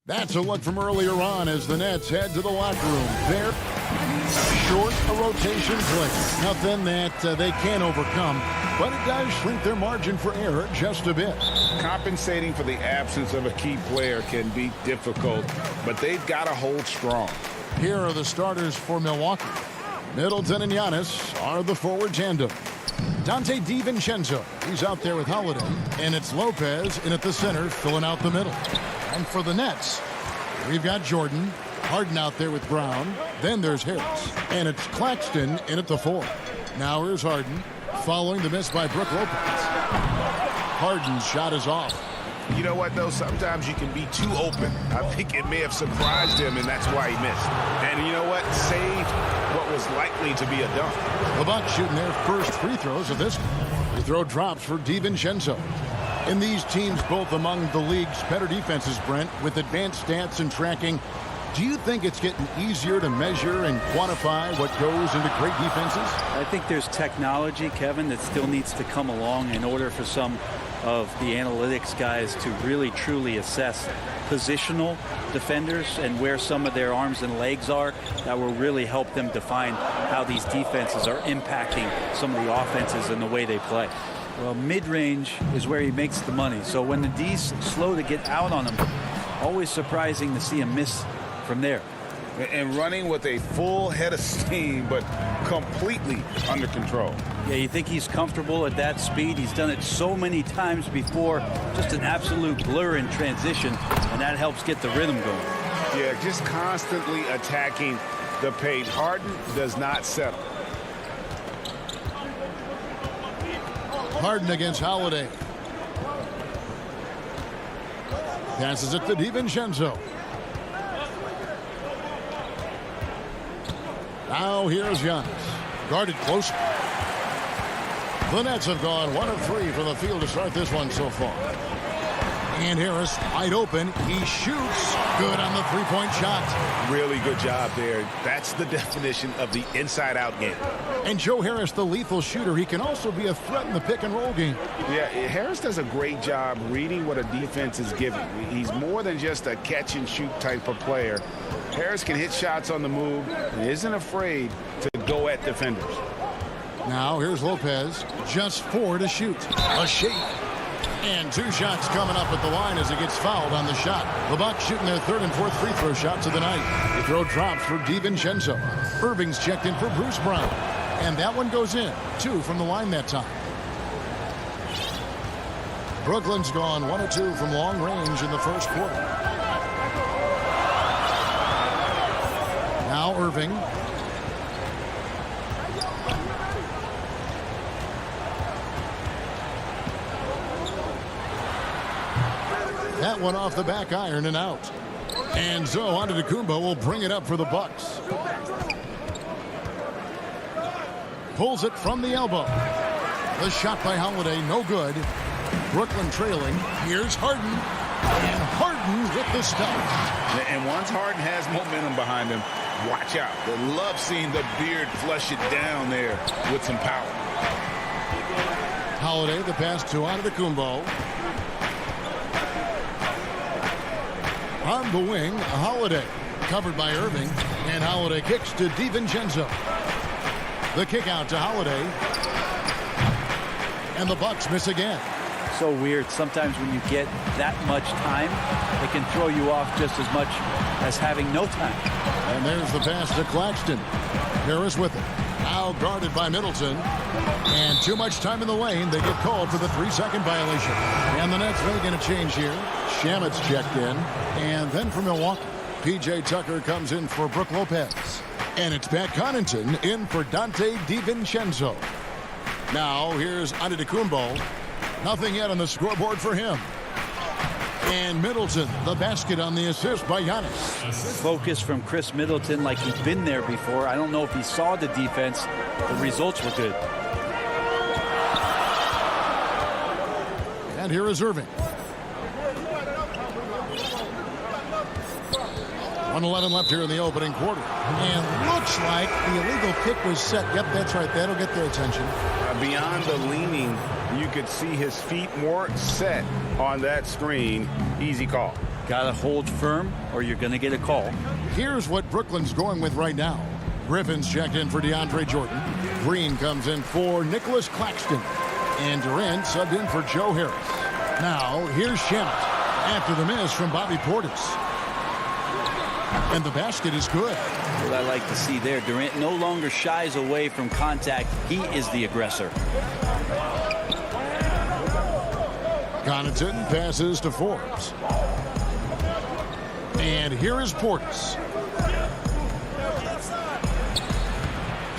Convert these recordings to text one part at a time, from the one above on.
That's a look from earlier on as the Nets head to the locker room. They're short a rotation play. Nothing that they can't overcome, but it does shrink their margin for error just a bit. Compensating for the absence of a key player can be difficult, but they've got to hold strong. Here are the starters for Milwaukee. Middleton and Giannis are the forward tandem. Dante DiVincenzo, he's out there with Holiday, and it's Lopez in at the center, filling out the middle. And for the Nets, we've got Jordan, Harden out there with Brown, then there's Harris, and it's Claxton in at the 4. Now here's Harden, following the miss by Brook Lopez. Harden's shot is off. You know what, though? Sometimes you can be too open. I think it may have surprised him, and that's why he missed. And you know what? Saved what was likely to be a dunk. The Bucks shooting their first free throws of this. Free throw drops for DiVincenzo. In these teams, both among the league's better defenses, Brent, with advanced stats and tracking, do you think it's getting easier to measure and quantify what goes into great defenses? I think there's technology, Kevin, that still needs to come along in order for some of the analytics guys to really truly assess positional defenders and where some of their arms and legs are. That will really help them define how these defenses are impacting some of the offenses and the way they play. Well, mid-range is where he makes the money. So when the D's slow to get out on him, always surprising to see him miss from there. And running with a full head of steam, but completely under control. Yeah, you think he's comfortable at that speed. He's done it so many times before. Just an absolute blur in transition, and that helps get the rhythm going. Yeah, just constantly attacking the paint. Harden does not settle. Harden against Holiday. Passes it to DiVincenzo. Now here's Giannis. Guarded close. The Nets have gone 1 of 3 from the field to start this one so far. And Harris wide open. He shoots. Good on the three-point shot. Really good job there. That's the definition of the inside-out game. And Joe Harris, the lethal shooter, he can also be a threat in the pick-and-roll game. Yeah, Harris does a great job reading what a defense is giving. He's more than just a catch-and-shoot type of player. Harris can hit shots on the move and isn't afraid to go at defenders. Now here's Lopez. Just 4 to shoot. A shake. And 2 shots coming up at the line as he gets fouled on the shot. The Bucks shooting their 3rd and 4th free throw shots of the night. The throw drops for DiVincenzo. Irving's checked in for Bruce Brown. And that one goes in. 2 from the line that time. Brooklyn's gone 1 of 2 from long range in the first quarter. Now Irving. That one off the back iron and out. And so Antetokounmpo will bring it up for the Bucks. Pulls it from the elbow. The shot by Holiday, no good. Brooklyn trailing. Here's Harden. And Harden with the stop. And once Harden has momentum behind him, watch out. They love seeing the beard flush it down there with some power. Holiday, the pass to Antetokounmpo. On the wing, Holiday. Covered by Irving. And Holiday kicks to DiVincenzo. The kick out to Holiday. And the Bucks miss again. So weird. Sometimes when you get that much time, it can throw you off just as much as having no time. And there's the pass to Claxton. Harris with it. Now guarded by Middleton. And too much time in the lane. They get called for the 3-second violation. And the Nets making a change here. Shamit's checked in. And then for Milwaukee, P.J. Tucker comes in for Brook Lopez. And it's Pat Connaughton in for Dante DiVincenzo. Now here's Antetokounmpo. Nothing yet on the scoreboard for him. And Middleton, the basket on the assist by Giannis. Focus from Chris Middleton like he's been there before. I don't know if he saw the defense. The results were good. And here is Irving. 1:11 left here in the opening quarter. And looks like the illegal kick was set. Yep, that's right. That'll get their attention. Beyond the leaning, you could see his feet more set on that screen. Easy call. Got to hold firm or you're going to get a call. Here's what Brooklyn's going with right now. Griffin's checked in for DeAndre Jordan. Green comes in for Nicholas Claxton. And Durant subbed in for Joe Harris. Now, here's Shamet after the miss from Bobby Portis. And the basket is good. What I like to see there, Durant no longer shies away from contact. He is the aggressor. Connaughton passes to Forbes. And here is Portis.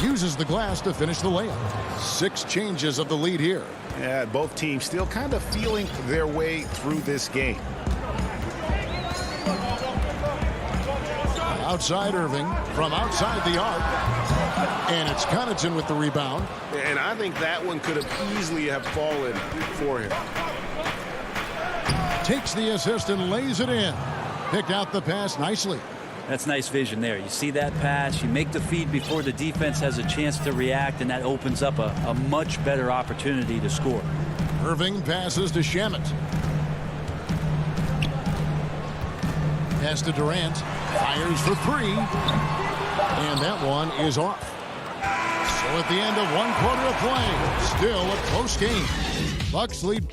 Uses the glass to finish the layup. 6 changes of the lead here. Yeah, both teams still kind of feeling their way through this game. Outside Irving from outside the arc. And it's Connaughton with the rebound. And I think that one could have easily have fallen for him. Takes the assist and lays it in. Picked out the pass nicely. That's nice vision there. You see that pass, you make the feed before the defense has a chance to react, and that opens up a much better opportunity to score. Irving passes to Shamet. Pass to Durant. Fires for 3. And that one is off. So at the end of 1 quarter of play, still a close game. Bucks lead.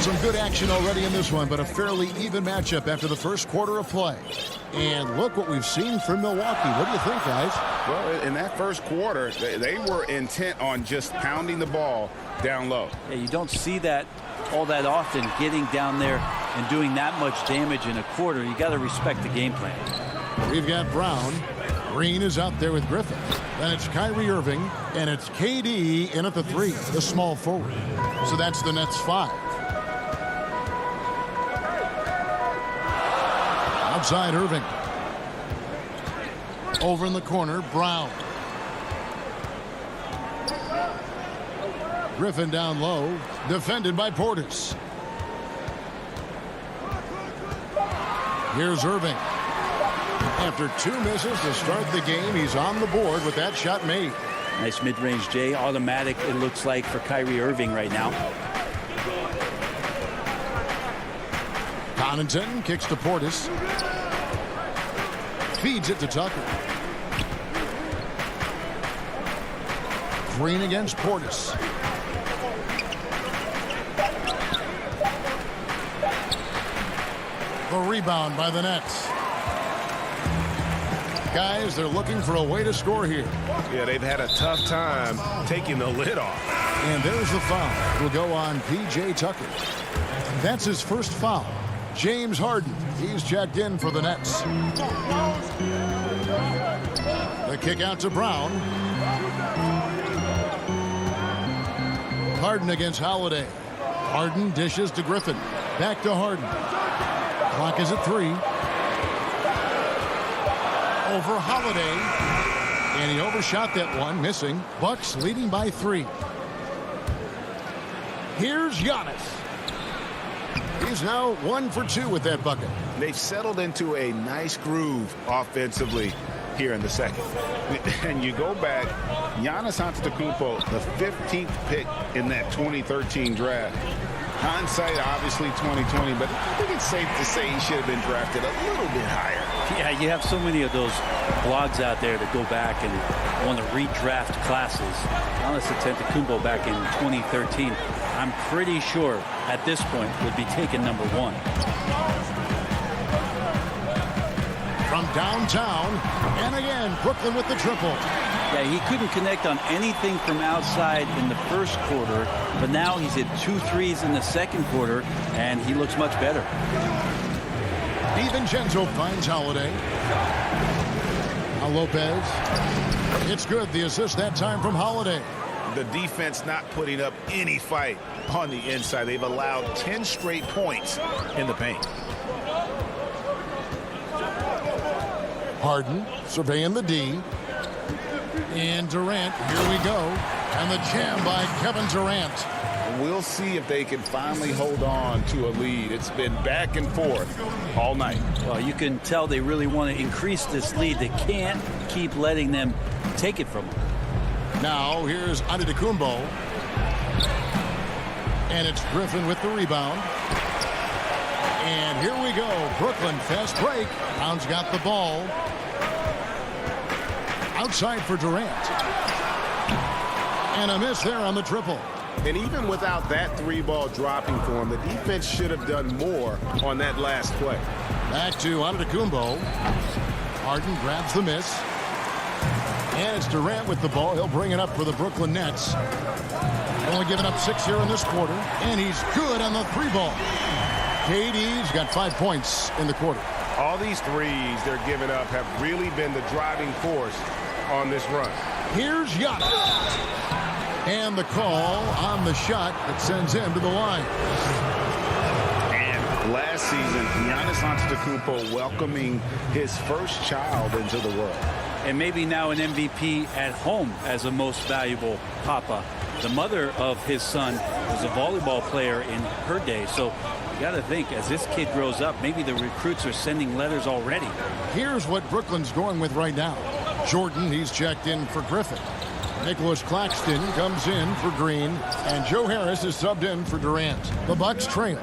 Some good action already in this one, but a fairly even matchup after the first quarter of play. And look what we've seen from Milwaukee. What do you think, guys? Well, in that first quarter, they were intent on just pounding the ball down low. Yeah, you don't see that all that often, getting down there and doing that much damage in a quarter. You got to respect the game plan. We've got Brown. Green is out there with Griffin. Then it's Kyrie Irving, and it's KD in at the 3, the small forward. So that's the Nets 5. Outside Irving. Over in the corner, Brown. Griffin down low, defended by Portis. Here's Irving. After 2 misses to start the game, he's on the board with that shot made. Nice mid-range, Jay. Automatic, it looks like, for Kyrie Irving right now. Connaughton kicks to Portis. Feeds it to Tucker. Green against Portis. The rebound by the Nets. Guys, they're looking for a way to score here. Yeah, they've had a tough time taking the lid off. And there's the foul. It'll go on P.J. Tucker. That's his first foul. James Harden, he's checked in for the Nets. The kick out to Brown. Harden against Holiday. Harden dishes to Griffin. Back to Harden. Clock is at 3. Over Holiday. And he overshot that one, missing. Bucks leading by 3. Here's Giannis. He's now 1 for 2 with that bucket. They've settled into a nice groove offensively here in the second. And you go back, Giannis Antetokounmpo, the 15th pick in that 2013 draft. Hindsight, obviously 2020, but I think it's safe to say he should have been drafted a little bit higher. Yeah, you have so many of those blogs out there that go back and want to redraft classes. Giannis Antetokounmpo back in 2013, I'm pretty sure at this point would be taken number 1. From downtown, and again, Brooklyn with the triple. Yeah, he couldn't connect on anything from outside in the first quarter, but now he's hit 2 threes in the second quarter, and he looks much better. DiVincenzo finds Holiday. Lopez. It's good. The assist that time from Holiday. The defense not putting up any fight on the inside. They've allowed 10 straight points in the paint. Harden surveying the D. And Durant, here we go. And the jam by Kevin Durant. We'll see if they can finally hold on to a lead. It's been back and forth all night. Well, you can tell they really want to increase this lead. They can't keep letting them take it from them. Now, here's Antetokounmpo. And it's Griffin with the rebound. And here we go. Brooklyn fast break. Brown's got the ball. Outside for Durant. And a miss there on the triple. And even without that three-ball dropping for him, the defense should have done more on that last play. Back to Antetokounmpo. Harden grabs the miss. And it's Durant with the ball. He'll bring it up for the Brooklyn Nets. Only giving up 6 here in this quarter. And he's good on the three ball. KD's got 5 points in the quarter. All these threes they're giving up have really been the driving force on this run. Here's Giannis. And the call on the shot that sends him to the line. And last season, Giannis Antetokounmpo welcoming his first child into the world. And maybe now an MVP at home as a most valuable papa. The mother of his son was a volleyball player in her day. So you got to think, as this kid grows up, maybe the recruits are sending letters already. Here's what Brooklyn's going with right now. Jordan, he's checked in for Griffin. Nicholas Claxton comes in for Green. And Joe Harris is subbed in for Durant. The Bucks trail.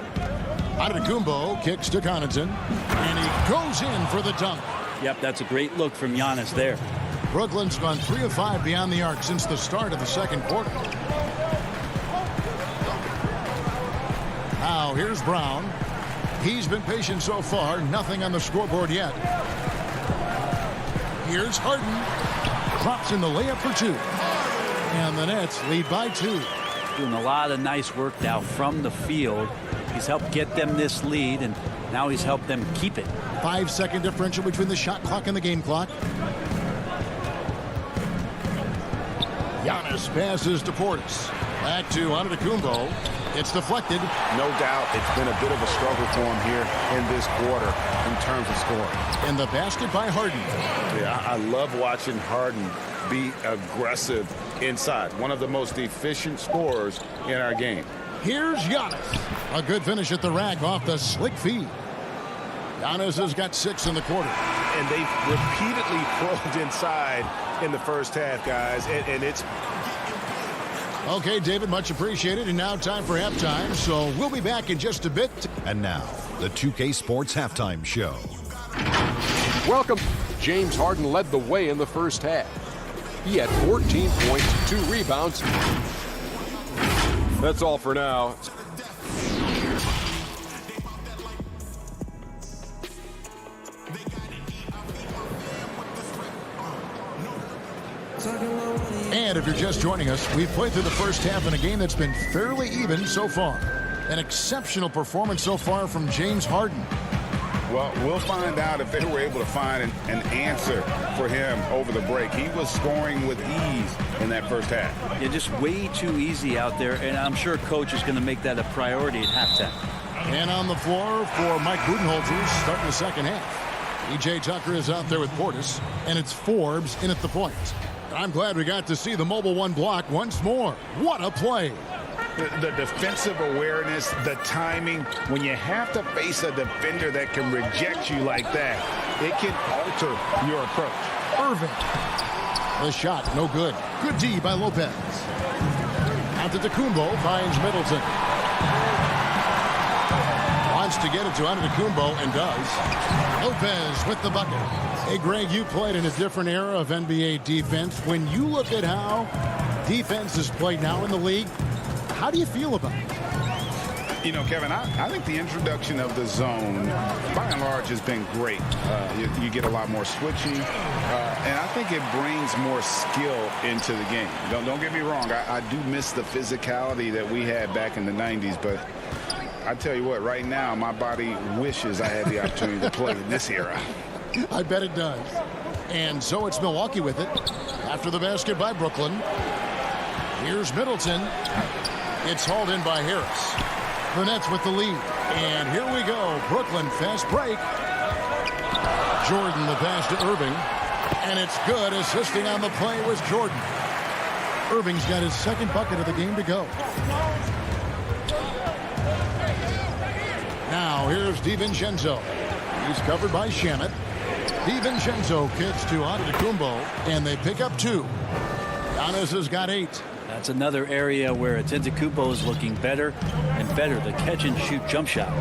Antetokounmpo kicks to Connaughton. And he goes in for the dunk. Yep, that's a great look from Giannis there. Brooklyn's gone 3 of 5 beyond the arc since the start of the second quarter. Now here's Brown. He's been patient so far. Nothing on the scoreboard yet. Here's Harden. Drops in the layup for 2. And the Nets lead by 2. Doing a lot of nice work now from the field. He's helped get them this lead, and now he's helped them keep it. 5-second differential between the shot clock and the game clock. Giannis passes to Portis. Back to Antetokounmpo. It's deflected. No doubt it's been a bit of a struggle for him here in this quarter in terms of scoring. And the basket by Harden. Yeah, I love watching Harden be aggressive inside. One of the most efficient scorers in our game. Here's Giannis. A good finish at the rack off the slick feed. Giannis has got 6 in the quarter. And they've repeatedly probed inside in the first half, guys. And it's... Okay, David, much appreciated. And now time for halftime. So we'll be back in just a bit. And now, the 2K Sports Halftime Show. Welcome. James Harden led the way in the first half. He had 14 points, 2 rebounds. That's all for now. And if you're just joining us, we've played through the first half in a game that's been fairly even so far. An exceptional performance so far from James Harden. Well, we'll find out if they were able to find an answer for him over the break. He was scoring with ease in that first half. Yeah, just way too easy out there, and I'm sure coach is going to make that a priority at halftime. And on the floor for Mike Budenholzer starting the second half. E.J. Tucker is out there with Portis, and it's Forbes in at the point. I'm glad we got to see the mobile one block once more. What a play. The defensive awareness, the timing. When you have to face a defender that can reject you like that, it can alter your approach. Irving. The shot, no good. Good D by Lopez. Antetokounmpo finds Middleton. Wants to get it to Antetokounmpo and does. Lopez with the bucket. Hey, Greg, you played in a different era of NBA defense. When you look at how defense is played now in the league, how do you feel about it? You know, Kevin, I think the introduction of the zone, by and large, has been great. You get a lot more switching, and I think it brings more skill into the game. Don't get me wrong. I do miss the physicality that we had back in the 90s, but I tell you what, right now, my body wishes I had the opportunity to play in this era. I bet it does. And so it's Milwaukee with it. After the basket by Brooklyn. Here's Middleton. It's hauled in by Harris. The Nets with the lead. And here we go. Brooklyn fast break. Jordan the pass to Irving. And it's good. Assisting on the play was Jordan. Irving's got his second bucket of the game to go. Now here's DiVincenzo. He's covered by Shamet. DiVincenzo kicks to Antetokounmpo, and they pick up 2. Giannis has got 8. That's another area where Antetokounmpo is looking better and better. The catch-and-shoot jump shot.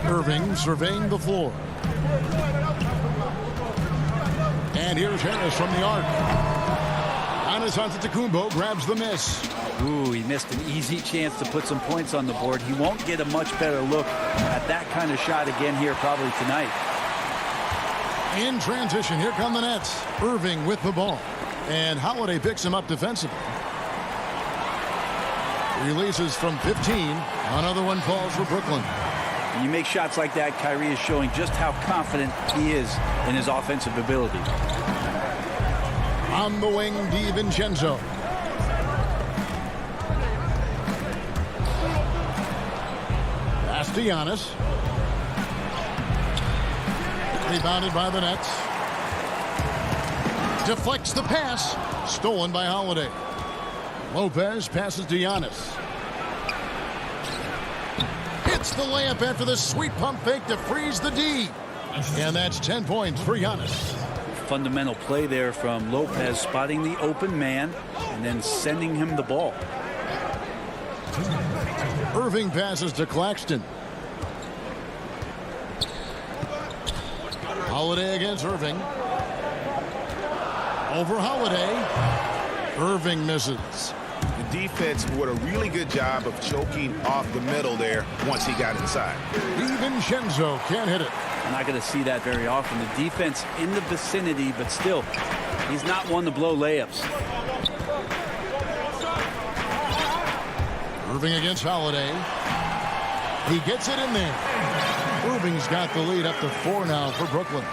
Irving surveying the floor. And here's Harris from the arc. Giannis Antetokounmpo grabs the miss. Ooh, he missed an easy chance to put some points on the board. He won't get a much better look at that kind of shot again here probably tonight. In transition, here come the Nets. Irving with the ball. And Holiday picks him up defensively. Releases from 15. Another one falls for Brooklyn. When you make shots like that, Kyrie is showing just how confident he is in his offensive ability. On the wing, DiVincenzo. Pass to Giannis. Rebounded by the Nets. Deflects the pass. Stolen by Holiday. Lopez passes to Giannis. Hits the layup after the sweet pump fake to freeze the D. And that's 10 points for Giannis. Fundamental play there from Lopez, spotting the open man and then sending him the ball. Irving passes to Claxton. Holiday against Irving. Over Holiday. Irving misses. The defense did a really good job of choking off the middle there once he got inside. DiVincenzo can't hit it. I'm not going to see that very often. The defense in the vicinity, but still, he's not one to blow layups. Irving against Holiday. He gets it in there. Irving's got the lead up to 4 now for Brooklyn.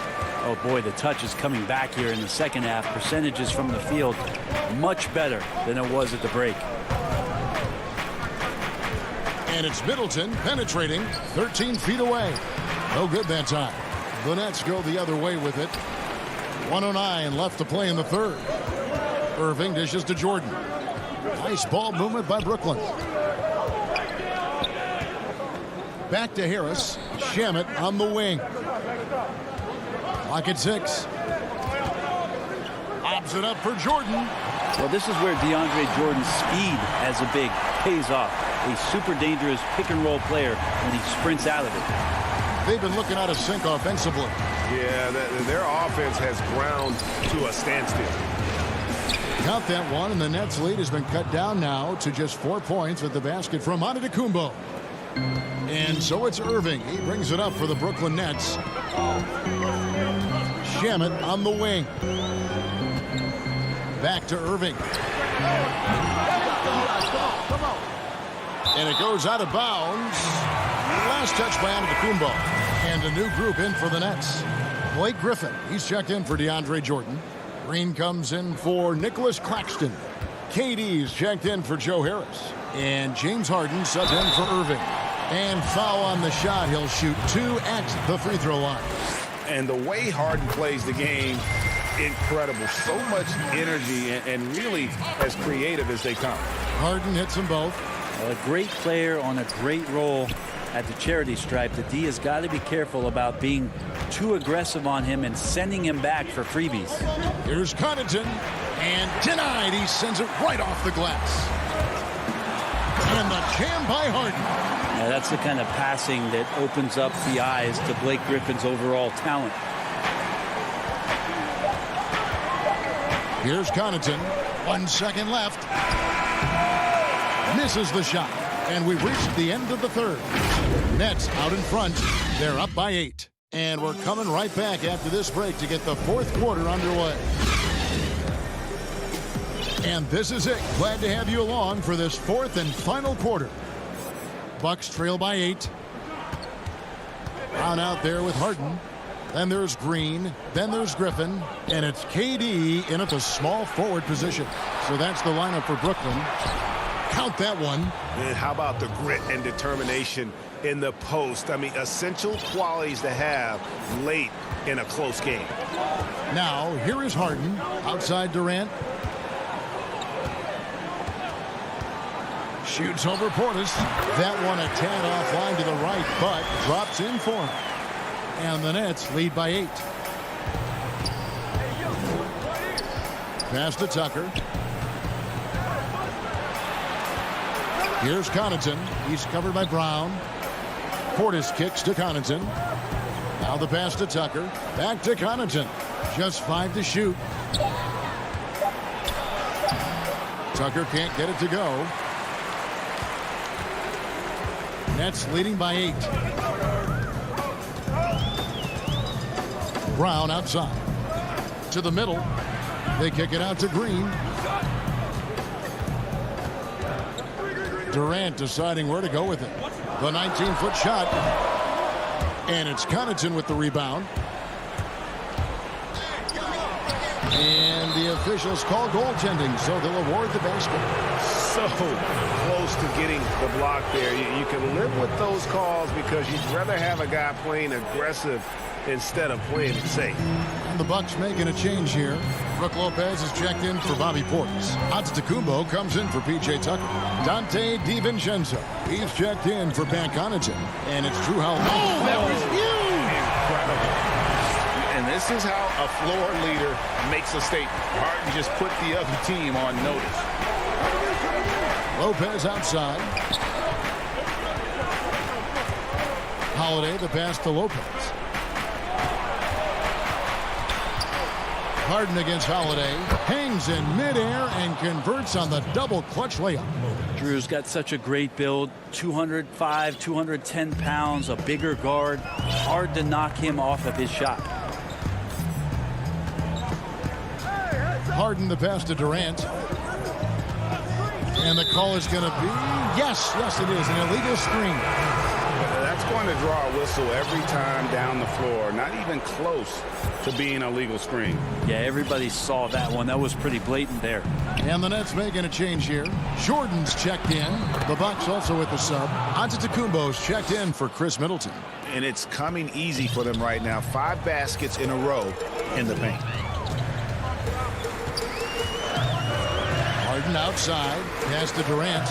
Oh boy, the touch is coming back here in the second half. Percentages from the field much better than it was at the break. And it's Middleton penetrating 13 feet away. No good that time. The Nets go the other way with it. 1:09 left to play in the third. Irving dishes to Jordan. Nice ball movement by Brooklyn. Back to Harris. Shamet on the wing. Lock at 6. Obs it up for Jordan. Well, this is where DeAndre Jordan's speed as a big pays off. A super dangerous pick-and-roll player when he sprints out of it. They've been looking out of sync offensively. Yeah, their offense has ground to a standstill. Count that one, and the Nets' lead has been cut down now to just 4 points with the basket from Antetokounmpo. And so it's Irving. He brings it up for the Brooklyn Nets. Shamet on the wing. Back to Irving. And it goes out of bounds. Last touch by Antetokounmpo. And a new group in for the Nets. Blake Griffin. He's checked in for DeAndre Jordan. Green comes in for Nicholas Claxton. KD's checked in for Joe Harris. And James Harden subbed in for Irving. And foul on the shot. He'll shoot 2 at the free throw line. And the way Harden plays the game, incredible. So much energy and really as creative as they come. Harden hits them both. A great player on a great role at the charity stripe. The D has got to be careful about being too aggressive on him and sending him back for freebies. Here's Connaughton, and denied. He sends it right off the glass. And the jam by Harden. Now that's the kind of passing that opens up the eyes to Blake Griffin's overall talent. Here's Connaughton. 1 second left. Misses the shot. And we've reached the end of the third. Nets out in front. They're up by 8. And we're coming right back after this break to get the fourth quarter underway. And this is it. Glad to have you along for this fourth and final quarter. Bucks trail by 8. On out there with Harden. Then there's Green. Then there's Griffin. And it's KD in at the small forward position. So that's the lineup for Brooklyn. Count that one. And how about the grit and determination in the post? I mean, essential qualities to have late in a close game. Now, here is Harden outside Durant. Shoots over Portis. That one a tad offline to the right, but drops in for him. And the Nets lead by 8. Pass to Tucker. Here's Connaughton. He's covered by Brown. Portis kicks to Connaughton. Now the pass to Tucker. Back to Connaughton. Just 5 to shoot. Tucker can't get it to go. Nets leading by 8. Brown outside. To the middle. They kick it out to Green. Durant deciding where to go with it. The 19-foot shot. And it's Connaughton with the rebound. And the officials call goaltending, so they'll award the basket. So close to getting the block there. You can live with those calls because you'd rather have a guy playing aggressive instead of playing it safe. And the Bucks making a change here. Brook Lopez is checked in for Bobby Portis. Antetokounmpo comes in for P.J. Tucker. Dante DiVincenzo, he's checked in for Pat Connaughton. And it's Drew Howell. Oh, that was huge! Incredible. And this is how a floor leader makes a statement. Harden just put the other team on notice. Lopez outside. Holiday, the pass to Lopez. Harden against Holiday. Hangs in midair and converts on the double clutch layup. Drew's got such a great build. 205, 210 pounds, a bigger guard. Hard to knock him off of his shot. Harden the pass to Durant. And the call is going to be, yes, it is, an illegal screen. That's going to draw a whistle every time down the floor. Not even close to being a legal screen. Yeah, everybody saw that one. That was pretty blatant there. And the Nets making a change here. Jordan's checked in. The Bucks also with the sub. Antetokounmpo's checked in for Chris Middleton. And it's coming easy for them right now. 5 baskets in a row in the paint. Harden outside. Pass to Durant.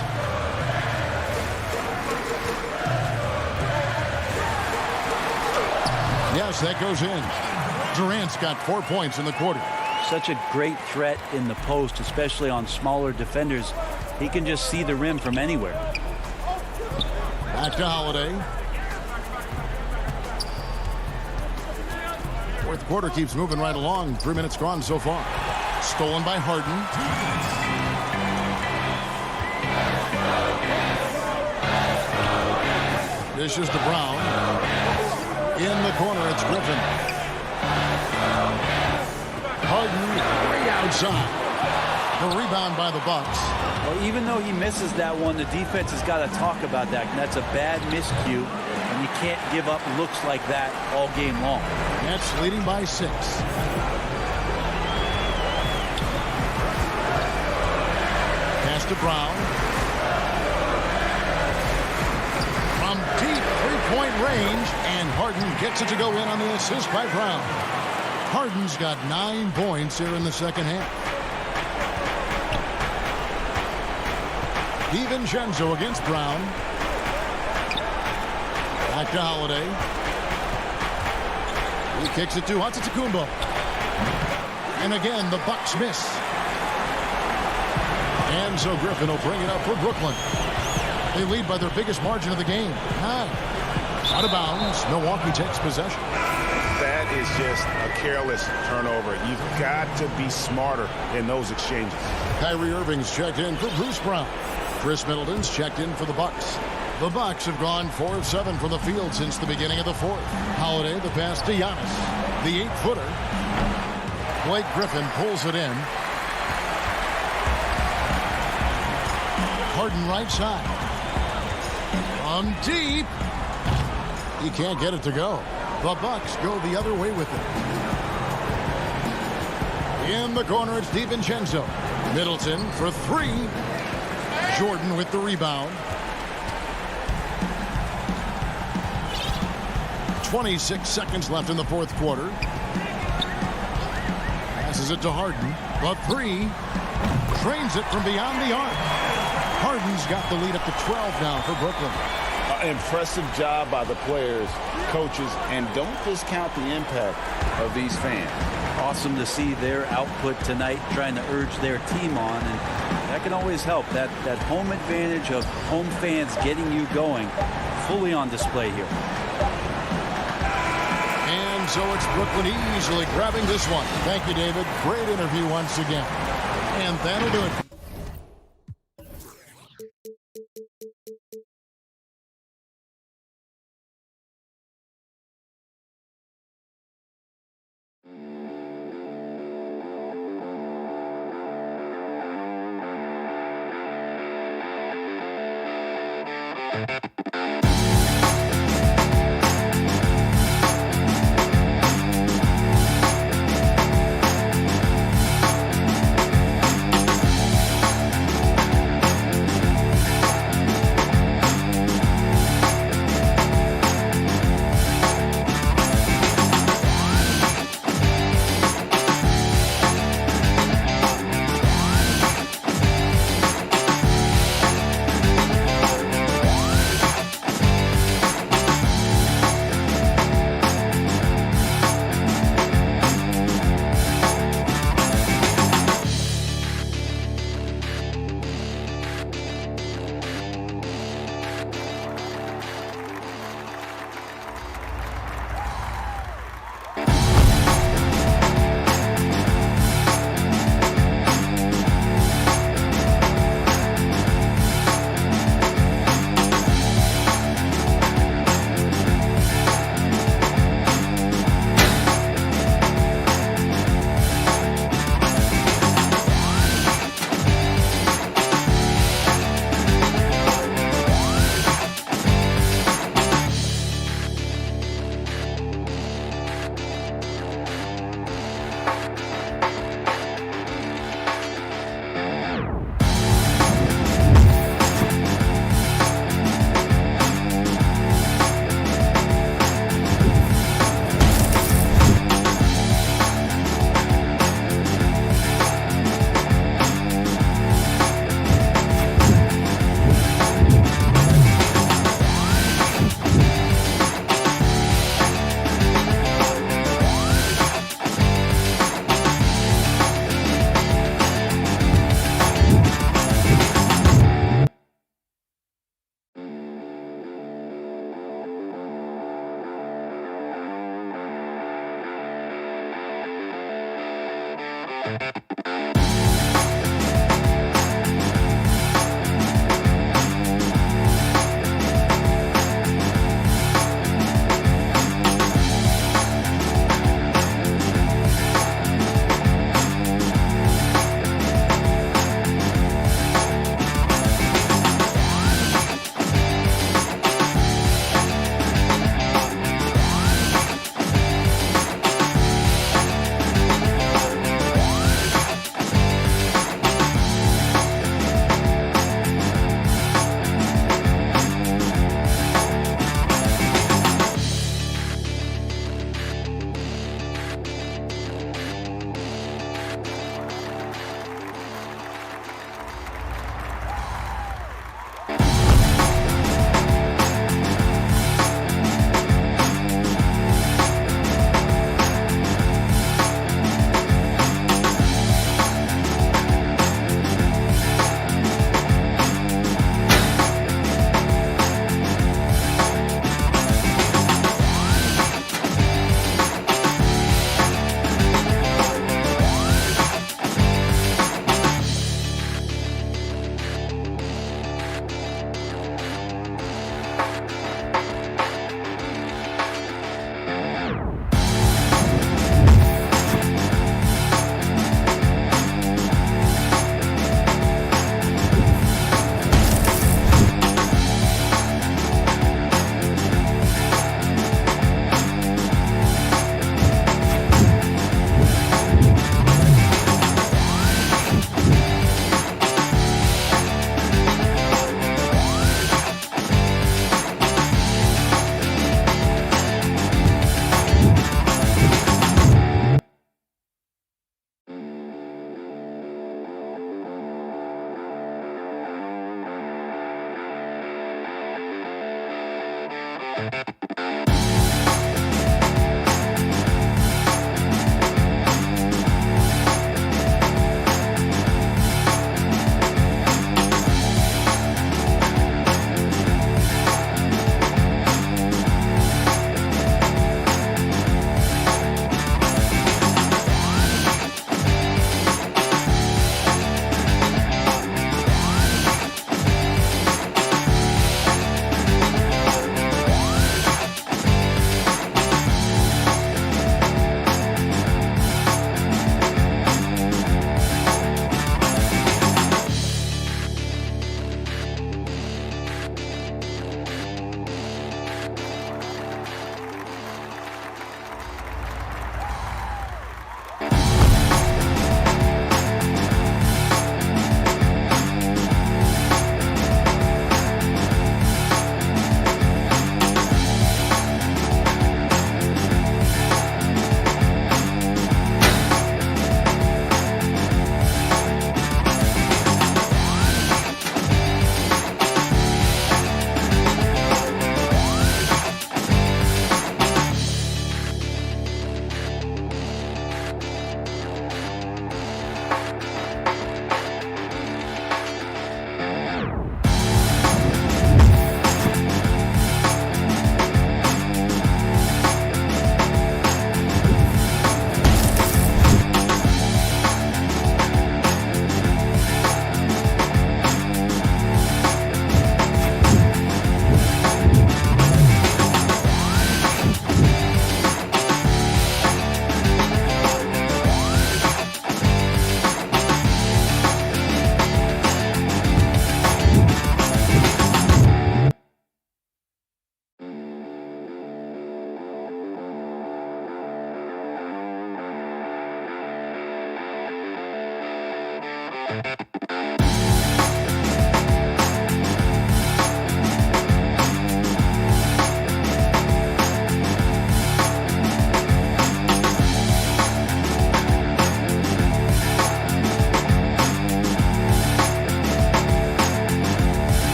Yes, that goes in. Durant's got 4 points in the quarter. Such a great threat in the post, especially on smaller defenders. He can just see the rim from anywhere. Back to Holiday. Fourth quarter keeps moving right along. 3 minutes gone so far. Stolen by Harden. Dishes to Brown. In the corner, it's Griffin. Harden way outside. The rebound by the Bucks. Well, even though he misses that one, the defense has got to talk about that. And that's a bad miscue, and you can't give up looks like that all game long. Nets leading by 6. Pass to Brown. From deep three-point range, and Harden gets it to go in on the assist by Brown. Harden's got 9 points here in the second half. DiVincenzo against Brown. Back to Holiday. He kicks it to Antetokounmpo. And again, the Bucks miss. And so Griffin will bring it up for Brooklyn. They lead by their biggest margin of the game. 9. Out of bounds. Milwaukee takes possession. That is just a careless turnover. You've got to be smarter in those exchanges. Kyrie Irving's checked in for Bruce Brown. Chris Middleton's checked in for the Bucks. The Bucks have gone 4 of 7 from the field since the beginning of the fourth. Holiday, the pass to Giannis. The 8-footer. Blake Griffin pulls it in. Harden right side. From deep. He can't get it to go. The Bucks go the other way with it. In the corner, it's DiVincenzo. Middleton for 3. Jordan with the rebound. 26 seconds left in the fourth quarter. Passes it to Harden. The 3. Trains it from beyond the arc. Harden's got the lead up to 12 now for Brooklyn. Impressive job by the players, coaches, and don't discount the impact of these fans. awesome to see their output tonight, trying to urge their team on, and that can always help. That home advantage of home fans getting you going, fully on display here. And so it's Brooklyn easily grabbing this one. Thank you, David. Great interview once again. And that'll do it.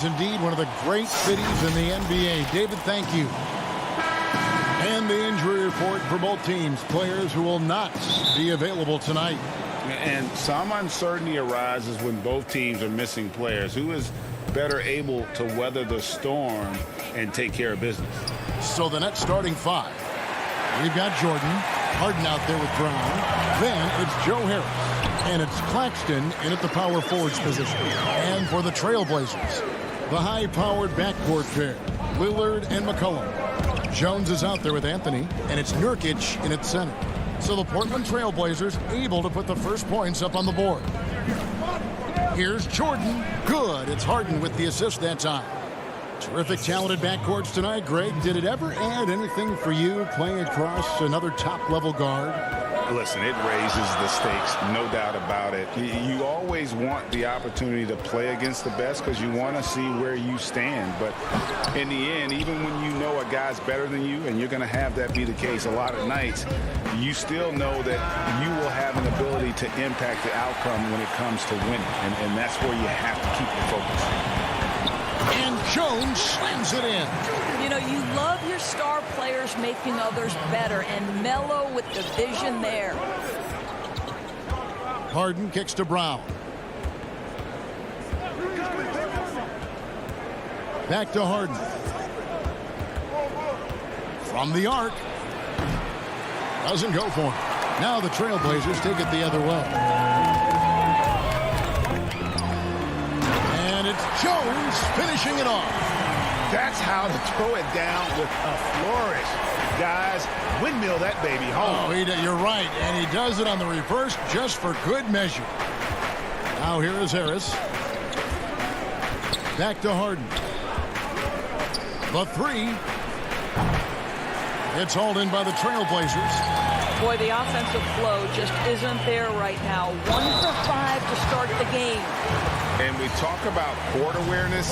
is indeed one of the great cities in the NBA. David, thank you. And the injury report for both teams. Players who will not be available tonight. And some uncertainty arises when both teams are missing players. Who is better able to weather the storm and take care of business? So the next starting five. We've got Jordan, Harden out there with Brown. Then it's Joe Harris. And it's Claxton in at the power forwards position. And for the Trailblazers, the high-powered backcourt pair, Lillard and McCollum. Jones is out there with Anthony, and it's Nurkic in at center. So the Portland Trailblazers able to put the first points up on the board. Here's Jordan. Good. It's Harden with the assist that time. Terrific talented backcourts tonight. Greg, did it ever add anything for you playing across another top-level guard? Listen, it raises the stakes, no doubt about it. You always want the opportunity to play against the best because you want to see where you stand. But in the end, even when you know a guy's better than you, and you're going to have that be the case a lot of nights, you still know that you will have an ability to impact the outcome when it comes to winning. And that's where you have to keep the focus. And Jones slams it in. You know, you love your star players making others better, and Melo with the vision there. Harden kicks to Brown. Back to Harden. From the arc. Doesn't go for him. Now the Trailblazers take it the other way. it's Jones finishing it off. That's how to throw it down with a flourish. Guys, windmill that baby home. Oh, you're right, and he does it on the reverse just for good measure. Now here is Harris. Back to Harden. The three. It's hauled in by the Trailblazers. Boy, the offensive flow just isn't there right now. 1 for 5 to start the game. And we talk about court awareness.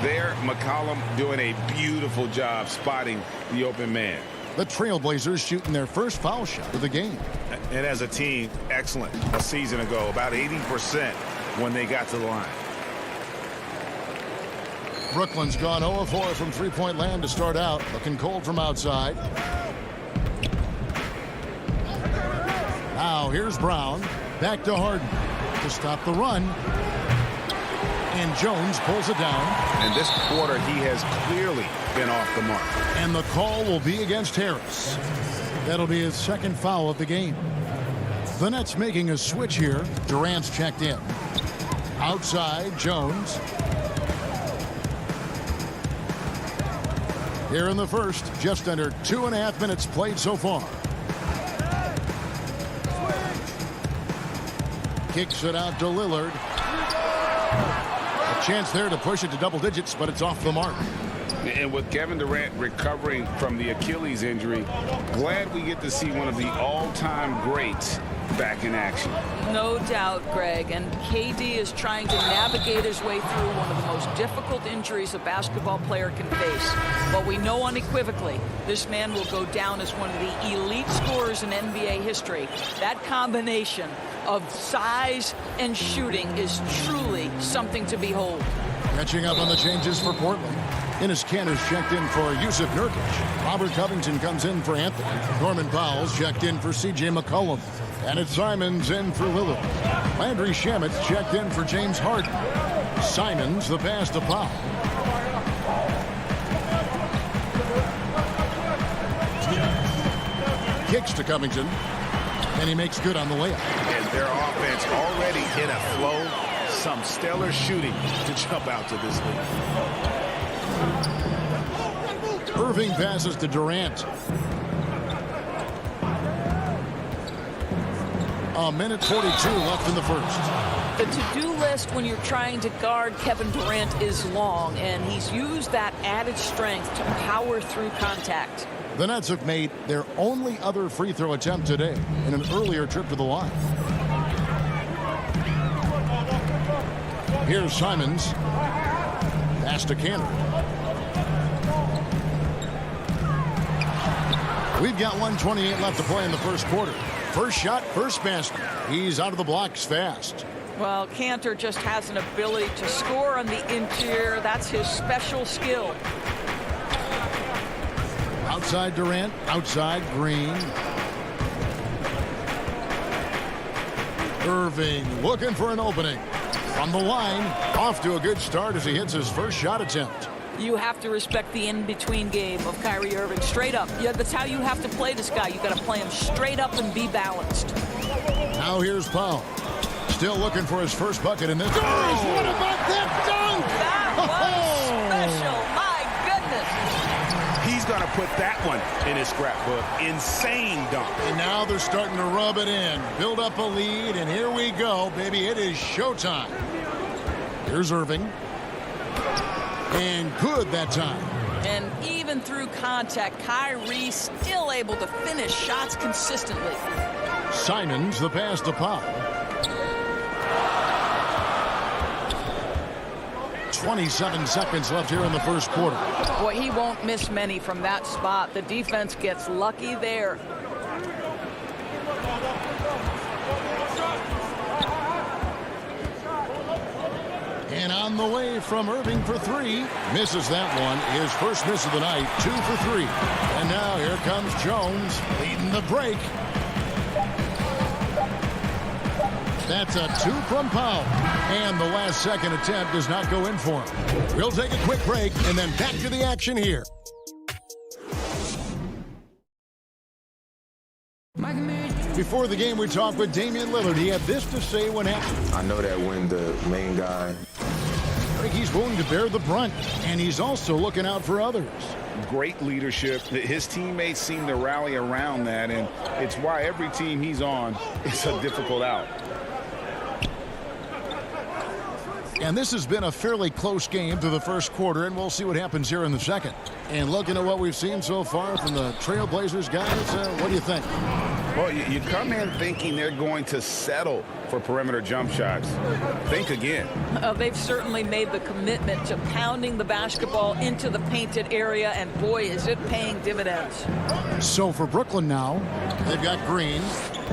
There, McCollum doing a beautiful job spotting the open man. The Trailblazers shooting their first foul shot of the game. And as a team, excellent. A season ago, about 80% when they got to the line. Brooklyn's gone 0-4 from three-point land to start out. Looking cold from outside. Now here's Brown. Back to Harden to stop the run. And Jones pulls it down. And this quarter, he has clearly been off the mark. And the call will be against Harris. That'll be his second foul of the game. The Nets making a switch here. Durant's checked in. Outside, Jones. Here in the first, just under 2.5 minutes played so far. Kicks it out to Lillard. A chance there to push it to double digits, but it's off the mark. And with Kevin Durant recovering from the Achilles injury, glad we get to see one of the all-time greats back in action. No doubt, Greg. And KD is trying to navigate his way through one of the most difficult injuries a basketball player can face. But we know unequivocally this man will go down as one of the elite scorers in NBA history. That combination of size and shooting is truly something to behold. Catching up on the changes for Portland. Enes Kanter's checked in for Yusuf Nurkic. Robert Covington comes in for Anthony. Norman Powell's checked in for C.J. McCollum. And it's Simons in for Lillard. Landry Shamet's checked in for James Harden. Simons the pass to Powell. Kicks to Covington. And he makes good on the layup. And their offense already in a flow. Some stellar shooting to jump out to this lead. Irving passes to Durant. A minute 42 left in the first. The to-do list when you're trying to guard Kevin Durant is long, and he's used that added strength to power through contact. The Nets have made their only other free throw attempt today in an earlier trip to the line. Here's Simons. Pass to Kanter. We've got 1:28 left to play in the first quarter. First shot, first basket. He's out of the blocks fast. Well, Kanter just has an ability to score on the interior. That's his special skill. Outside Durant, outside Green. Irving looking for an opening. From the line, off to a good start as he hits his first shot attempt. You have to respect the in-between game of Kyrie Irving. Straight up. Yeah, that's how you have to play this guy. You got to play him straight up and be balanced. Now here's Powell. Still looking for his first bucket in this. Oh, what about that dunk? That was special. My goodness. He's going to put that one in his scrapbook. Insane dunk. And now they're starting to rub it in. Build up a lead, and here we go, baby. It is showtime. Here's Irving. And good that time. And even through contact, Kyrie still able to finish shots consistently. Simons the pass to Powell. 27 seconds left here in the first quarter. Boy, he won't miss many from that spot. The defense gets lucky there. And on the way from Irving for three. Misses that one. His first miss of the night. 2 for 3. And now here comes Jones leading the break. That's a 2 from Powell. And the last second attempt does not go in for him. We'll take a quick break and then back to the action here. Before the game, we talked with Damian Lillard. He had this to say when asked. I know that when the main guy like he's willing to bear the brunt, and he's also looking out for others. Great leadership. His teammates seem to rally around that, and it's why every team he's on is a difficult out. And this has been a fairly close game through the first quarter, and we'll see what happens here in the second. And looking at what we've seen so far from the Trailblazers guys, what do you think? Well, you come in thinking they're going to settle for perimeter jump shots. Think again. They've certainly made the commitment to pounding the basketball into the painted area, and boy, is it paying dividends. So for Brooklyn now, they've got Green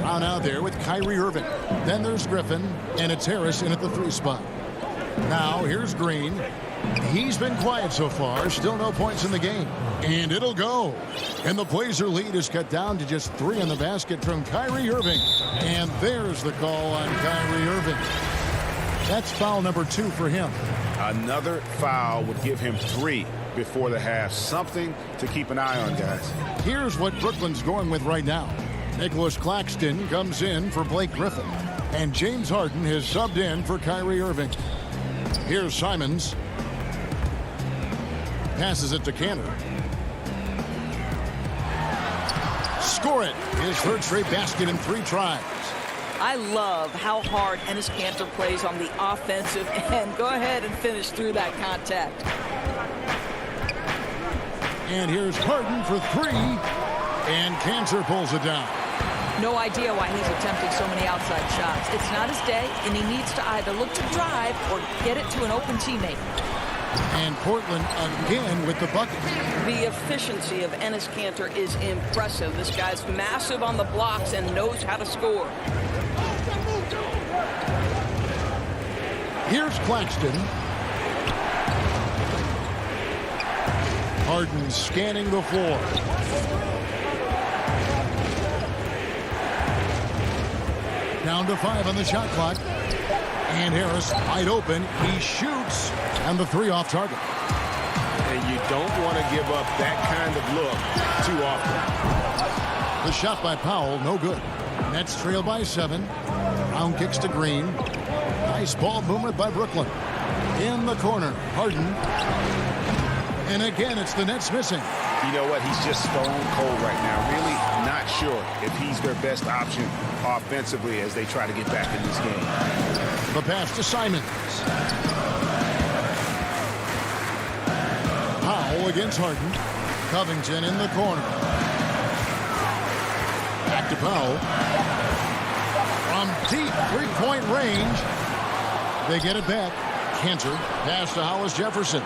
on out there with Kyrie Irving. Then there's Griffin, and it's Harris in at the 3 spot. Now here's Green. He's been quiet so far. Still no points in the game. And it'll go. And the Blazer lead is cut down to just 3 in the basket from Kyrie Irving. And there's the call on Kyrie Irving. That's foul number 2 for him. Another foul would give him 3 before the half. Something to keep an eye on, guys. Here's what Brooklyn's going with right now. Nicholas Claxton comes in for Blake Griffin. And James Harden has subbed in for Kyrie Irving. Here's Simons. Passes it to Cantor. Score it. His third straight basket in 3 tries. I love how hard Enes Kanter plays on the offensive end. Go ahead and finish through that contact. And here's Harden for 3. And Kanter pulls it down. No idea why he's attempting so many outside shots. It's not his day, and he needs to either look to drive or get it to an open teammate. And Portland again with the bucket. The efficiency of Enes Kanter is impressive. This guy's massive on the blocks and knows how to score. Here's Claxton. Harden scanning the floor. Down to 5 on the shot clock. And Harris wide open. He shoots. And the 3 off target. And you don't want to give up that kind of look too often. The shot by Powell, no good. Nets trail by 7. Brown kicks to Green. Nice ball movement by Brooklyn. In the corner, Harden. And again, it's the Nets missing. You know what? He's just stone cold right now. Really not sure if he's their best option offensively as they try to get back in this game. The pass to Simons. Powell against Harden. Covington in the corner. Back to Powell. From deep 3-point range. They get it back. Kanter. Pass to Hollis Jefferson.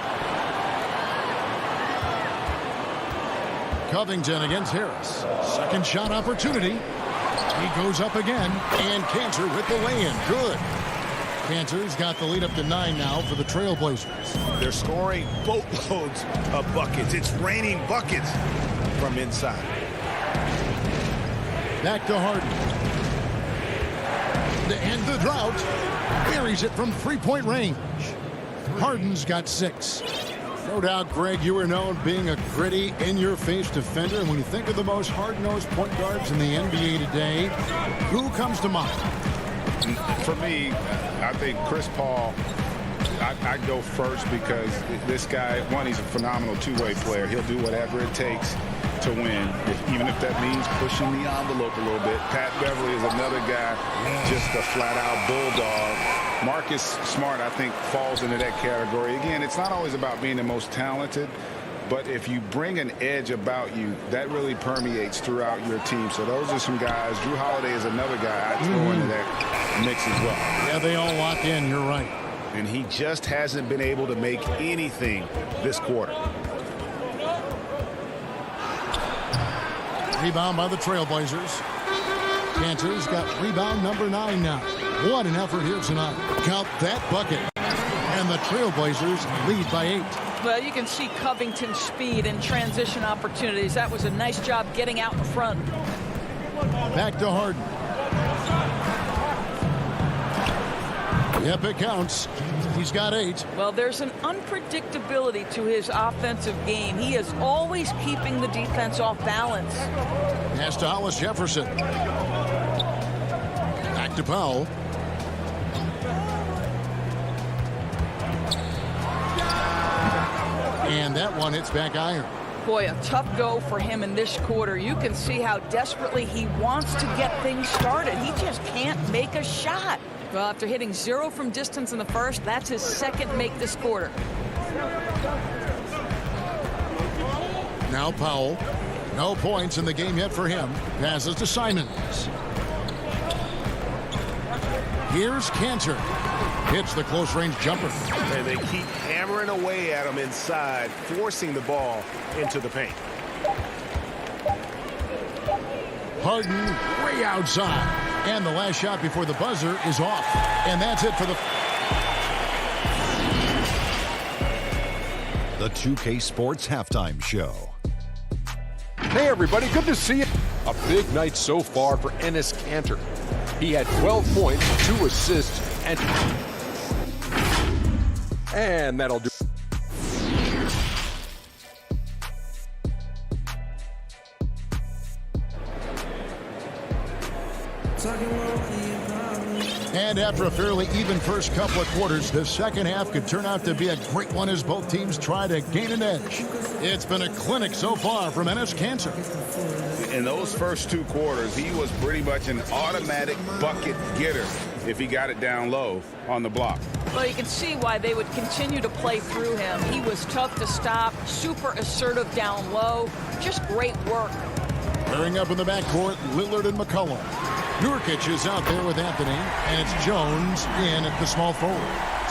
Covington against Harris. Second shot opportunity. He goes up again. And Kanter with the lay-in. Good. Kanter's got the lead up to 9 now for the Trailblazers. They're scoring boatloads of buckets. It's raining buckets from inside. Back to Harden. To end the drought. Buries it from 3-point range. Harden's got 6. No doubt, Greg, you are known being a gritty, in-your-face defender. And when you think of the most hard-nosed point guards in the NBA today, who comes to mind? For me, I think Chris Paul, I'd go first because this guy, one, he's a phenomenal two-way player. He'll do whatever it takes to win, even if that means pushing the envelope a little bit. Pat Beverly is another guy, just a flat-out bulldog. Marcus Smart, I think, falls into that category. Again, it's not always about being the most talented, but if you bring an edge about you, that really permeates throughout your team. So those are some guys. Drew Holiday is another guy I'd throw into that mix as well. Yeah, they all lock in. You're right. And he just hasn't been able to make anything this quarter. Rebound by the Trailblazers. Kanter's got rebound number 9 now. What an effort here tonight. Count that bucket. And the Trailblazers lead by 8. Well, you can see Covington's speed and transition opportunities. That was a nice job getting out in front. Back to Harden. Yep, it counts. He's got 8. Well, there's an unpredictability to his offensive game. He is always keeping the defense off balance. Pass to Hollis Jefferson. Back to Powell. And that one hits back iron. Boy, a tough go for him in this quarter. You can see how desperately he wants to get things started. He just can't make a shot. Well, after hitting 0 from distance in the first, that's his second make this quarter. Now Powell. No points in the game yet for him. Passes to Simons. Here's Cantor. Hits the close-range jumper. And they keep hammering away at him inside, forcing the ball into the paint. Harden way outside. And the last shot before the buzzer is off. And that's it for The 2K Sports Halftime Show. Hey everybody, good to see you. A big night so far for Enes Kanter. He had 12 points, 2 assists, and that'll do. And after a fairly even first couple of quarters, the second half could turn out to be a great one as both teams try to gain an edge. It's been a clinic so far from Enes Kanter. In those first 2 quarters, he was pretty much an automatic bucket getter if he got it down low on the block. Well, you can see why they would continue to play through him. He was tough to stop, super assertive down low. Just great work. Pairing up in the backcourt, Lillard and McCollum. Nurkic is out there with Anthony, and it's Jones in at the small forward.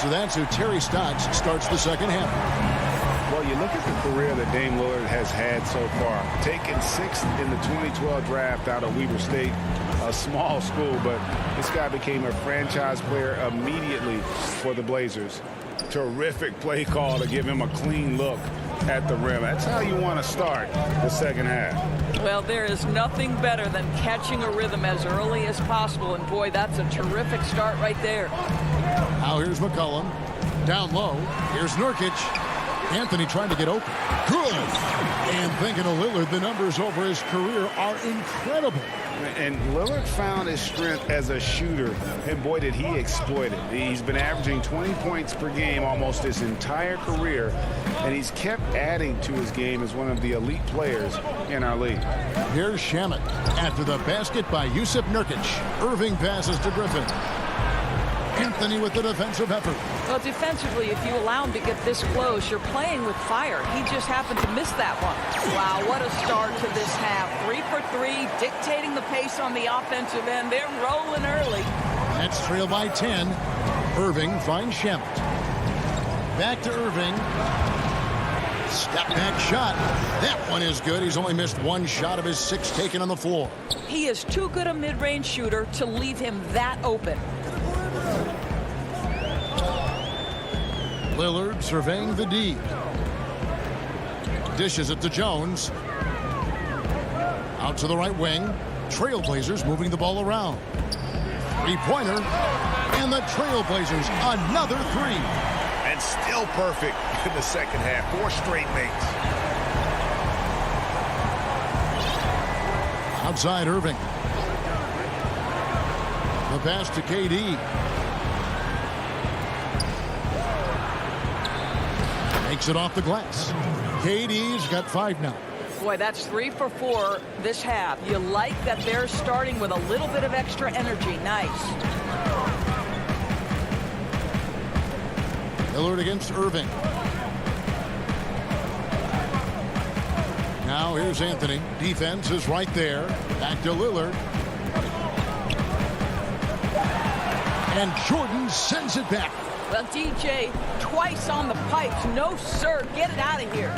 So that's who Terry Stotts starts the second half. Well, you look at the career that Dame Lillard has had so far. Taken 6th in the 2012 draft out of Weber State, a small school, but this guy became a franchise player immediately for the Blazers. Terrific play call to give him a clean look at the rim. That's how you want to start the second half. Well, there is nothing better than catching a rhythm as early as possible, and boy, that's a terrific start right there. Now here's McCollum. Down low. Here's Nurkic. Anthony trying to get open. Good. And thinking of Lillard, the numbers over his career are incredible. And Lillard found his strength as a shooter, and boy, did he exploit it. He's been averaging 20 points per game almost his entire career, and he's kept adding to his game as one of the elite players in our league. Here's Shamet after the basket by Yusuf Nurkic. Irving passes to Griffin. Anthony with the defensive effort. Well, defensively, if you allow him to get this close, you're playing with fire. He just happened to miss that one. Wow, what a start to this half. 3 for 3, dictating the pace on the offensive end. They're rolling early. That's trailed by 10. Irving finds Shamet. Back to Irving. Step back shot. That one is good. He's only missed 1 shot of his 6 taken on the floor. He is too good a mid-range shooter to leave him that open. Lillard surveying the D. Dishes it to Jones. Out to the right wing. Trailblazers moving the ball around. 3-pointer. And the Trailblazers another 3. And still perfect in the second half. 4 straight makes. Outside Irving. The pass to KD. Makes it off the glass. KD's got 5 now. Boy, that's 3 for 4 this half. You like that they're starting with a little bit of extra energy. Nice. Lillard against Irving. Now here's Anthony. Defense is right there. Back to Lillard. And Jordan sends it back. Well, DJ, twice on the pipes. No, sir. Get it out of here.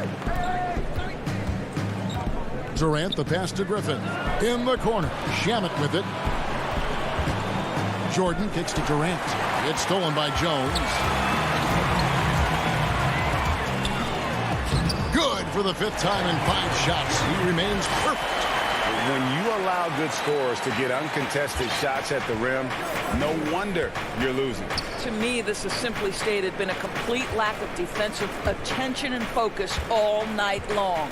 Durant, the pass to Griffin. In the corner. Shamet with it. Jordan kicks to Durant. It's stolen by Jones. Good for the 5th time in 5 shots. He remains perfect. When you allow good scorers to get uncontested shots at the rim, no wonder you're losing. To me, this has simply stated been a complete lack of defensive attention and focus all night long.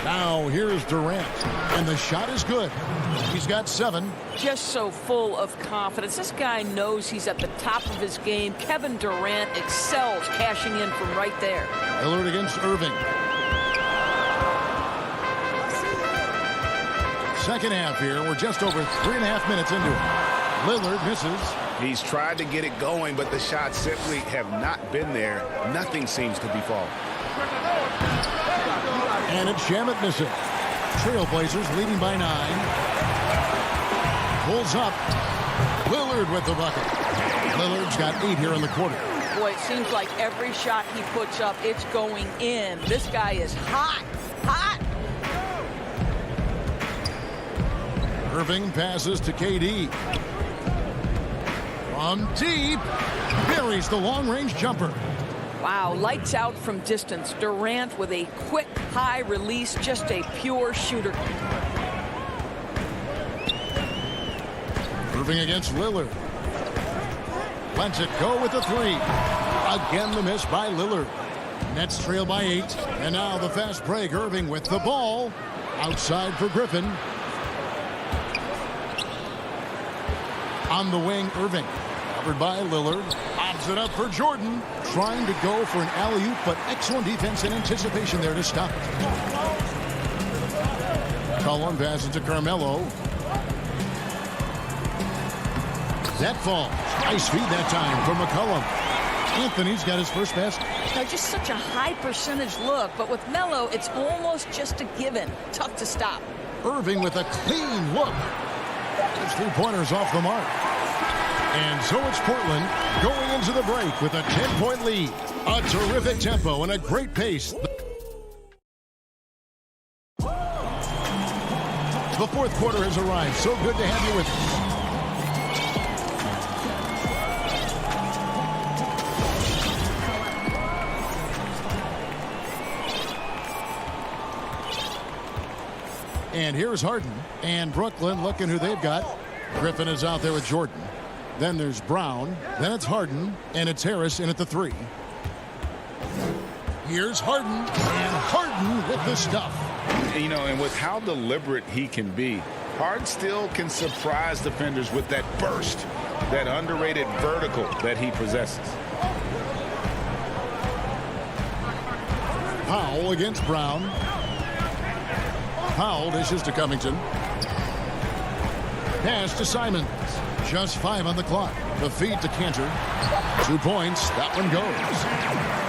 Now here's Durant, and the shot is good. He's got 7. Just so full of confidence. This guy knows he's at the top of his game. Kevin Durant excels cashing in from right there. Lillard against Irving. Second half here. We're just over 3.5 minutes into it. Lillard misses. He's tried to get it going, but the shots simply have not been there. Nothing seems to be falling. And it's Shamet missing. Trailblazers leading by 9. Pulls up. Lillard with the bucket. Lillard's got 8 here in the quarter. Boy, it seems like every shot he puts up, it's going in. This guy is hot. Hot. Irving passes to KD. From deep. Buries the long-range jumper. Wow, lights out from distance. Durant with a quick, high release, just a pure shooter. Irving against Lillard. Lets it go with the 3. Again, the miss by Lillard. Nets trail by 8. And now the fast break. Irving with the ball. Outside for Griffin. On the wing, Irving. Covered by Lillard. Lobs it up for Jordan. Trying to go for an alley-oop, but excellent defense and anticipation there to stop it. Cullen passes to Carmelo. That falls. Nice feed that time from McCollum. Anthony's got his first basket. Now, just such a high percentage look, but with Melo, it's almost just a given. Tough to stop. Irving with a clean look. His 3-pointers off the mark. And so it's Portland going into the break with a 10-point lead. A terrific tempo and a great pace. The fourth quarter has arrived. So good to have you with us. And here's Harden. And Brooklyn looking who they've got. Griffin is out there with Jordan. Then there's Brown. Then it's Harden. And it's Harris in at the 3. Here's Harden. And Harden with the stuff. You know, and with how deliberate he can be, Harden still can surprise defenders with that burst, that underrated vertical that he possesses. Powell against Brown. Powell dishes to Covington. Pass to Simons. Just 5 on the clock. The feed to Cantor. 2 points. That one goes.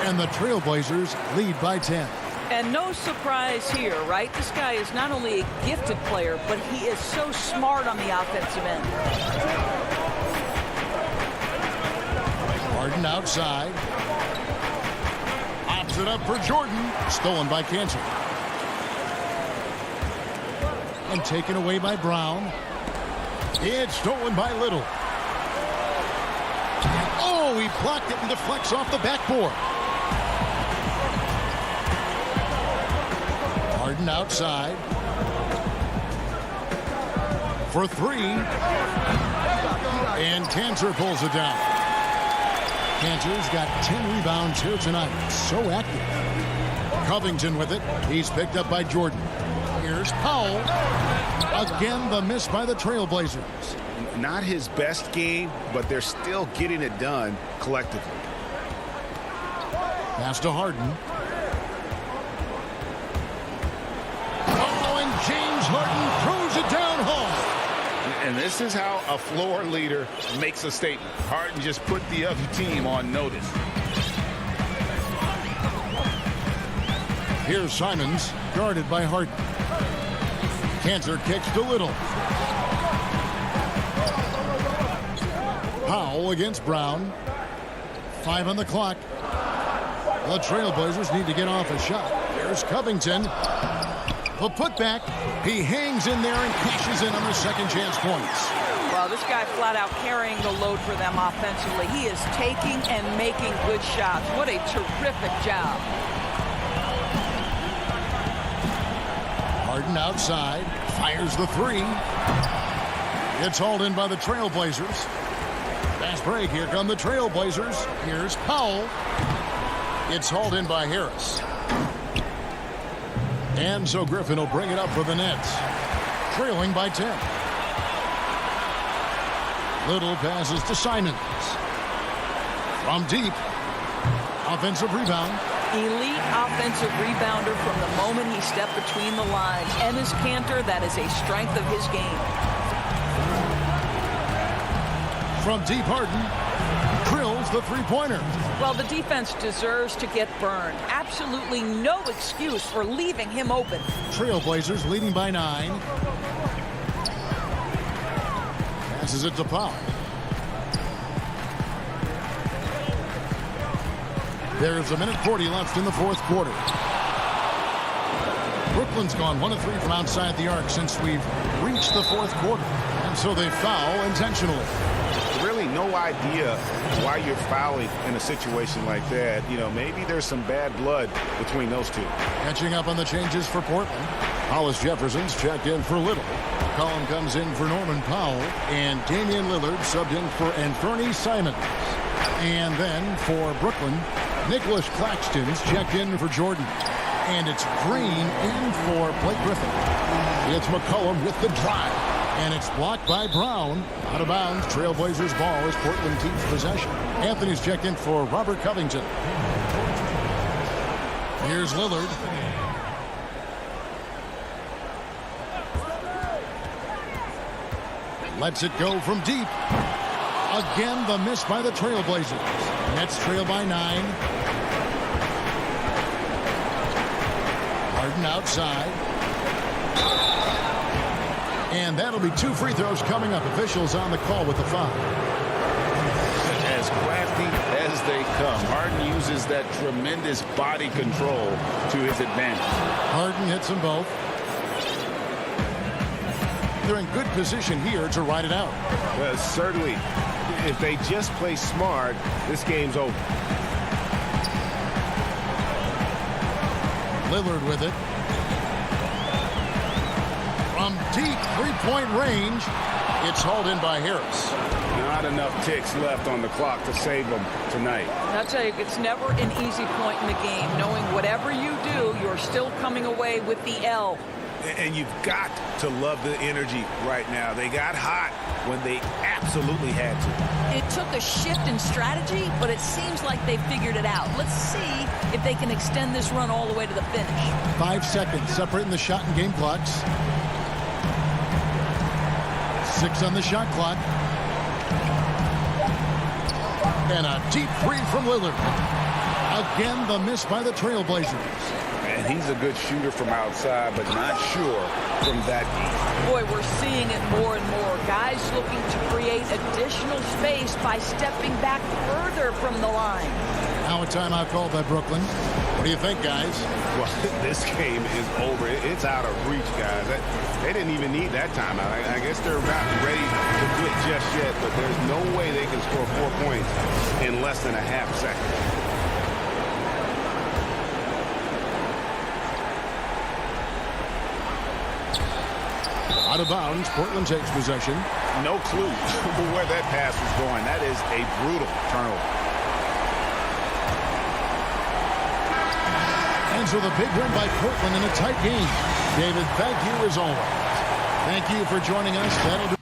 And the Trailblazers lead by 10. And no surprise here, right? This guy is not only a gifted player, but he is so smart on the offensive end. Harden outside. Pops it up for Jordan. Stolen by Cantor. And taken away by Brown. It's stolen by Little. Oh, he blocked it and deflects off the backboard. Harden outside. For 3. And Cantor pulls it down. Cantor's got 10 rebounds here tonight. So active. Covington with it. He's picked up by Jordan. Here's Powell. Again, the miss by the Trailblazers. Not his best game, but they're still getting it done collectively. Pass to Harden. Oh, and James Harden throws it down home. And this is how a floor leader makes a statement. Harden just put the other team on notice. Here's Simons, guarded by Harden. Cantor kicks to Little. Powell against Brown. 5 on the clock. The Trailblazers need to get off a shot. There's Covington. The putback. He hangs in there and cashes in on the second chance points. Well, this guy flat out carrying the load for them offensively. He is taking and making good shots. What a terrific job. Harden outside. Fires the 3. It's hauled in by the Trailblazers. Fast break. Here come the Trailblazers. Here's Powell. It's hauled in by Harris. And so Griffin will bring it up for the Nets. Trailing by 10. Little passes to Simons. From deep. Offensive rebound. Elite offensive rebounder from the moment he stepped between the lines. Enes Kanter, that is a strength of his game. From deep, Harden drills the three-pointer. Well, the defense deserves to get burned. Absolutely no excuse for leaving him open. Trailblazers leading by 9. Passes it to Powell. There's 1:40 left in the fourth quarter. Brooklyn's gone 1 of 3 from outside the arc since we've reached the fourth quarter. And so they foul intentionally. Really no idea why you're fouling in a situation like that. You know, maybe there's some bad blood between those two. Catching up on the changes for Portland. Hollis Jefferson's checked in for Little. Collin comes in for Norman Powell. And Damian Lillard subbed in for Anthony Simons. And then for Brooklyn, Nicholas Claxton's checked in for Jordan. And it's Green in for Blake Griffin. It's McCollum with the drive. And it's blocked by Brown. Out of bounds. Trailblazers ball as Portland keeps possession. Anthony's checked in for Robert Covington. Here's Lillard. Lets it go from deep. Again, the miss by the Trailblazers. Nets trail by 9. Harden outside. And that'll be 2 free throws coming up. Officials on the call with the foul. As crafty as they come, Harden uses that tremendous body control to his advantage. Harden hits them both. They're in good position here to ride it out. Well, certainly, if they just play smart, this game's over. Lillard with it. From deep three-point range, it's hauled in by Harris. Not enough ticks left on the clock to save them tonight. I'll tell you, it's never an easy point in the game. Knowing whatever you do, you're still coming away with the L. And you've got to love the energy right now. They got hot when they absolutely had to. It took a shift in strategy, but it seems like they figured it out. Let's see if they can extend this run all the way to the finish. 5 seconds separating the shot and game clocks. 6 on the shot clock. And a deep three from Lillard. Again, the miss by the Trailblazers. And he's a good shooter from outside, but not sure from that deep. Boy, we're seeing it more and more. Guys looking to create additional space by stepping back further from the line. Now a timeout called by Brooklyn. What do you think, guys? Well, this game is over. It's out of reach, guys. They didn't even need that timeout. I guess they're not ready to quit just yet, but there's no way they can score 4 points in less than a half second. Out of bounds, Portland takes possession. No clue where that pass was going. That is a brutal turnover. And so the big win by Portland in a tight game. David, thank you as always. Thank you for joining us. That'll do.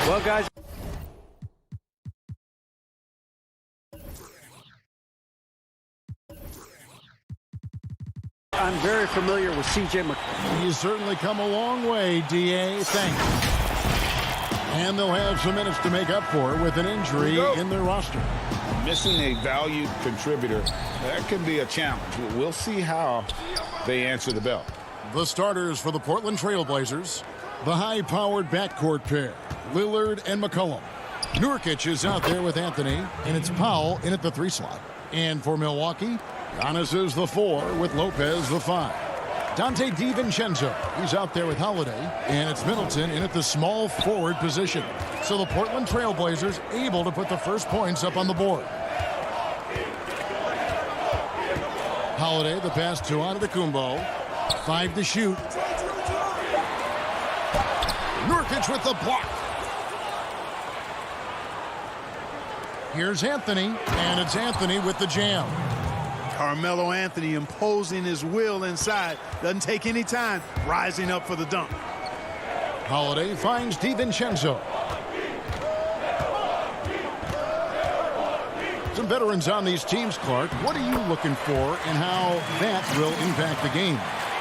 Well, guys, I'm very familiar with C.J. McCollum. He's certainly come a long way, D.A. Thank you. And they'll have some minutes to make up for with an injury in their roster. Missing a valued contributor, that can be a challenge. We'll see how they answer the bell. The starters for the Portland Trail Blazers, the high-powered backcourt pair, Lillard and McCollum. Nurkic is out there with Anthony, and it's Powell in at the 3 slot. And for Milwaukee, Giannis is the 4 with Lopez the 5. Dante DiVincenzo, he's out there with Holiday, and it's Middleton in at the small forward position. So the Portland Trail Blazers able to put the first points up on the board. Holiday, the pass to Antetokounmpo. 5 to shoot. Nurkic with the block. Here's Anthony, and it's Anthony with the jam. Carmelo Anthony imposing his will inside. Doesn't take any time, rising up for the dunk. Holiday finds DiVincenzo. Some veterans on these teams, Clark. What are you looking for and how that will impact the game?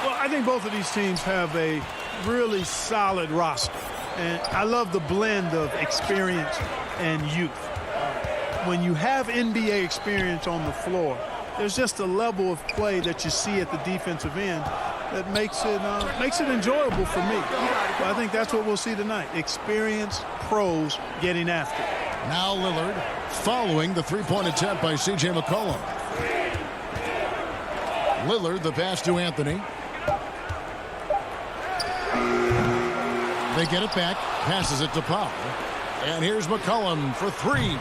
Well, I think both of these teams have a really solid roster. And I love the blend of experience and youth. When you have NBA experience on the floor, there's just a level of play that you see at the defensive end that makes it enjoyable for me. I think that's what we'll see tonight. Experienced pros getting after it. Now Lillard following the three-point attempt by C.J. McCollum. Lillard, the pass to Anthony. They get it back, passes it to Powell. And here's McCollum for 3.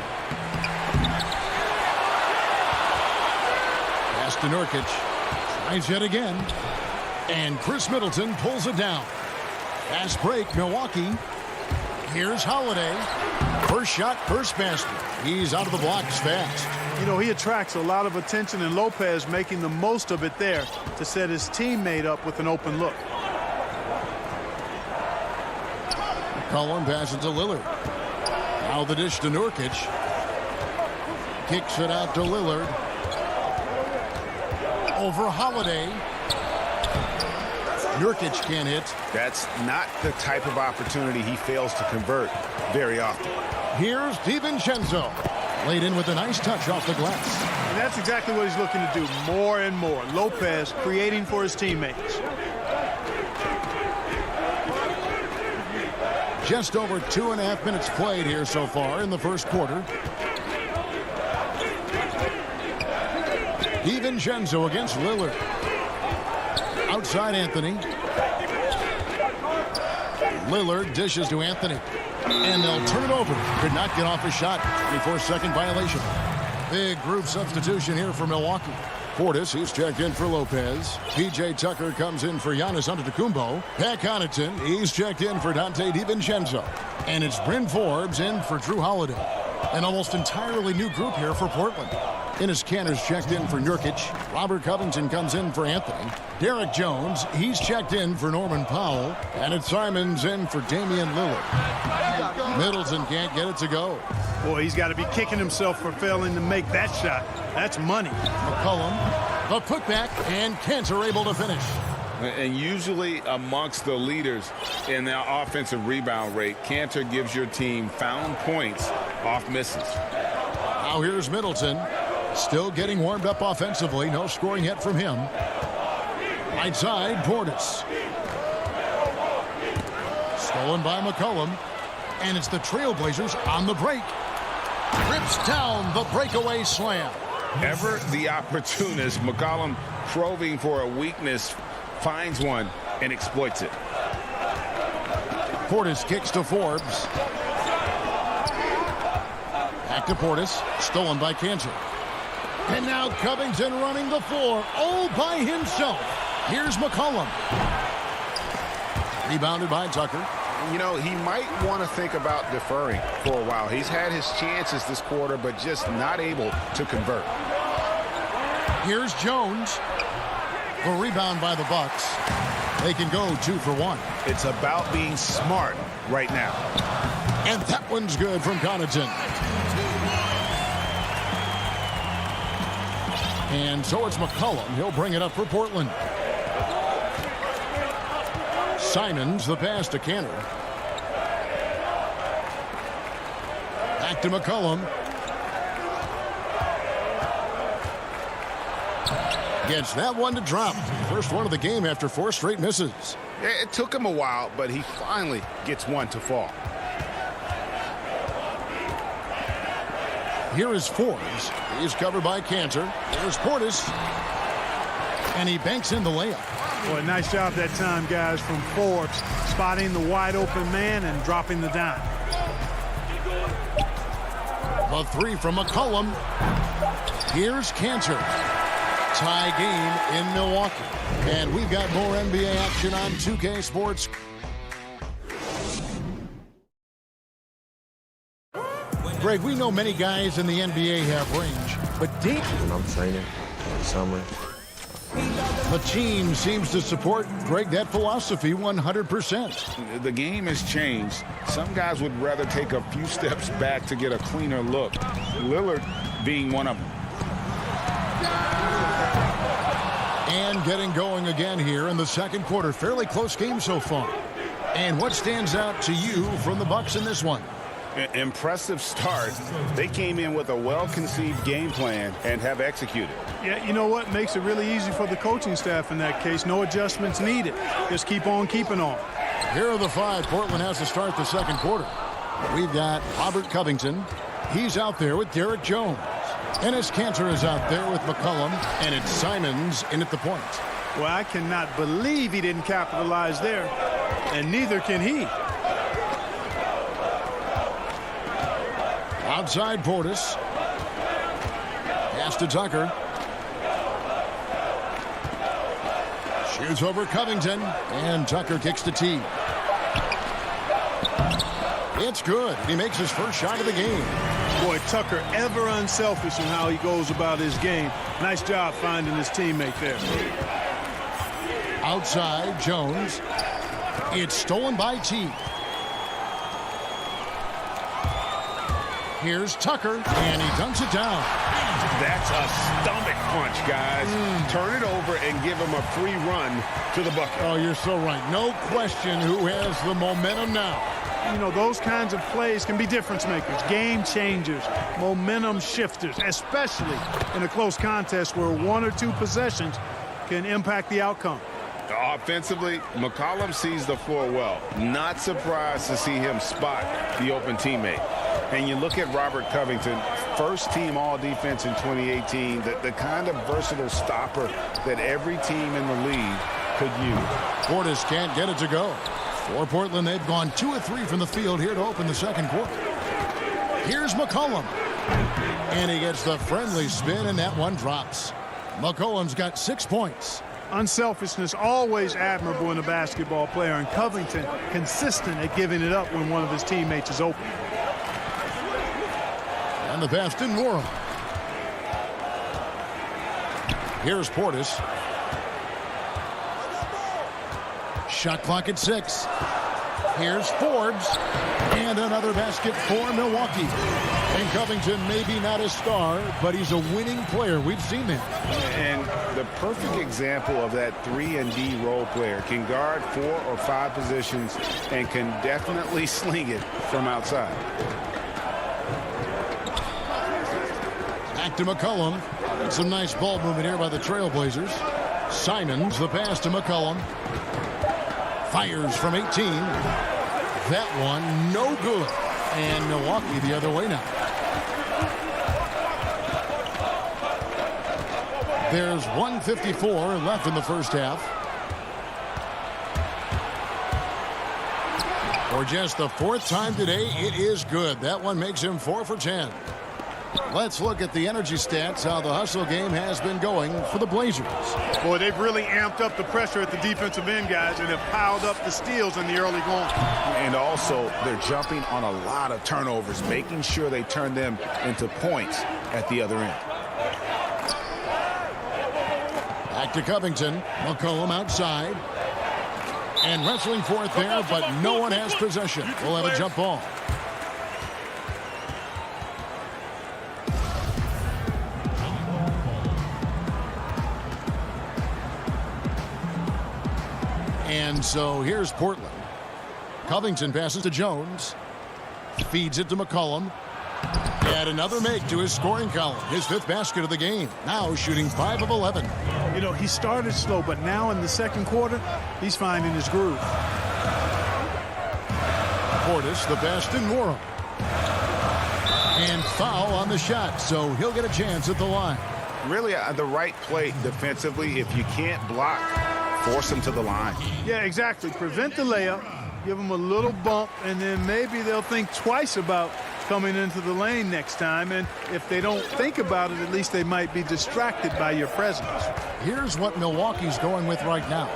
Pass to Nurkic. Tries yet again. And Chris Middleton pulls it down. Fast break, Milwaukee. Here's Holiday. First shot, first basket. He's out of the blocks fast. You know, he attracts a lot of attention, and Lopez making the most of it there to set his teammate up with an open look. McCollum passes to Lillard. Now the dish to Nurkic. Kicks it out to Lillard. Over Holiday. Nurkic can't hit. That's not the type of opportunity he fails to convert very often. Here's DiVincenzo. Laid in with a nice touch off the glass. And that's exactly what he's looking to do more and more. Lopez creating for his teammates. Just over 2.5 minutes played here so far in the first quarter. DiVincenzo against Lillard. Outside Anthony. Lillard dishes to Anthony. And they'll turn it over. Could not get off his shot. 24-second violation. Big group substitution here for Milwaukee. Portis, he's checked in for Lopez. P.J. Tucker comes in for Giannis Antetokounmpo. Pat Connaughton, he's checked in for Dante DiVincenzo. And it's Bryn Forbes in for Drew Holiday. An almost entirely new group here for Portland. Enes Kanter's checked in for Nurkic. Robert Covington comes in for Anthony. Derek Jones, he's checked in for Norman Powell. And it's Simons in for Damian Lillard. Middleton can't get it to go. Boy, he's got to be kicking himself for failing to make that shot. That's money. McCollum, the putback, and Kanter able to finish. And usually amongst the leaders in their offensive rebound rate, Kanter gives your team found points off misses. Now here's Middleton. Still getting warmed up offensively. No scoring yet from him. Right side, Portis. Stolen by McCollum. And it's the Trailblazers on the break. Rips down the breakaway slam. Ever the opportunist, McCollum probing for a weakness, finds one and exploits it. Portis kicks to Forbes. Back to Portis. Stolen by Kanter. And now Covington running the floor all by himself. Here's McCollum. Rebounded by Tucker. You know, he might want to think about deferring for a while. He's had his chances this quarter, but just not able to convert. Here's Jones. The rebound by the Bucks. They can go 2 for 1. It's about being smart right now. And that one's good from Connaughton. And so it's McCollum. He'll bring it up for Portland. Simons, the pass to Kanter. Back to McCollum. Gets that one to drop. First one of the game after 4 straight misses. It took him a while, but he finally gets one to fall. Here is Forbes. He's covered by Kanter. There's Portis. And he banks in the layup. Boy, nice job that time, guys, from Forbes. Spotting the wide open man and dropping the dime. The 3 from McCollum. Here's Kanter. Tie game in Milwaukee. And we've got more NBA action on 2K Sports. Greg, we know many guys in the NBA have range, but deep. When I'm training in the summer. The team seems to support, Greg, that philosophy 100%. The game has changed. Some guys would rather take a few steps back to get a cleaner look. Lillard being one of them. And getting going again here in the second quarter. Fairly close game so far. And what stands out to you from the Bucks in this one? Impressive start. They came in with a well-conceived game plan and have executed. Yeah, you know what? Makes it really easy for the coaching staff in that case. No adjustments needed. Just keep on keeping on. Here are the 5 Portland has to start the second quarter. We've got Robert Covington. He's out there with Derek Jones. Enes Kanter is out there with McCollum. And it's Simons in at the point. Well, I cannot believe he didn't capitalize there. And neither can he. Outside Portis. Pass to Tucker. Shoots over Covington. And Tucker kicks the tee. It's good. He makes his first shot of the game. Boy, Tucker ever unselfish in how he goes about his game. Nice job finding his teammate there. Outside Jones. It's stolen by T. Here's Tucker, and he dunks it down. That's a stomach punch, guys. Turn it over and give him a free run to the bucket. Oh, you're so right. No question who has the momentum now. You know, those kinds of plays can be difference makers, game changers, momentum shifters, especially in a close contest where 1 or 2 possessions can impact the outcome. Offensively, McCollum sees the floor well. Not surprised to see him spot the open teammate. And you look at Robert Covington, first team all-defense in 2018, the kind of versatile stopper that every team in the league could use. Portis can't get it to go. For Portland, they've gone 2 of 3 from the field here to open the second quarter. Here's McCollum. And he gets the friendly spin, and that one drops. McCollum's got 6 points. Unselfishness always admirable in a basketball player, and Covington consistent at giving it up when one of his teammates is open. And the pass to Nora. Here's Portis. Shot clock at 6. Here's Forbes. And another basket for Milwaukee. And Covington maybe not a star, but he's a winning player. We've seen that. And the perfect example of that 3-and-D role player. Can guard 4 or 5 positions and can definitely sling it from outside. Back to McCollum. Some nice ball movement here by the Trailblazers. Simons, the pass to McCollum. Fires from 18. That one, no good. And Milwaukee the other way now. There's 1:54 left in the first half. For just the 4th time today, it is good. That one makes him 4 for 10. Let's look at the energy stats, how the hustle game has been going for the Blazers. Boy, they've really amped up the pressure at the defensive end, guys, and have piled up the steals in the early going. And also, they're jumping on a lot of turnovers, making sure they turn them into points at the other end. Back to Covington. McCollum outside. And wrestling for it there, but no one has possession. We'll have a jump ball. And so here's Portland. Covington passes to Jones. Feeds it to McCollum. And another make to his scoring column. His 5th basket of the game. Now shooting 5 of 11. You know, he started slow, but now in the second quarter, he's finding his groove. Portis, the pass to Nora. And foul on the shot, so he'll get a chance at the line. Really, the right play defensively. If you can't block, force him to the line. Yeah, exactly. Prevent the layup, give them a little bump, and then maybe they'll think twice about coming into the lane next time. And if they don't think about it, at least they might be distracted by your presence. Here's what Milwaukee's going with right now.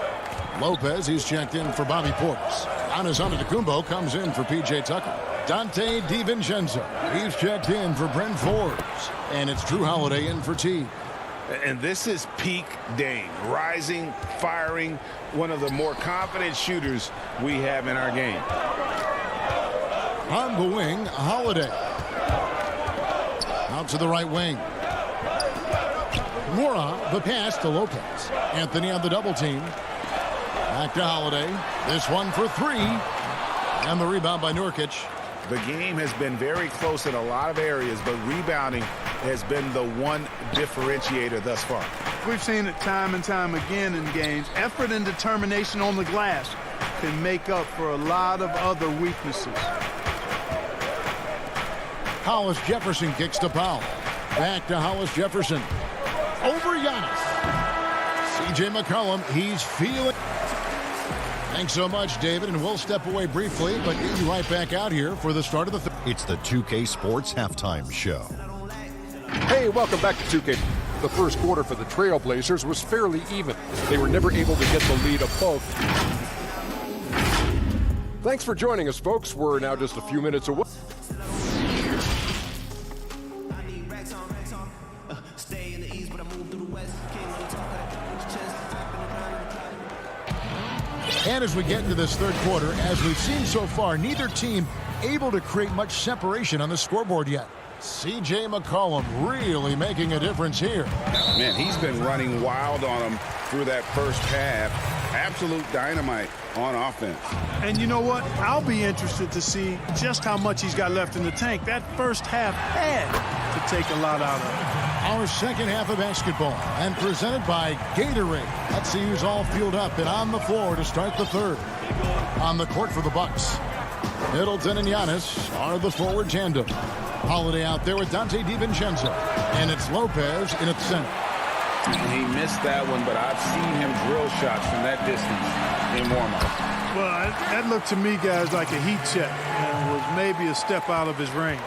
Lopez, he's checked in for Bobby Portis. Giannis Antetokounmpo comes in for P.J. Tucker. Dante DiVincenzo, he's checked in for Brent Forbes. And it's Drew Holiday in for T. And this is peak Dame, rising, firing, one of the more confident shooters we have in our game. On the wing, Holiday. Out to the right wing. Mora, the pass to Lopez. Anthony on the double team. Back to Holiday. This one for 3. And the rebound by Nurkic. The game has been very close in a lot of areas, but rebounding has been the one differentiator thus far. We've seen it time and time again in games. Effort and determination on the glass can make up for a lot of other weaknesses. Hollis Jefferson kicks to Powell. Back to Hollis Jefferson. Over Giannis. C.J. McCollum, he's feeling. Thanks so much, David, and we'll step away briefly, but get you right back out here for the start of the It's the 2K Sports Halftime Show. Hey, welcome back to 2K. The first quarter for the Trailblazers was fairly even. They were never able to get the lead above. Thanks for joining us, folks. We're now just a few minutes away. And as we get into this third quarter, as we've seen so far, neither team able to create much separation on the scoreboard yet. C.J. McCollum really making a difference here. Man, he's been running wild on him through that first half. Absolute dynamite on offense. And you know what? I'll be interested to see just how much he's got left in the tank. That first half had to take a lot out of it. Our second half of basketball, and presented by Gatorade. Let's see who's all fueled up and on the floor to start the third. On the court for the Bucks, Middleton and Giannis are the forward tandem. Holiday out there with Dante DiVincenzo, and it's Lopez in at the center. He missed that one, but I've seen him drill shots from that distance in warm-up. Well, that looked to me, guys, like a heat check and was maybe a step out of his range.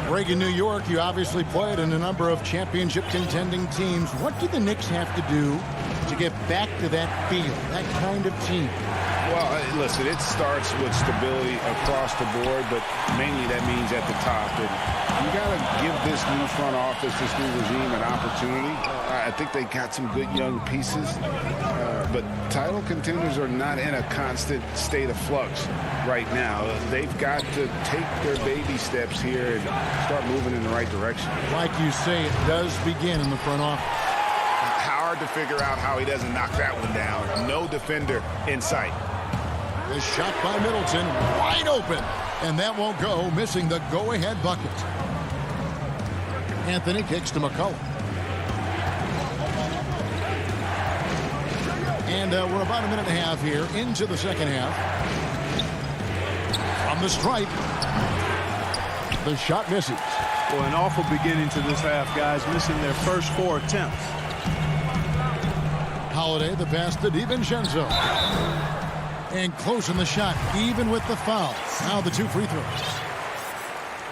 Greg, in New York, you obviously played in a number of championship contending teams. What do the Knicks have to do to get back to that feel, that kind of team? Well, listen, it starts with stability across the board, but mainly that means at the top. And you got to give this new front office, this new regime, an opportunity. I think they got some good young pieces, but title contenders are not in a constant state of flux right now. They've got to take their baby steps here and start moving in the right direction. Like you say, it does begin in the front office. Hard to figure out how he doesn't knock that one down. No defender in sight. The shot by Middleton, wide open, and that won't go, missing the go-ahead bucket. Anthony kicks to McCullough. And we're about a minute and a half here into the second half. From the stripe, the shot misses. Well, an awful beginning to this half, guys, missing their first 4 attempts. Holiday, the pass to DiVincenzo. And closing the shot, even with the foul. Now the 2 free throws.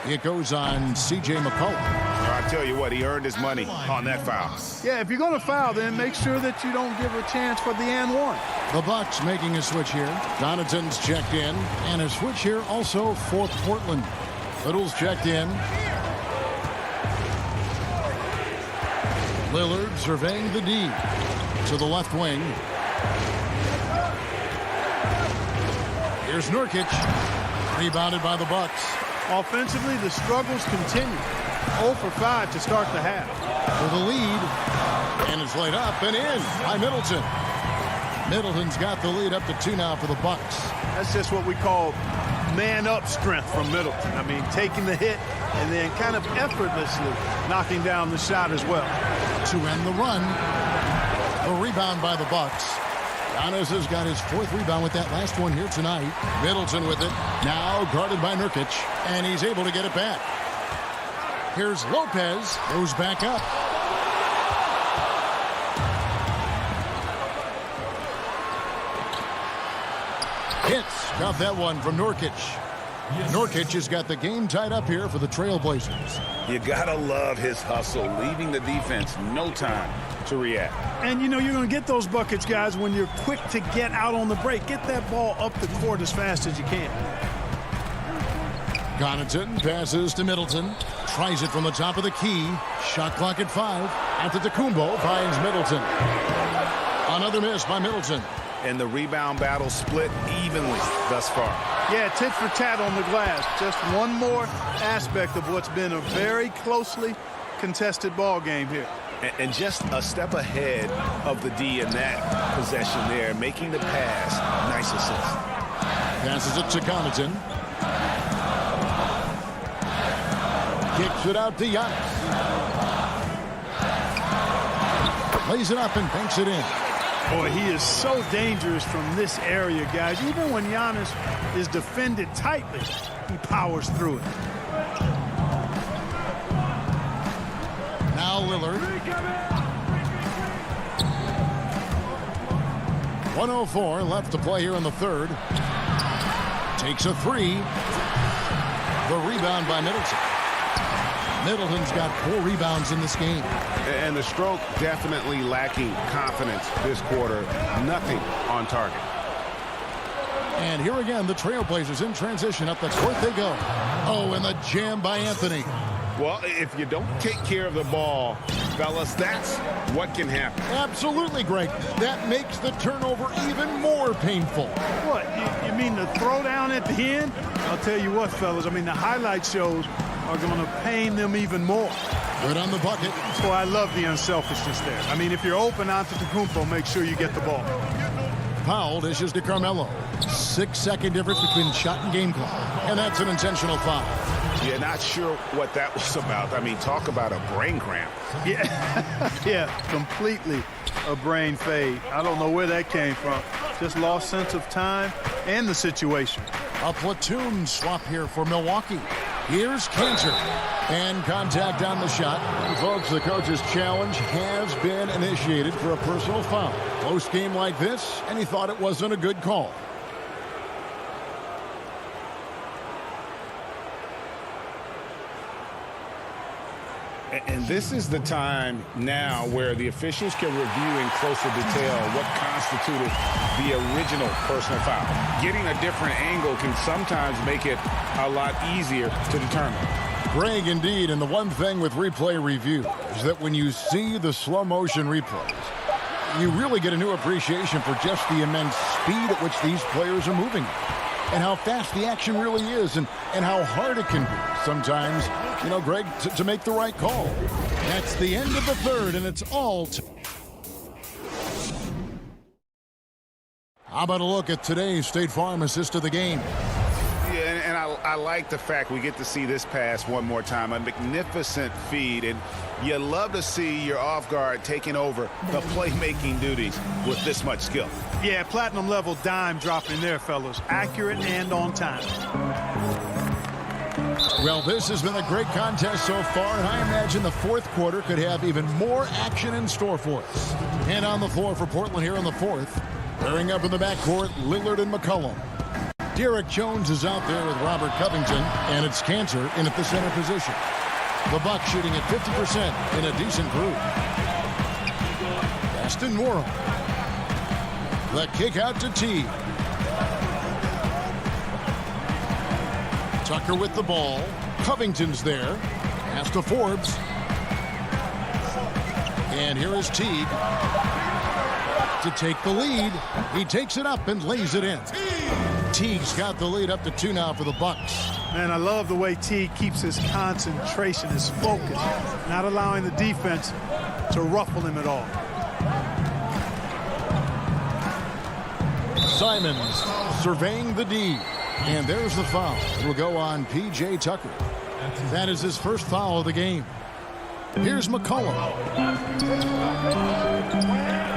It goes on C.J. McCollum. I tell you what, he earned his money on that foul. Yeah, if you're going to foul, then make sure that you don't give a chance for the and one. The Bucks making a switch here. Donaton's checked in. And a switch here also for Portland. Little's checked in. Lillard surveying the D. To the left wing. Here's Nurkic. Rebounded by the Bucks. Offensively, the struggles continue. 0 for 5 to start the half. For the lead. And it's laid up and in by Middleton. Middleton's got the lead up to 2 now for the Bucks. That's just what we call man-up strength from Middleton. I mean, taking the hit and then kind of effortlessly knocking down the shot as well. To end the run. A rebound by the Bucks. Giannis has got his 4th rebound with that last one here tonight. Middleton with it. Now guarded by Nurkic. And he's able to get it back. Here's Lopez. Goes back up. Hits. Got that one from Nurkic. Nurkic has got the game tied up here for the Trailblazers. You gotta love his hustle, leaving the defense no time to react. And you know you're going to get those buckets, guys, when you're quick to get out on the break. Get that ball up the court as fast as you can. Connaughton passes to Middleton. Tries it from the top of the key. Shot clock at 5. Antetokounmpo finds Middleton. Another miss by Middleton. And the rebound battle split evenly thus far. Yeah, tit for tat on the glass. Just one more aspect of what's been a very closely contested ball game here. And just a step ahead of the D in that possession there, making the pass. Nice assist. Passes it to Connaughton. Kicks it out to Giannis. Lays it up and banks it in. Boy, he is so dangerous from this area, guys. Even when Giannis is defended tightly, he powers through it. Now Lillard. 1:04 left to play here in the third. Takes a 3. The rebound by Middleton. Middleton's got 4 rebounds in this game. And the stroke definitely lacking confidence this quarter. Nothing on target. And here again, the Trailblazers in transition. Up the court they go. Oh, and the jam by Anthony. Well, if you don't take care of the ball, fellas, that's what can happen. Absolutely, Greg. That makes the turnover even more painful. What, you mean the throwdown at the end? I'll tell you what, fellas, I mean, the highlight shows are going to pain them even more. Good on the bucket. That's why I love the unselfishness there. I mean, if you're open Antetokounmpo, make sure you get the ball. Powell dishes to Carmelo. 6-second difference between shot and game clock. And that's an intentional foul. Yeah, not sure what that was about. I mean, talk about a brain cramp. Yeah, yeah, completely a brain fade. I don't know where that came from. Just lost sense of time and the situation. A platoon swap here for Milwaukee. Here's Cantor. And contact on the shot. And folks, the coach's challenge has been initiated for a personal foul. Close game like this, and he thought it wasn't a good call. And this is the time now where the officials can review in closer detail what constituted the original personal foul. Getting a different angle can sometimes make it a lot easier to determine. Greg, indeed, and the one thing with replay review is that when you see the slow motion replays, you really get a new appreciation for just the immense speed at which these players are moving and how fast the action really is and how hard it can be sometimes, you know, Greg, to make the right call. That's the end of the third, and it's all. How about a look at today's State Farm assist of the game? Yeah, and I like the fact we get to see this pass one more time. A magnificent feed, and you love to see your off guard taking over the playmaking duties with this much skill. Yeah, platinum level dime dropping there, fellas. Accurate and on time. Well, this has been a great contest so far, and I imagine the fourth quarter could have even more action in store for us. And on the floor for Portland here in the fourth, pairing up in the backcourt, Lillard and McCollum. Derek Jones is out there with Robert Covington, and it's Cantor in at the center position. The Bucks shooting at 50% in a decent group. Aston Morrow. The kick out to T. Tucker with the ball. Covington's there. Pass to Forbes. And here is Teague to take the lead. He takes it up and lays it in. Teague's got the lead up to 2 now for the Bucks. Man, I love the way Teague keeps his concentration, his focus, not allowing the defense to ruffle him at all. Simons surveying the D. And there's the foul. It will go on P.J. Tucker. That is his first foul of the game. Here's McCollum.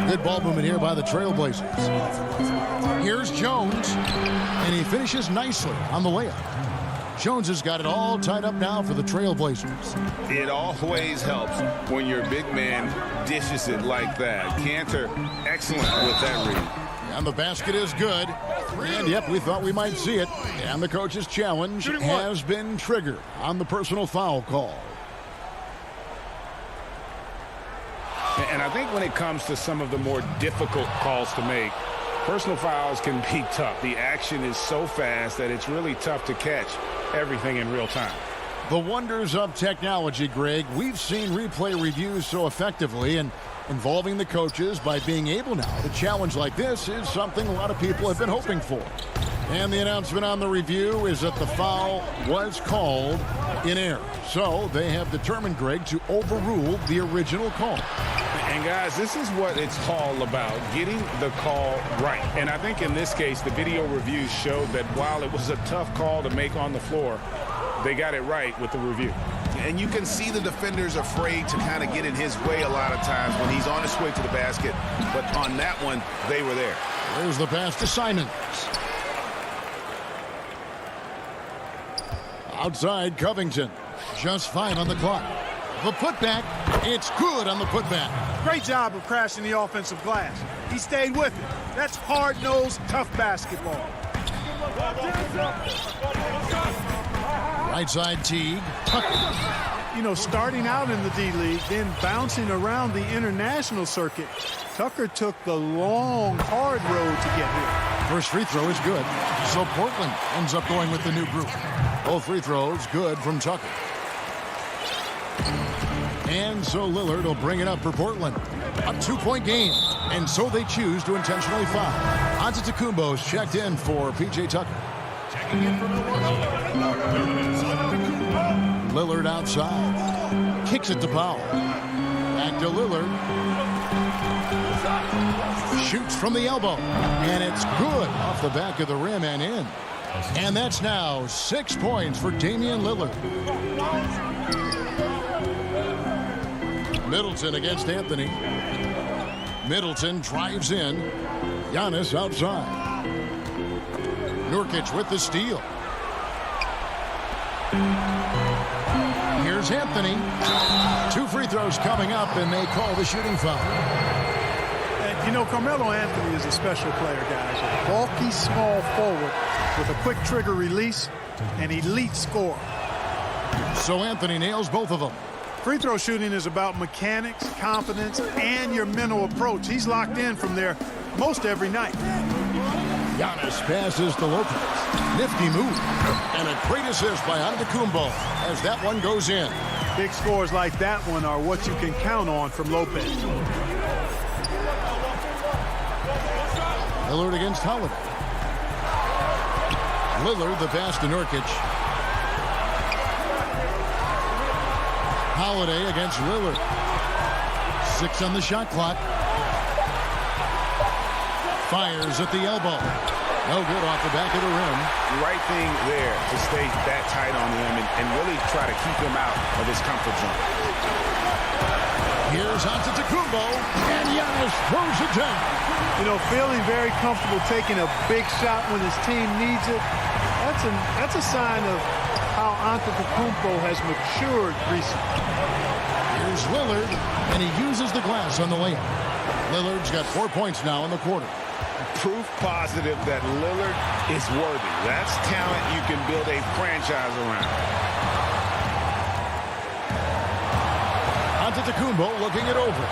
Good ball movement here by the Trailblazers. Here's Jones. And he finishes nicely on the layup. Jones has got it all tied up now for the Trailblazers. It always helps when your big man dishes it like that. Cantor, excellent with that read. And the basket is good. And, yep, we thought we might see it. And the coach's challenge has been triggered on the personal foul call. And I think when it comes to some of the more difficult calls to make, personal fouls can be tough. The action is so fast that it's really tough to catch everything in real time. The wonders of technology, Greg. We've seen replay reviews so effectively, and involving the coaches by being able now to challenge like this is something a lot of people have been hoping for. And the announcement on the review is that the foul was called in error. So they have determined, Greg, to overrule the original call. And guys, this is what it's all about, getting the call right. And I think in this case, the video reviews showed that while it was a tough call to make on the floor, they got it right with the review. And you can see the defenders afraid to kind of get in his way a lot of times when he's on his way to the basket. But on that one, they were there. There's the pass to Simons. Outside, Covington. Just 5 on the clock. The putback. It's good on the putback. Great job of crashing the offensive glass. He stayed with it. That's hard-nosed, tough basketball. Right side, Teague. Tucker. You know, starting out in the D-League, then bouncing around the international circuit, Tucker took the long, hard road to get here. First free throw is good. So Portland ends up going with the new group. Both free throws good from Tucker. And so Lillard will bring it up for Portland. A 2-point game. And so they choose to intentionally foul. Antetokounmpo's checked in for P.J. Tucker. Checking in for Lillard outside. Kicks it to Powell. Back to Lillard. Shoots from the elbow. And it's good off the back of the rim and in. And that's now 6 points for Damian Lillard. Middleton against Anthony. Middleton drives in. Giannis outside. Nurkic with the steal. Here's Anthony. 2 free throws coming up, and they call the shooting foul. And, you know, Carmelo Anthony is a special player, guys. A bulky, small forward with a quick trigger release, an elite scorer. So Anthony nails both of them. Free throw shooting is about mechanics, confidence, and your mental approach. He's locked in from there most every night. Giannis passes to Lopez. Nifty move. And a great assist by Antetokounmpo as that one goes in. Big scores like that one are what you can count on from Lopez. Lillard against Holiday. Lillard the pass to Nurkic. Holiday against Lillard. 6 on the shot clock. Fires at the elbow. No good off the back of the rim. Right thing there to stay that tight on him and really try to keep him out of his comfort zone. Here's Antetokounmpo, and Giannis throws it down. You know, feeling very comfortable taking a big shot when his team needs it. That's a sign of how Antetokounmpo has matured recently. Here's Lillard, and he uses the glass on the layup. Lillard's got 4 points now in the quarter. Proof positive that Lillard is worthy. That's talent you can build a franchise around. Antetokounmpo looking it over.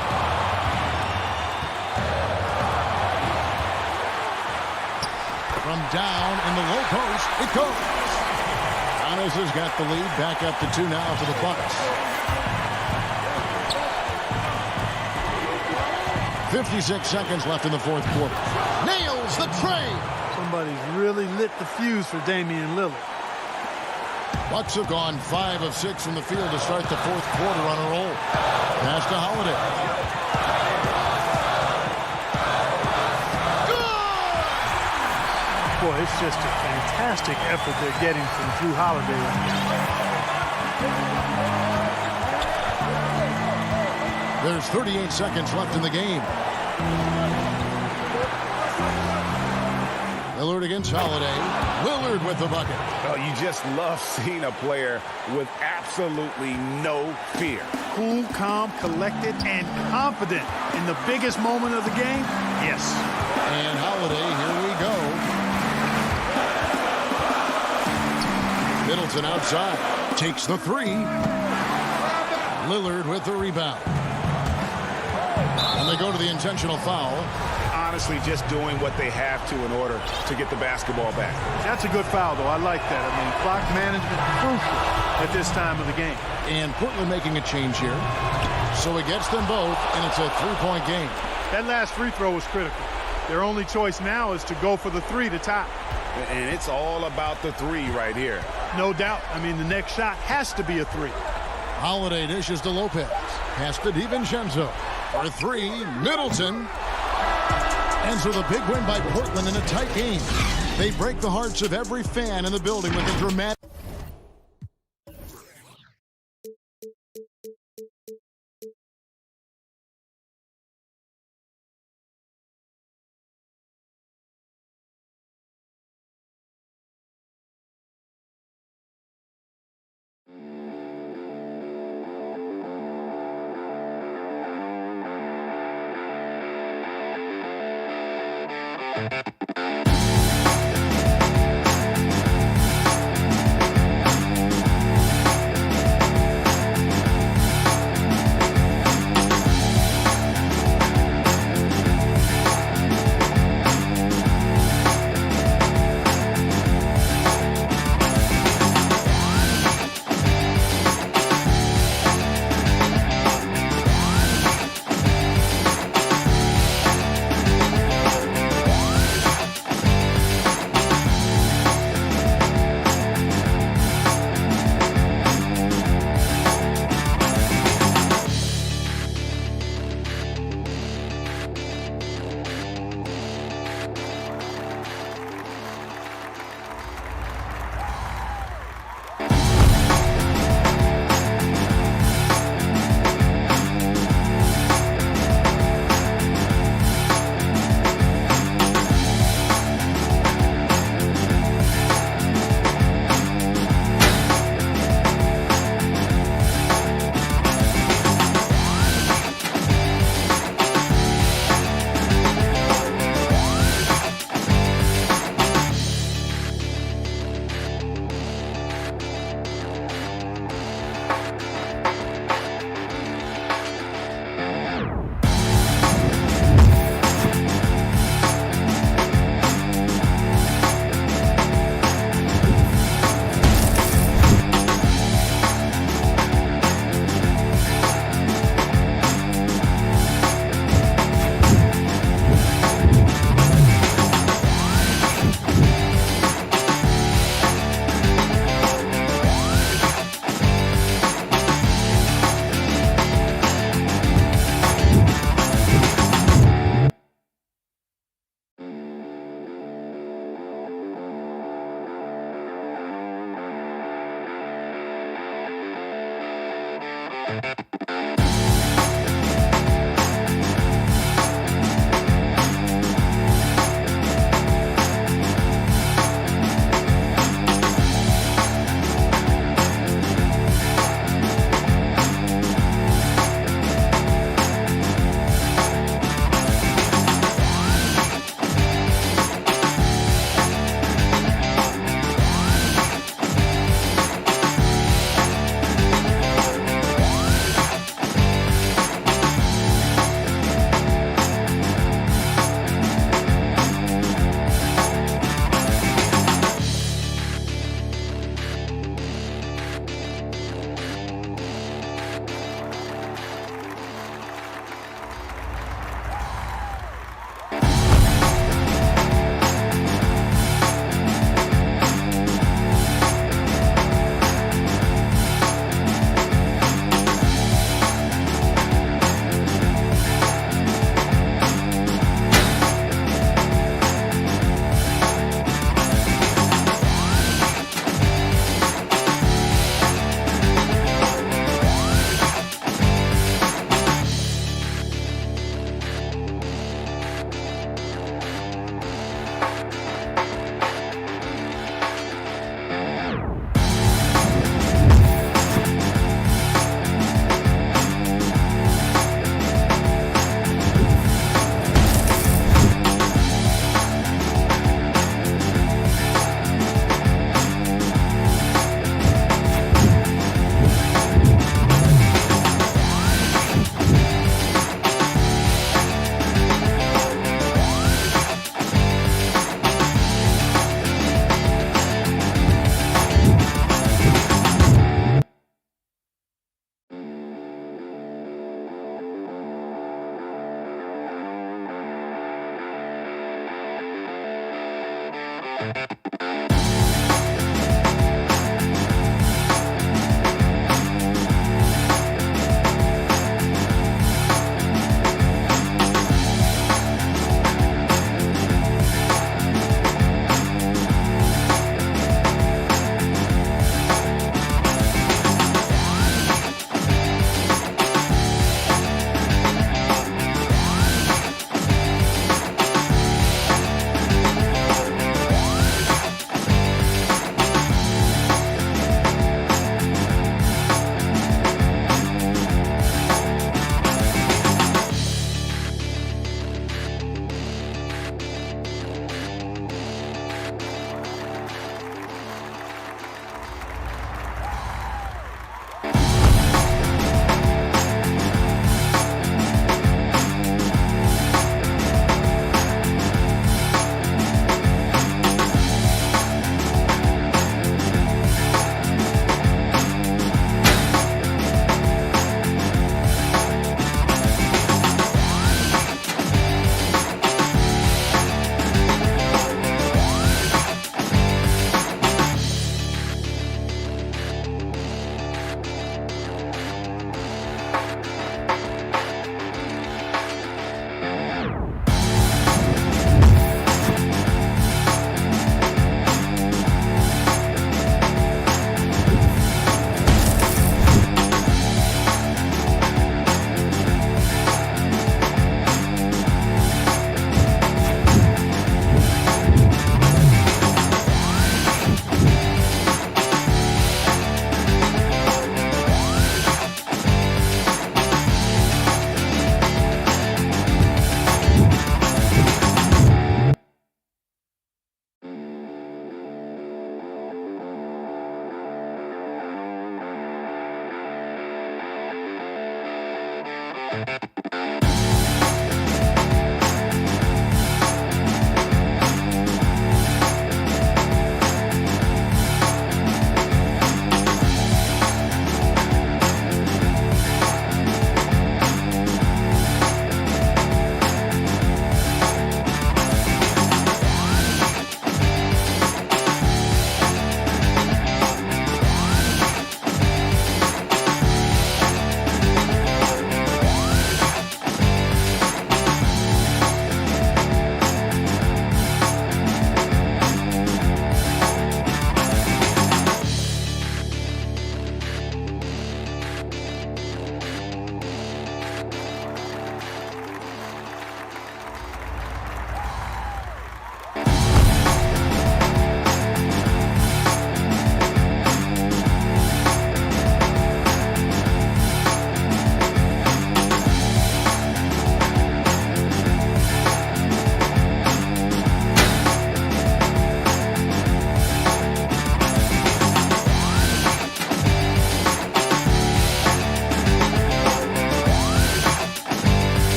From down in the low post, it goes. Giannis has got the lead, back up to 2 now for the Bucks. 56 seconds left in the fourth quarter. Nails the trade. Somebody's really lit the fuse for Damian Lillard. Bucks have gone 5 of 6 from the field to start the fourth quarter on a roll. Pass to Holiday. Good! Boy, it's just a fantastic effort they're getting from Drew Holiday right now. There's 38 seconds left in the game. Lillard against Holiday. Lillard with the bucket. Oh, you just love seeing a player with absolutely no fear. Cool, calm, collected, and confident in the biggest moment of the game. Yes. And Holiday, here we go. Middleton outside. Takes the 3. Lillard with the rebound. And they go to the intentional foul. Honestly, just doing what they have to in order to get the basketball back. That's a good foul, though. I like that. I mean, clock management crucial at this time of the game. And Portland making a change here. So he gets them both, and it's a 3-point game. That last free throw was critical. Their only choice now is to go for the 3 to tie. And it's all about the 3 right here. No doubt. I mean, the next shot has to be a 3. Holiday dishes to Lopez. Pass to DiVincenzo. For 3, Middleton. Ends with a big win by Portland in a tight game. They break the hearts of every fan in the building with a dramatic...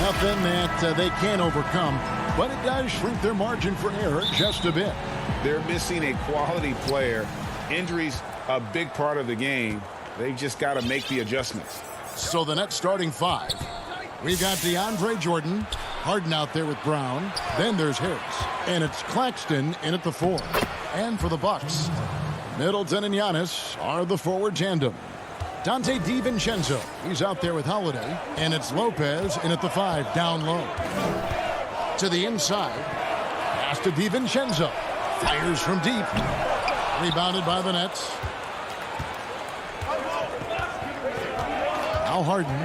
Nothing that they can't overcome, but it does shrink their margin for error just a bit. They're missing a quality player. Injuries a big part of the game. They've just got to make the adjustments. So the Nets starting five. We've got DeAndre Jordan, Harden out there with Brown. Then there's Harris, and it's Claxton in at the 4. And for the Bucks, Middleton and Giannis are the forward tandem. Dante DiVincenzo, he's out there with Holiday, and it's Lopez in at the 5, down low. To the inside, pass to DiVincenzo, fires from deep, rebounded by the Nets. Now Harden.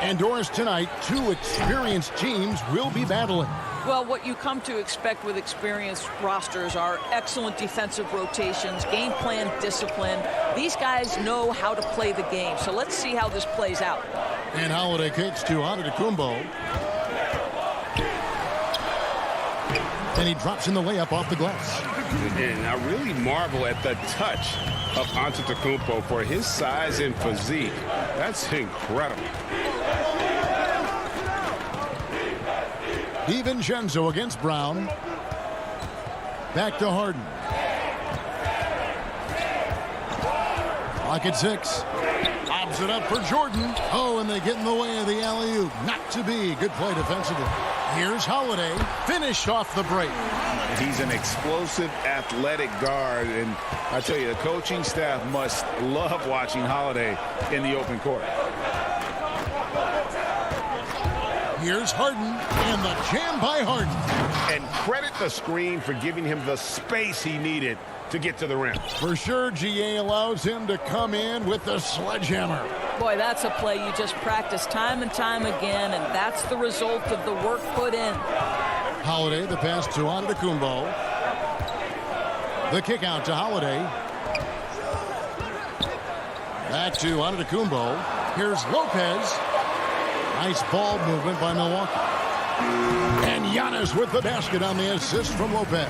Indoors tonight, 2 experienced teams will be battling. Well, what you come to expect with experienced rosters are excellent defensive rotations, game plan discipline. These guys know how to play the game. So let's see how this plays out. And Holiday kicks to Antetokounmpo. And he drops in the layup off the glass. And I really marvel at the touch of Antetokounmpo for his size and physique. That's incredible. DiVincenzo against Brown. Back to Harden. Clock at 6. Lobs it up for Jordan. Oh, and they get in the way of the alley-oop. Not to be. Good play defensively. Here's Holiday. Finished off the break. He's an explosive, athletic guard. And I tell you, the coaching staff must love watching Holiday in the open court. Here's Harden, and the jam by Harden. And credit the screen for giving him the space he needed to get to the rim. For sure, GA allows him to come in with the sledgehammer. Boy, that's a play you just practice time and time again, and that's the result of the work put in. Holiday, the pass to Antetokounmpo. The kick out to Holiday. Back to Antetokounmpo. Here's Lopez. Nice ball movement by Milwaukee. And Giannis with the basket on the assist from Lopez.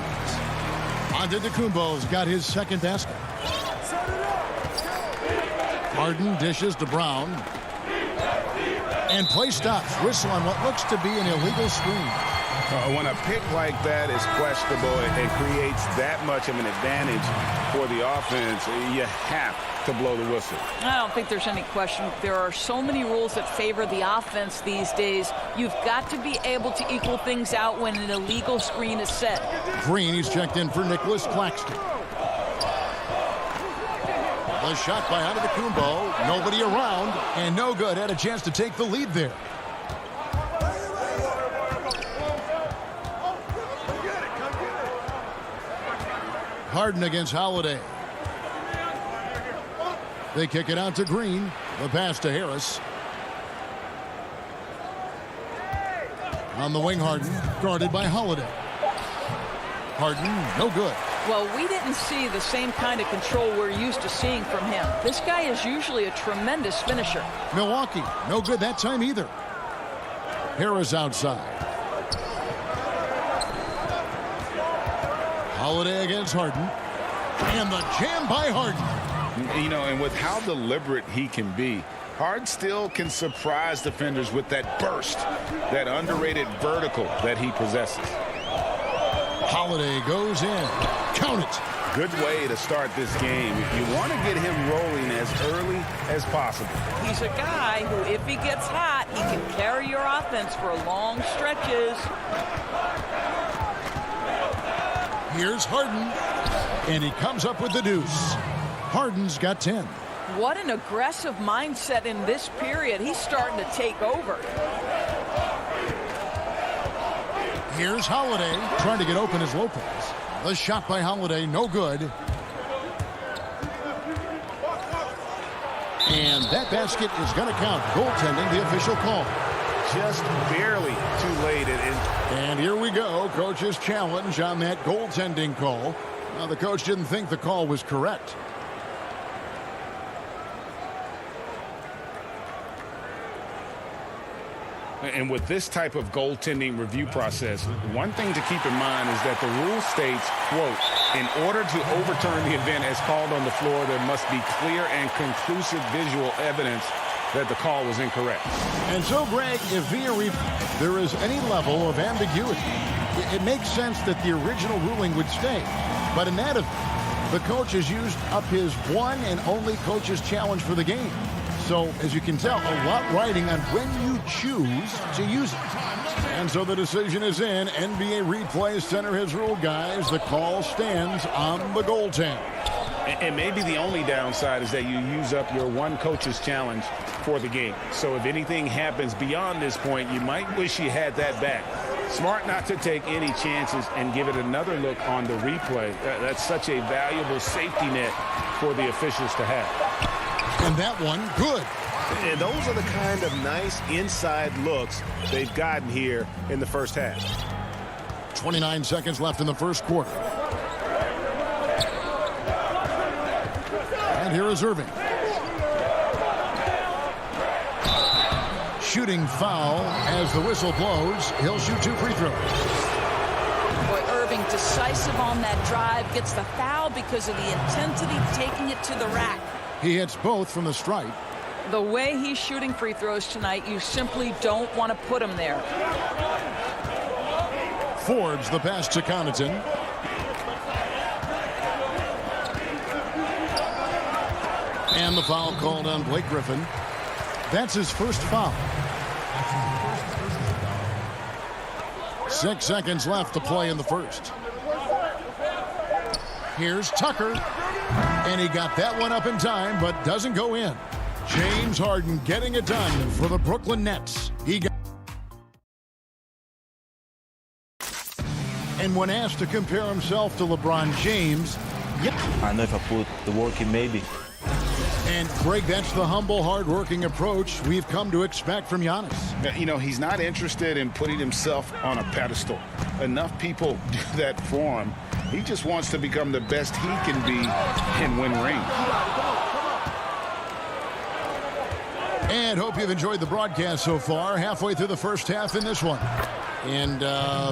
Antetokounmpo's got his second basket. Harden dishes to Brown. And play stops. Whistle on what looks to be an illegal screen. When a pick like that is questionable and creates that much of an advantage for the offense, you have to blow the whistle. I don't think there's any question. There are so many rules that favor the offense these days. You've got to be able to equal things out when an illegal screen is set. Green, he's checked in for Nicholas Claxton. The shot by Antetokounmpo. Nobody around, and no good. Had a chance to take the lead there. Harden against Holiday. They kick it out to Green. The pass to Harris. On the wing, Harden, guarded by Holiday. Harden, no good. Well, we didn't see the same kind of control we're used to seeing from him. This guy is usually a tremendous finisher. Milwaukee, no good that time either. Harris outside. Holiday against Harden. And the jam by Harden. You know, and with how deliberate he can be, Harden still can surprise defenders with that burst, that underrated vertical that he possesses. Holiday goes in. Count it. Good way to start this game. You want to get him rolling as early as possible. He's a guy who, if he gets hot, he can carry your offense for long stretches. Here's Harden, and he comes up with the deuce. Harden's got 10. What an aggressive mindset in this period. He's starting to take over. Here's Holiday, trying to get open as Lopez. The shot by Holiday, no good. And that basket is going to count. Goaltending, the official call. Just barely too late. And here we go. Coach's challenge on that goaltending call. Now, the coach didn't think the call was correct. And with this type of goaltending review process, one thing to keep in mind is that the rule states, quote, in order to overturn the event as called on the floor, there must be clear and conclusive visual evidence that the call was incorrect. And so, Greg, if there is any level of ambiguity, it makes sense that the original ruling would stay. But in that event, the coach has used up his one and only coach's challenge for the game. So, as you can tell, a lot riding on when you choose to use it. And so the decision is in. NBA Replay Center has ruled, guys. The call stands on the goaltend. And maybe the only downside is that you use up your one coach's challenge for the game. So if anything happens beyond this point, you might wish you had that back. Smart not to take any chances and give it another look on the replay. That's such a valuable safety net for the officials to have. And that one, good. And those are the kind of nice inside looks they've gotten here in the first half. 29 seconds left in the first quarter. And here is Irving. Shooting foul as the whistle blows. He'll shoot 2 free throws. Boy, Irving decisive on that drive. Gets the foul because of the intensity taking it to the rack. He hits both from the stripe. The way he's shooting free throws tonight, you simply don't want to put him there. Fords the pass to Connaughton. And the foul called on Blake Griffin. That's his first foul. 6 seconds left to play in the first. Here's Tucker. And he got that one up in time, but doesn't go in. James Harden getting it done for the Brooklyn Nets. And when asked to compare himself to LeBron James, I know if I put the work in, maybe. And Greg, that's the humble, hard-working approach we've come to expect from Giannis. You know, he's not interested in putting himself on a pedestal. Enough people do that for him. He just wants to become the best he can be and win rings. And hope you've enjoyed the broadcast so far. Halfway through the first half in this one. And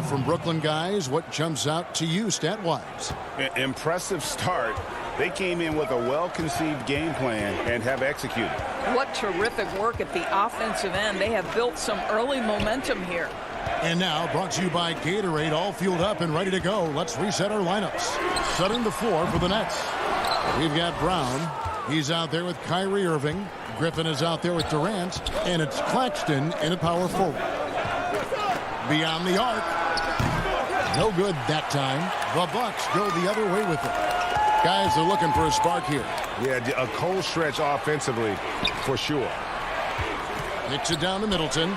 from Brooklyn guys, what jumps out to you stat-wise? Impressive start. They came in with a well-conceived game plan and have executed. What terrific work at the offensive end. They have built some early momentum here. And now, brought to you by Gatorade, all fueled up and ready to go. Let's reset our lineups. Setting the floor for the Nets. We've got Brown. He's out there with Kyrie Irving. Griffin is out there with Durant. And it's Claxton in a power forward. Beyond the arc. No good that time. The Bucks go the other way with it. Guys are looking for a spark here. Yeah, a cold stretch offensively for sure. Kicks it down to Middleton.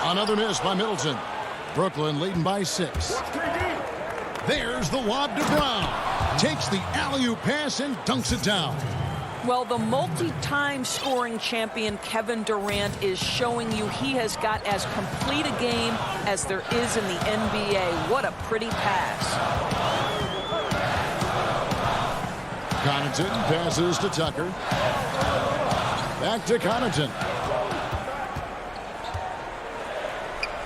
Another miss by Middleton. Brooklyn leading by 6. There's the lob to Brown. Takes the alley-oop pass and dunks it down. Well, the multi-time scoring champion Kevin Durant is showing you he has got as complete a game as there is in the NBA. What a pretty pass. Connaughton passes to Tucker. Back to Connaughton.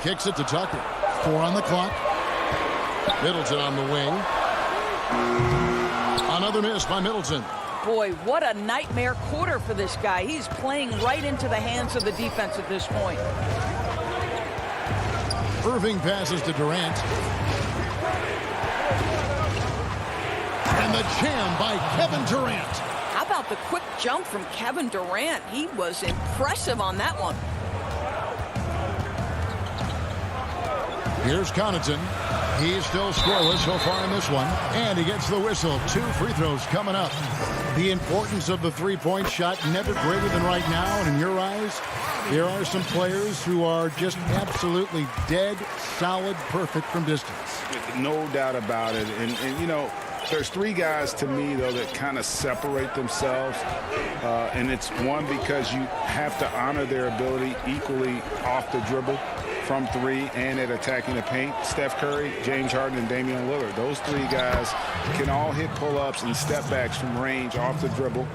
Kicks it to Tucker. 4 on the clock. Middleton on the wing. Another miss by Middleton. Boy, what a nightmare quarter for this guy. He's playing right into the hands of the defense at this point. Irving passes to Durant. And the jam by Kevin Durant. How about the quick jump from Kevin Durant? He was impressive on that one. Here's Connaughton. He's still scoreless so far in this one. And he gets the whistle. 2 free throws coming up. The importance of the three-point shot never greater than right now. And in your eyes, there are some players who are just absolutely dead, solid, perfect from distance. No doubt about it. And you know, There's three guys to me, though, that kind of separate themselves. And it's one, because you have to honor their ability equally off the dribble, from three, and at attacking the paint. Steph Curry, James Harden, and Damian Lillard. Those three guys can all hit pull-ups and step-backs from range off the dribble.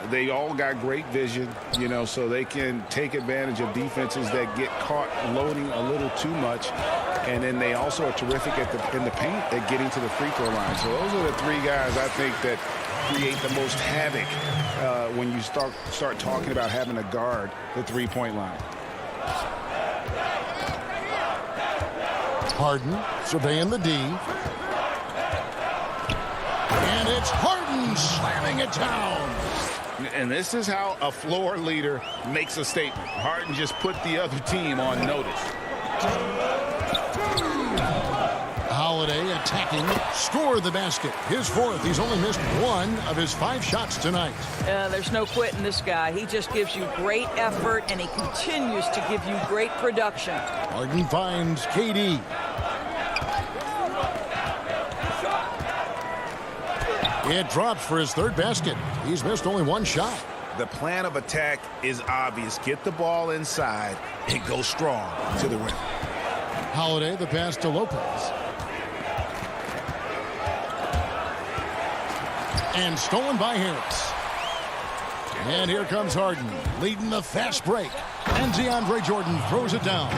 They all got great vision, you know, so they can take advantage of defenses that get caught loading a little too much. And then they also are terrific in the paint at getting to the free throw line. So those are the three guys I think that create the most havoc when you start talking about having to guard the three-point line. Harden surveying the D. And it's Harden slamming it down. And this is how a floor leader makes a statement. Harden just put the other team on notice. Holiday attacking, scored the basket. His fourth. He's only missed one of his 5 shots tonight. There's no quitting this guy. He just gives you great effort, and he continues to give you great production. Harden finds KD. It drops for his third basket. He's missed only 1 shot. The plan of attack is obvious. Get the ball inside and go strong to the rim. Holiday, the pass to Lopez. And stolen by Harris. And here comes Harden, leading the fast break. And DeAndre Jordan throws it down.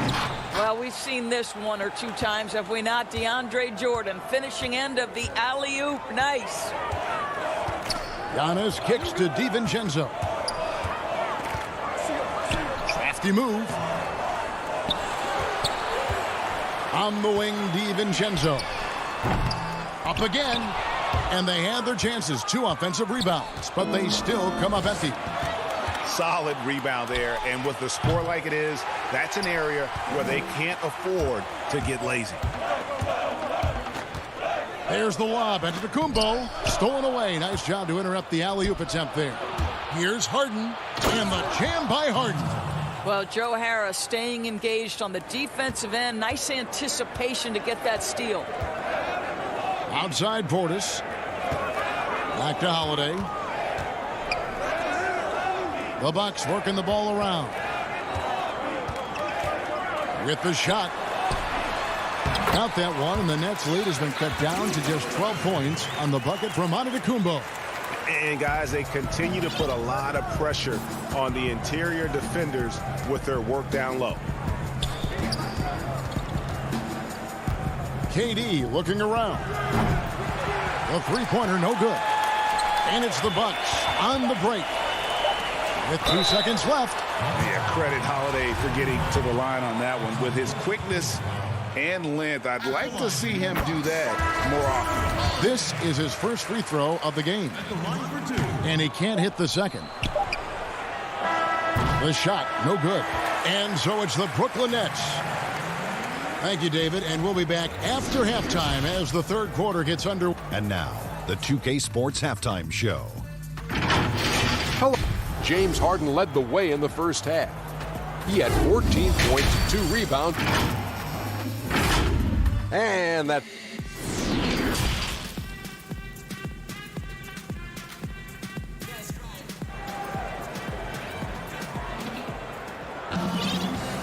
Well, we've seen this 1 or 2 times, have we not? DeAndre Jordan, finishing end of the alley-oop. Nice. Giannis kicks to DiVincenzo. Crafty move. On the wing, DiVincenzo. Up again. And they had their chances. 2 offensive rebounds, but they still come up empty. Solid rebound there, and with the score like it is, that's an area where they can't afford to get lazy. There's the lob. Antetokounmpo stolen away. Nice job to interrupt the alley-oop attempt there. Here's Harden, and the jam by Harden. Well, Joe Harris staying engaged on the defensive end. Nice anticipation to get that steal. Outside Portis. Back to Holiday. The Bucks working the ball around. With the shot. Out that one, and the Nets lead has been cut down to just 12 points on the bucket from Antetokounmpo. And guys, they continue to put a lot of pressure on the interior defenders with their work down low. KD looking around. The three-pointer no good. And it's the Bucks on the break. With 2 seconds left. Yeah, credit Holiday for getting to the line on that one. With his quickness and length, I'd like to see him do that more often. This is his first free throw of the game. And he can't hit the second. The shot, no good. And so it's the Brooklyn Nets. Thank you, David, and we'll be back after halftime as the third quarter gets under. And now, the 2K Sports Halftime Show. Hello. James Harden led the way in the first half. He had 14 points, 2 rebounds. And that...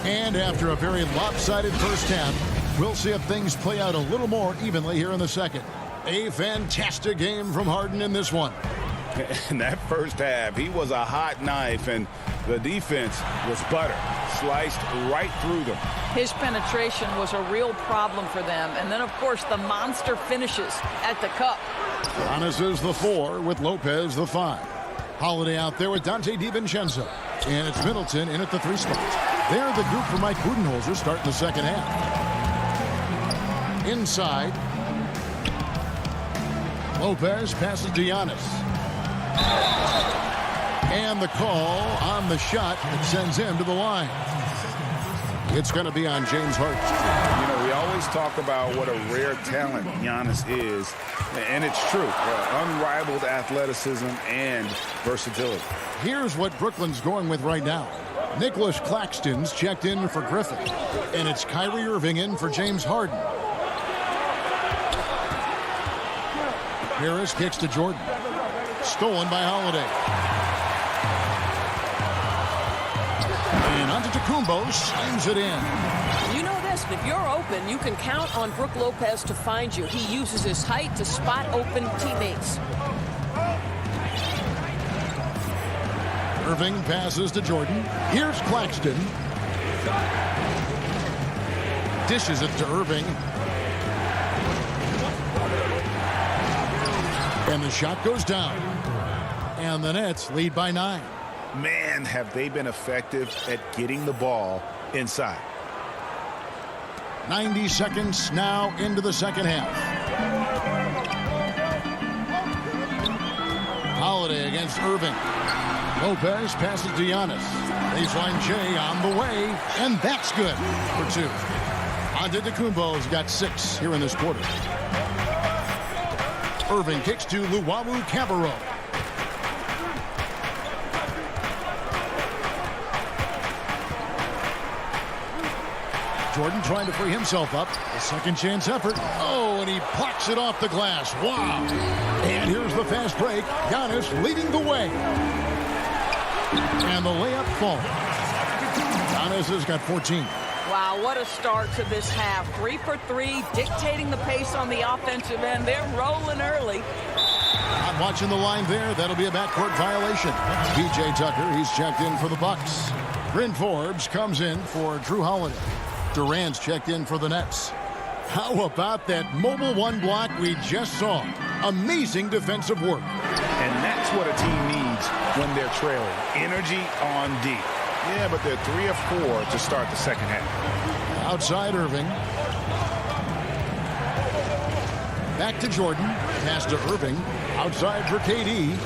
And after a very lopsided first half, we'll see if things play out a little more evenly here in the second. A fantastic game from Harden in this one. In that first half, he was a hot knife, and the defense was butter, sliced right through them. His penetration was a real problem for them. And then, of course, the monster finishes at the cup. Giannis is the 4 with Lopez the 5. Holiday out there with Dante DiVincenzo. And it's Middleton in at the 3 spot. They're the group for Mike Budenholzer starting the second half. Inside. Lopez passes to Giannis. And the call on the shot that sends him to the line. It's going to be on James Harden. You know, we always talk about what a rare talent Giannis is, and it's true. Unrivaled athleticism and versatility. Here's what Brooklyn's going with right now. Nicholas Claxton's checked in for Griffin, and it's Kyrie Irving in for James Harden. Harris kicks to Jordan. Stolen by Holiday. And Antetokounmpo slams it in. You know this, if you're open, you can count on Brook Lopez to find you. He uses his height to spot open teammates. Irving passes to Jordan. Here's Claxton. Dishes it to Irving. And the shot goes down. And the Nets lead by 9. Man, have they been effective at getting the ball inside. 90 seconds now into the second half. Holiday against Irving. Lopez passes to Giannis. Baseline J on the way, and that's good for 2. Antetokounmpo's got 6 here in this quarter. Irving kicks to Luwawu-Cabarrot. Jordan trying to free himself up. A second chance effort. Oh, and he blocks it off the glass. Wow. And here's the fast break. Giannis leading the way. And the layup falls. Giannis has got 14. Wow, what a start to this half. 3 for 3, dictating the pace on the offensive end. They're rolling early. I'm watching the line there. That'll be a backcourt violation. PJ Tucker, he's checked in for the Bucks. Bryn Forbes comes in for Drew Holiday. Durant's checked in for the Nets. How about that mobile 1 block we just saw? Amazing defensive work. And that's what a team needs when they're trailing. Energy on D. Yeah, but they're 3 of 4 to start the second half. Outside Irving. Back to Jordan. Pass to Irving. Outside for KD.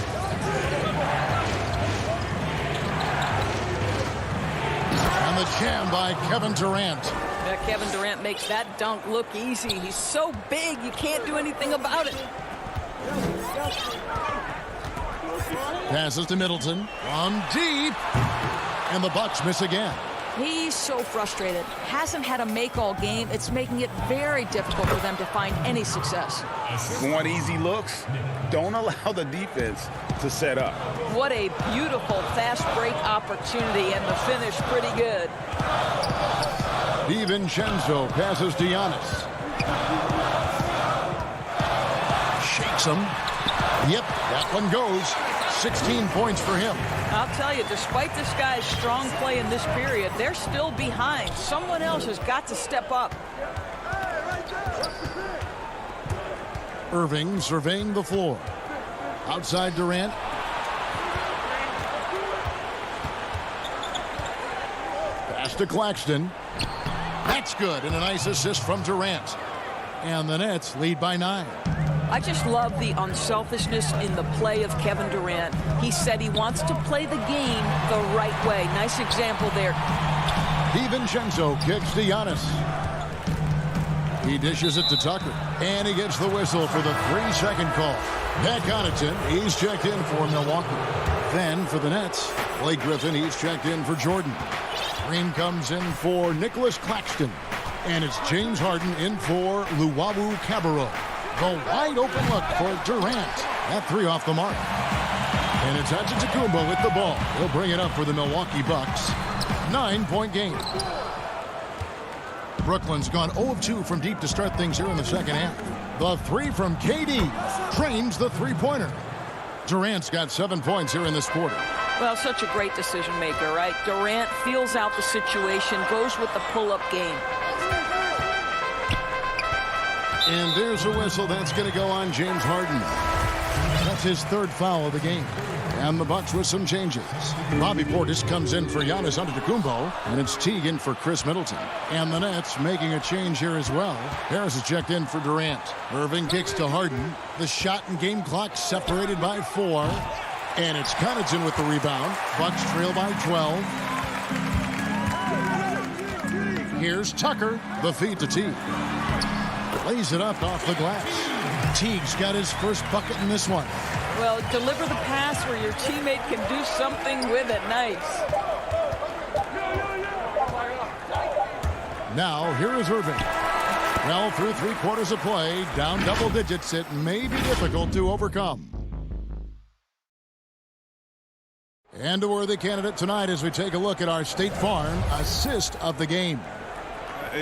And the jam by Kevin Durant. Yeah, Kevin Durant makes that dunk look easy. He's so big, you can't do anything about it. Passes to Middleton. On deep. And the Bucks miss again. He's so frustrated. Hasn't had a make all game. It's making it very difficult for them to find any success. Want easy looks? Don't allow the defense to set up. What a beautiful fast break opportunity, and the finish pretty good. DiVincenzo passes to Giannis. Shakes him. Yep, that one goes. 16 points for him. I'll tell you, despite this guy's strong play in this period, they're still behind. Someone else has got to step up. Irving surveying the floor. Outside Durant. Pass to Claxton. That's good, and a nice assist from Durant. And the Nets lead by 9. I just love the unselfishness in the play of Kevin Durant. He said he wants to play the game the right way. Nice example there. DiVincenzo kicks to Giannis. He dishes it to Tucker. And he gets the whistle for the 3-second call. Pat Connaughton, he's checked in for Milwaukee. Then for the Nets, Blake Griffin, he's checked in for Jordan. Green comes in for Nicholas Claxton. And it's James Harden in for Luwawu-Cabarrot. The wide open look for Durant. That 3 off the mark. And it's Antetokounmpo with the ball. He'll bring it up for the Milwaukee Bucks. 9-point game. Brooklyn's gone 0 of 2 from deep to start things here in the second half. The 3 from KD trains the three-pointer. Durant's got 7 points here in this quarter. Well, such a great decision maker, right? Durant feels out the situation, goes with the pull-up game. And there's a whistle that's going to go on James Harden. That's his 3rd foul of the game. And the Bucks with some changes. Bobby Portis comes in for Giannis Antetokounmpo, and it's Teague in for Chris Middleton. And the Nets making a change here as well. Harris is checked in for Durant. Irving kicks to Harden. The shot and game clock separated by 4. And it's Connaughton with the rebound. Bucks trail by 12. Here's Tucker. The feed to Teague. Lays it up off the glass. Teague's got his first bucket in this one. Well, deliver the pass where your teammate can do something with it. Nice. Now, here is Irving. Well, through 3 quarters of play, down double digits, it may be difficult to overcome. And a worthy candidate tonight as we take a look at our State Farm assist of the game.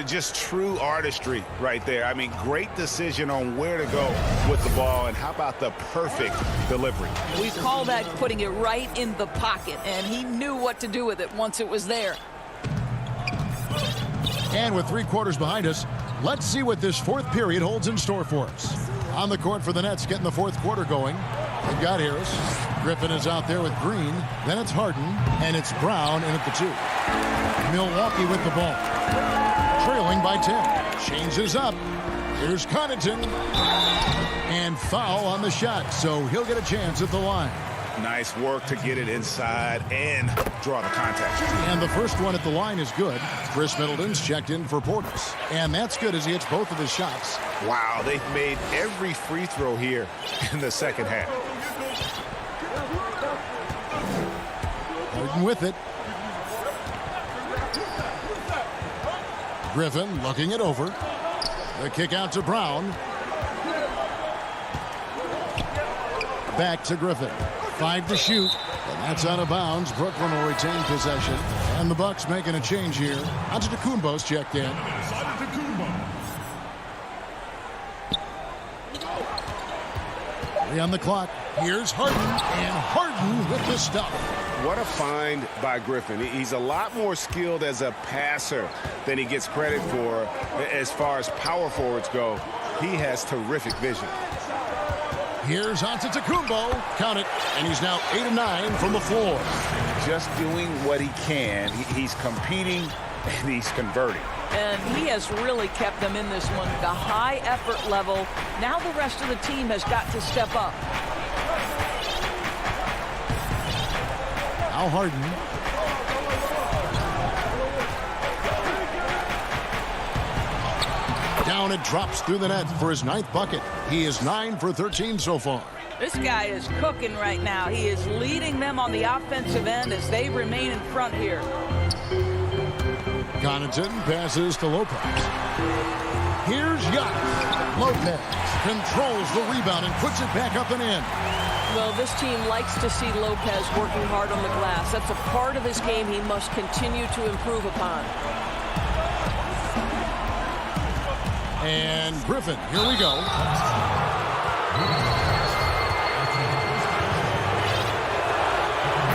Just true artistry right there. I mean, great decision on where to go with the ball, and how about the perfect delivery? We call that putting it right in the pocket, and he knew what to do with it once it was there. And with 3 quarters behind us, let's see what this 4th period holds in store for us. On the court for the Nets, getting the 4th quarter going. They've got Harris. Griffin is out there with Green. Then it's Harden, and it's Brown in at the 2. Milwaukee with the ball. Trailing by 10. Changes up. Here's Connaughton. And foul on the shot, so he'll get a chance at the line. Nice work to get it inside and draw the contact. And the first one at the line is good. Chris Middleton's checked in for Portis. And that's good as he hits both of his shots. Wow, they've made every free throw here in the second half. Harden with it. Griffin looking it over. The kick out to Brown. Back to Griffin. 5 to shoot. And that's out of bounds. Brooklyn will retain possession. And the Bucks making a change here. Antetokounmpo's checked in. 3 on the clock. Here's Harden. And Harden with the stuff. What a find by Griffin. He's a lot more skilled as a passer than he gets credit for as far as power forwards go. He has terrific vision. Here's Antetokounmpo. Count it. And he's now 8 of 9 from the floor. Just doing what he can. He's competing and he's converting. And he has really kept them in this one. The high effort level. Now the rest of the team has got to step up. Now Harden. Down it drops through the net for his 9th bucket. He is 9 for 13 so far. This guy is cooking right now. He is leading them on the offensive end as they remain in front here. Connaughton passes to Lopez. Here's Giannis. Lopez controls the rebound and puts it back up and in. Well, this team likes to see Lopez working hard on the glass. That's a part of his game he must continue to improve upon. And Griffin, here we go.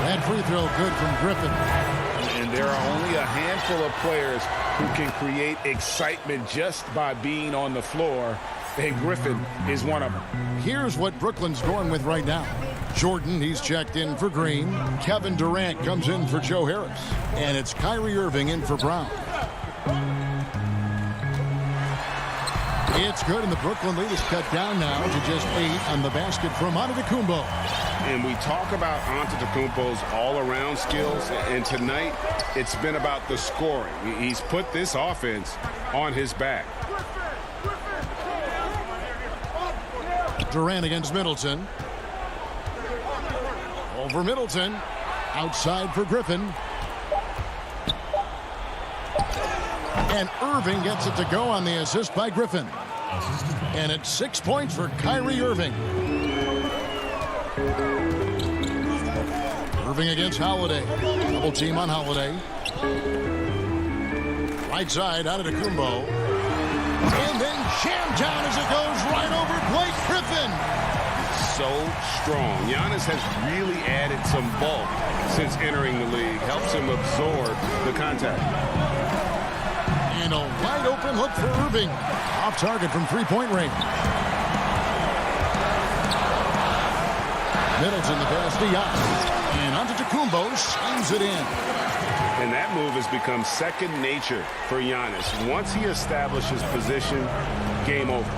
That free throw good from Griffin. And there are only a handful of players who can create excitement just by being on the floor. And Griffin is one of them. Here's what Brooklyn's going with right now. Jordan, he's checked in for Green. Kevin Durant comes in for Joe Harris. And it's Kyrie Irving in for Brown. It's good, and the Brooklyn lead is cut down now to just 8 on the basket from Antetokounmpo. And we talk about Antetokounmpo's all-around skills, and tonight it's been about the scoring. He's put this offense on his back. Durant against Middleton. Over Middleton. Outside for Griffin. And Irving gets it to go on the assist by Griffin. And it's 6 points for Kyrie Irving. Irving against Holiday. Double team on Holiday. Right side out of Antetokounmpo. And then jammed down as it goes right over Blake Griffin. So strong. Giannis has really added some bulk since entering the league. Helps him absorb the contact. And a wide open look for Irving. Off target from three-point range. Middleton the pass to Giannis. And Antetokounmpo slams it in. And that move has become second nature for Giannis. Once he establishes position, game over.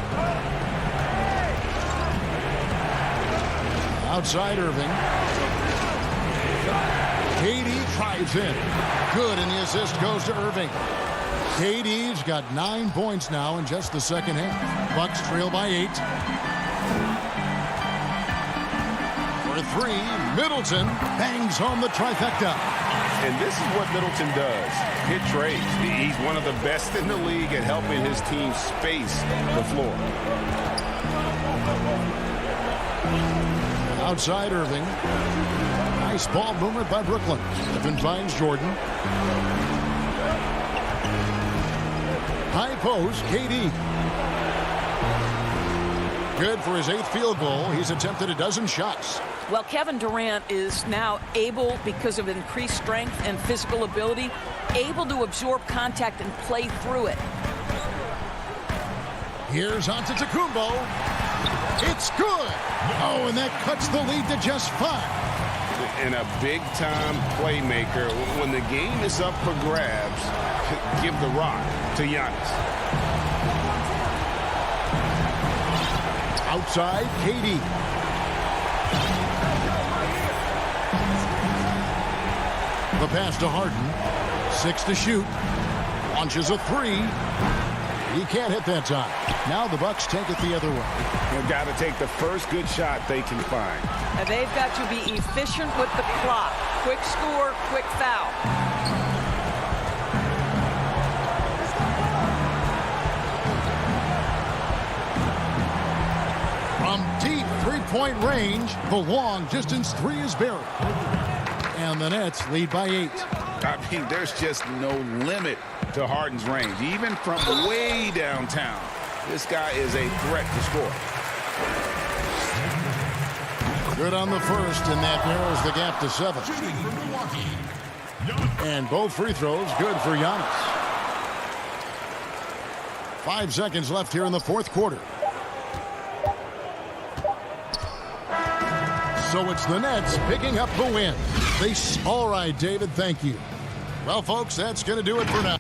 Outside Irving. KD drives in. Good, and the assist goes to Irving. KD's got 9 points now in just the second half. Bucks trail by 8. For 3, Middleton bangs home the trifecta. And this is what Middleton does. Hit trades. He's one of the best in the league at helping his team space the floor. Outside Irving. Nice ball movement by Brooklyn. Stephen finds Jordan. High post, KD. Good for his 8th field goal. He's attempted a dozen shots. Well, Kevin Durant is now able, because of increased strength and physical ability, able to absorb contact and play through it. Here's Antetokounmpo. It's good. Oh, and that cuts the lead to just 5. And a big-time playmaker. When the game is up for grabs, give the rock to Giannis. Outside, KD. The pass to Harden. 6 to shoot. Launches a 3. He can't hit that time. Now the Bucks take it the other way. They've got to take the first good shot they can find. And they've got to be efficient with the clock. Quick score, quick foul. From deep three-point range, the long distance 3 is buried. And the Nets lead by 8. I mean, there's just no limit to Harden's range. Even from way downtown, this guy is a threat to score. Good on the first, and that narrows the gap to 7. And both free throws good for Giannis. 5 seconds left here in the 4th quarter. So it's the Nets picking up the win. All right, David, thank you. Well, folks, that's going to do it for now.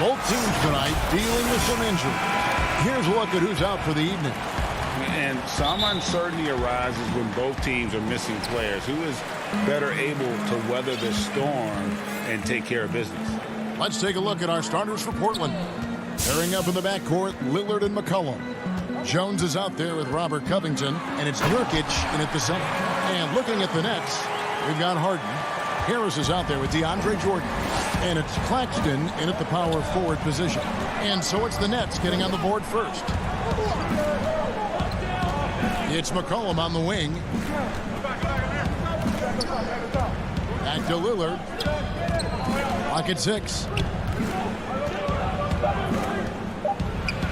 Both teams tonight dealing with some injuries. Here's a look at who's out for the evening. And some uncertainty arises when both teams are missing players. Who is better able to weather the storm and take care of business? Let's take a look at our starters for Portland. Pairing up in the backcourt, Lillard and McCollum. Jones is out there with Robert Covington, and it's Nurkic in at the center. And looking at the Nets, we've got Harden. Harris is out there with DeAndre Jordan. And it's Claxton in at the power forward position. And so it's the Nets getting on the board first. It's McCollum on the wing. Back to Lillard. Clock at 6.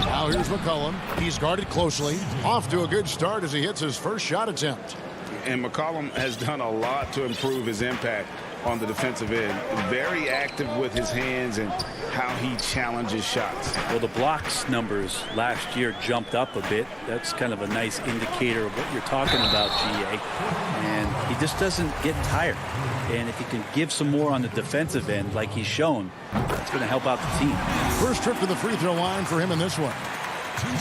Now here's McCollum. He's guarded closely. Off to a good start as he hits his first shot attempt. And McCollum has done a lot to improve his impact on the defensive end. Very active with his hands and how he challenges shots. Well, the blocks numbers last year jumped up a bit. That's kind of a nice indicator of what you're talking about, GA. And he just doesn't get tired. And if he can give some more on the defensive end like he's shown, that's going to help out the team. First trip to the free throw line for him in this one.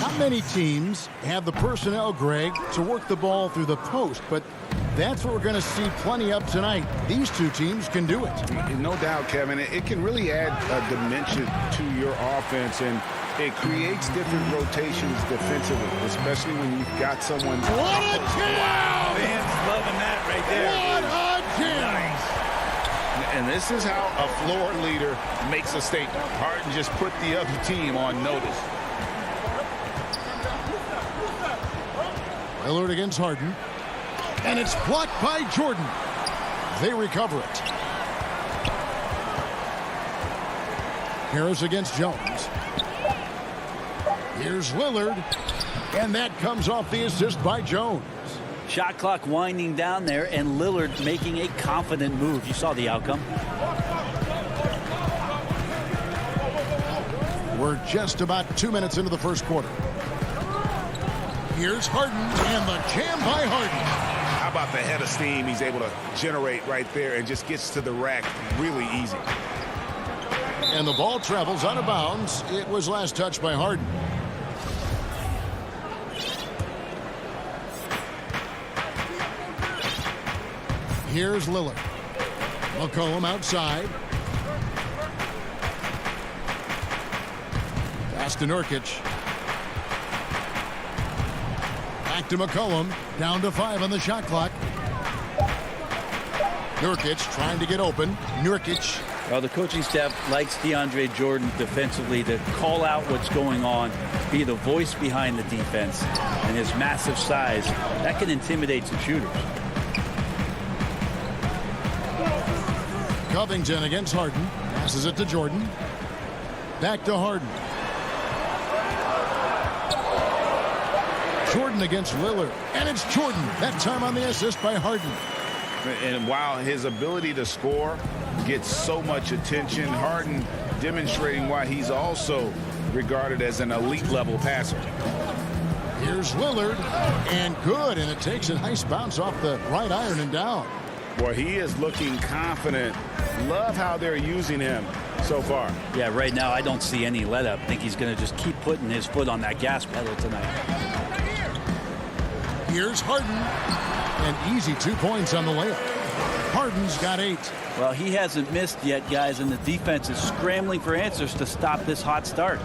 Not many teams have the personnel, Greg, to work the ball through the post, but that's what we're going to see plenty of tonight. These two teams can do it. No doubt, Kevin. It can really add a dimension to your offense, and it creates different rotations defensively, especially when you've got someone. What a jam! Wow, fans loving that right there. What a jam! Nice. And this is how a floor leader makes a statement. Harden just put the other team on notice. Lillard against Harden. And it's blocked by Jordan. They recover it. Harris against Jones. Here's Lillard. And that comes off the assist by Jones. Shot clock winding down there, and Lillard making a confident move. You saw the outcome. We're just about 2 minutes into the first quarter. Here's Harden, and the jam by Harden. How about the head of steam he's able to generate right there and just gets to the rack really easy. And the ball travels out of bounds. It was last touched by Harden. Here's Lillard. McCollum outside. Pass to Nurkic. Back to McCollum. Down to 5 on the shot clock. Nurkic trying to get open. Nurkic. Well, the coaching staff likes DeAndre Jordan defensively to call out what's going on, be the voice behind the defense, and his massive size, that can intimidate some shooters. Covington against Harden. Passes it to Jordan. Back to Harden. Jordan against Lillard. And it's Jordan. That time on the assist by Harden. And while his ability to score gets so much attention, Harden demonstrating why he's also regarded as an elite level passer. Here's Lillard. And good. And it takes a nice bounce off the right iron and down. Boy, he is looking confident. Love how they're using him so far. Yeah, right now I don't see any let up. I think he's going to just keep putting his foot on that gas pedal tonight. Here's Harden. An easy 2 points on the layup. Harden's got 8. Well, he hasn't missed yet, guys, and the defense is scrambling for answers to stop this hot start.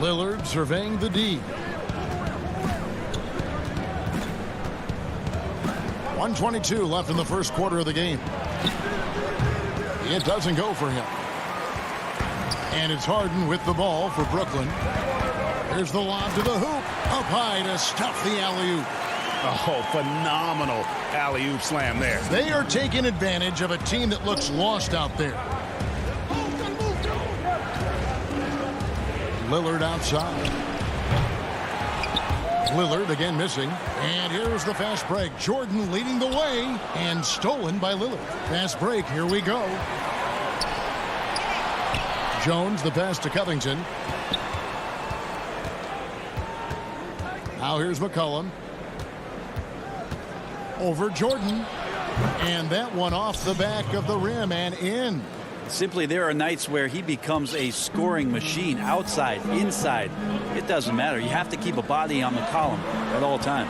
Lillard surveying the D. 1:22 left in the first quarter of the game. It doesn't go for him. And it's Harden with the ball for Brooklyn. Here's the lob to the hoop. Up high to stuff the alley-oop. Oh, phenomenal alley-oop slam there. They are taking advantage of a team that looks lost out there. Lillard outside. Lillard again missing. And here's the fast break. Jordan leading the way and stolen by Lillard. Fast break. Here we go. Jones, the pass to Covington. Now here's McCollum. Over Jordan. And that one off the back of the rim and in. Simply, there are nights where he becomes a scoring machine, outside, inside. It doesn't matter. You have to keep a body on the column at all times.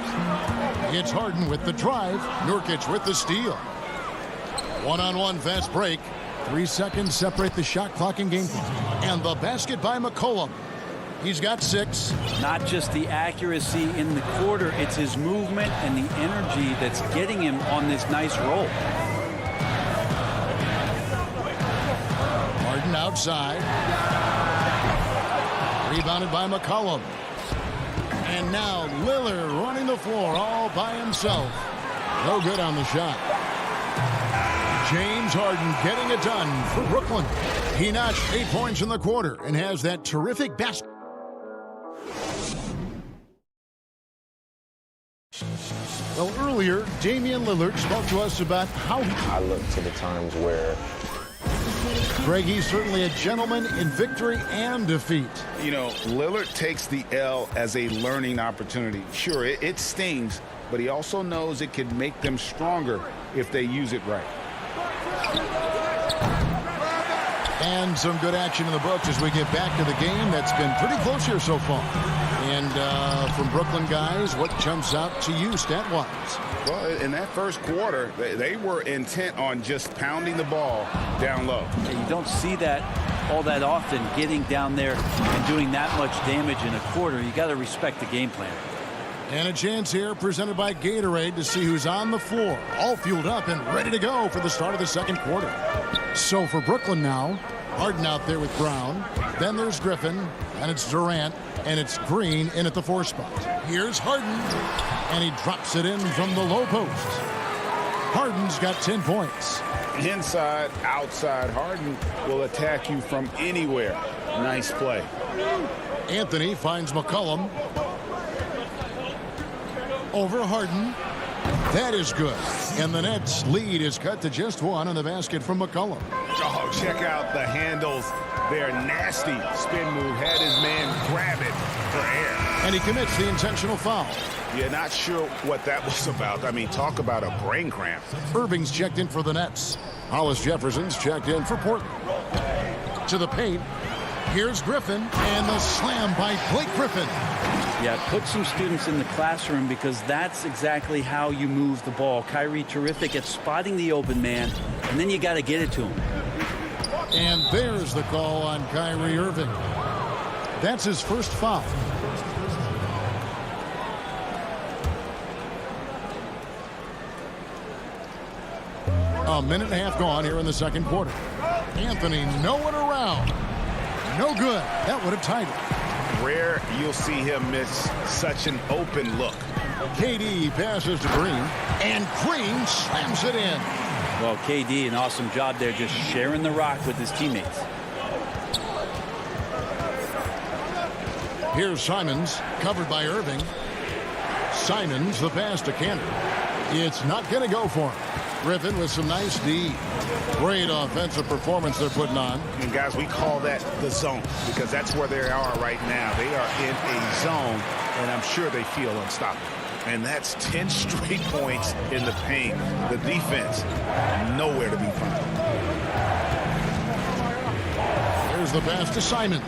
It's Harden with the drive. Nurkic with the steal. One-on-one fast break. 3 seconds separate the shot clock and game clock. And the basket by McCollum. He's got 6. Not just the accuracy in the quarter, it's his movement and the energy that's getting him on this nice roll. Harden outside. Rebounded by McCollum. And now Lillard running the floor all by himself. No good on the shot. James Harden getting it done for Brooklyn. He notched 8 points in the quarter and has that terrific basket. Well, earlier, Damian Lillard spoke to us about how I look to the times where Greg, he's certainly a gentleman in victory and defeat. You know, Lillard takes the L as a learning opportunity. Sure, it stings, but he also knows it can make them stronger if they use it right. And some good action in the books as we get back to the game that's been pretty close here so far. And from Brooklyn guys, what jumps out to you stat-wise? Well, in that first quarter, they were intent on just pounding the ball down low. You don't see that all that often, getting down there and doing that much damage in a quarter. You got to respect the game plan. And a chance here presented by Gatorade to see who's on the floor, all fueled up and ready to go for the start of the second quarter. So for Brooklyn now, Harden out there with Brown. Then there's Griffin, and it's Durant, and it's Green in at the 4 spot. Here's Harden, and he drops it in from the low post. Harden's got 10 points. Inside, outside, Harden will attack you from anywhere. Nice play. Anthony finds McCollum. Over Harden. That is good. And the Nets lead is cut to just 1 on the basket from McCollum. Oh, check out the handles. Their nasty spin move had his man grab it for air. And he commits the intentional foul. Yeah, not sure what that was about. I mean, talk about a brain cramp. Irving's checked in for the Nets. Hollis Jefferson's checked in for Portland. To the paint. Here's Griffin, and the slam by Blake Griffin. Yeah, put some students in the classroom, because that's exactly how you move the ball. Kyrie terrific at spotting the open man, and then you got to get it to him. And there's the call on Kyrie Irving. That's his first foul. A minute and a half gone here in the second quarter. Anthony nowhere around. No good. That would have tied it. Rare you'll see him miss such an open look. KD passes to Green, and Green slams it in. Well, KD, an awesome job there, just sharing the rock with his teammates. Here's Simons, covered by Irving. Simons, the pass to Cantor. It's not going to go for him. Griffin with some nice D. Great offensive performance they're putting on. And guys, we call that the zone, because that's where they are right now. They are in a zone, and I'm sure they feel unstoppable. And that's 10 straight points in the paint. The defense, nowhere to be found. There's the pass to Simons.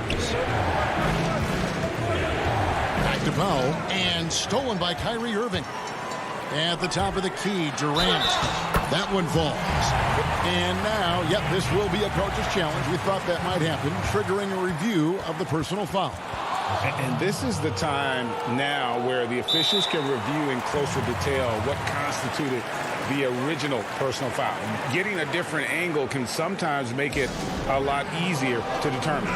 Back to Powell, and stolen by Kyrie Irving. At the top of the key, Durant. That one falls. And now, yep, this will be a coach's challenge. We thought that might happen, triggering a review of the personal foul. And this is the time now where the officials can review in closer detail what constituted the original personal foul. Getting a different angle can sometimes make it a lot easier to determine.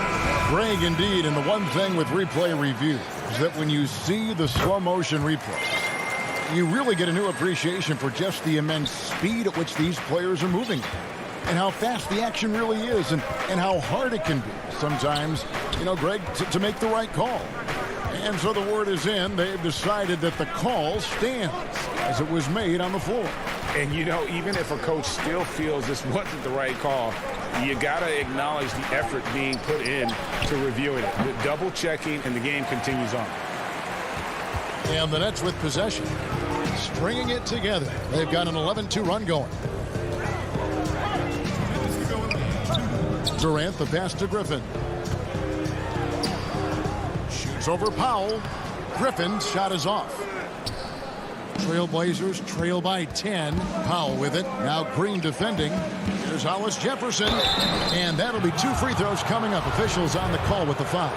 Greg, indeed, and the one thing with replay review is that when you see the slow motion replay, you really get a new appreciation for just the immense speed at which these players are moving and how fast the action really is and how hard it can be sometimes, you know, Greg, to make the right call. And so the word is in. They've decided that the call stands as it was made on the floor. And, you know, even if a coach still feels this wasn't the right call, you got to acknowledge the effort being put in to reviewing it. The double checking, and the game continues on. And the Nets with possession, stringing it together. They've got an 11-2 run going. Durant, the pass to Griffin. Shoots over Powell. Griffin's shot is off. Trailblazers trail by 10. Powell with it. Now Green defending. Here's Hollis Jefferson. And that'll be 2 free throws coming up. Officials on the call with the foul.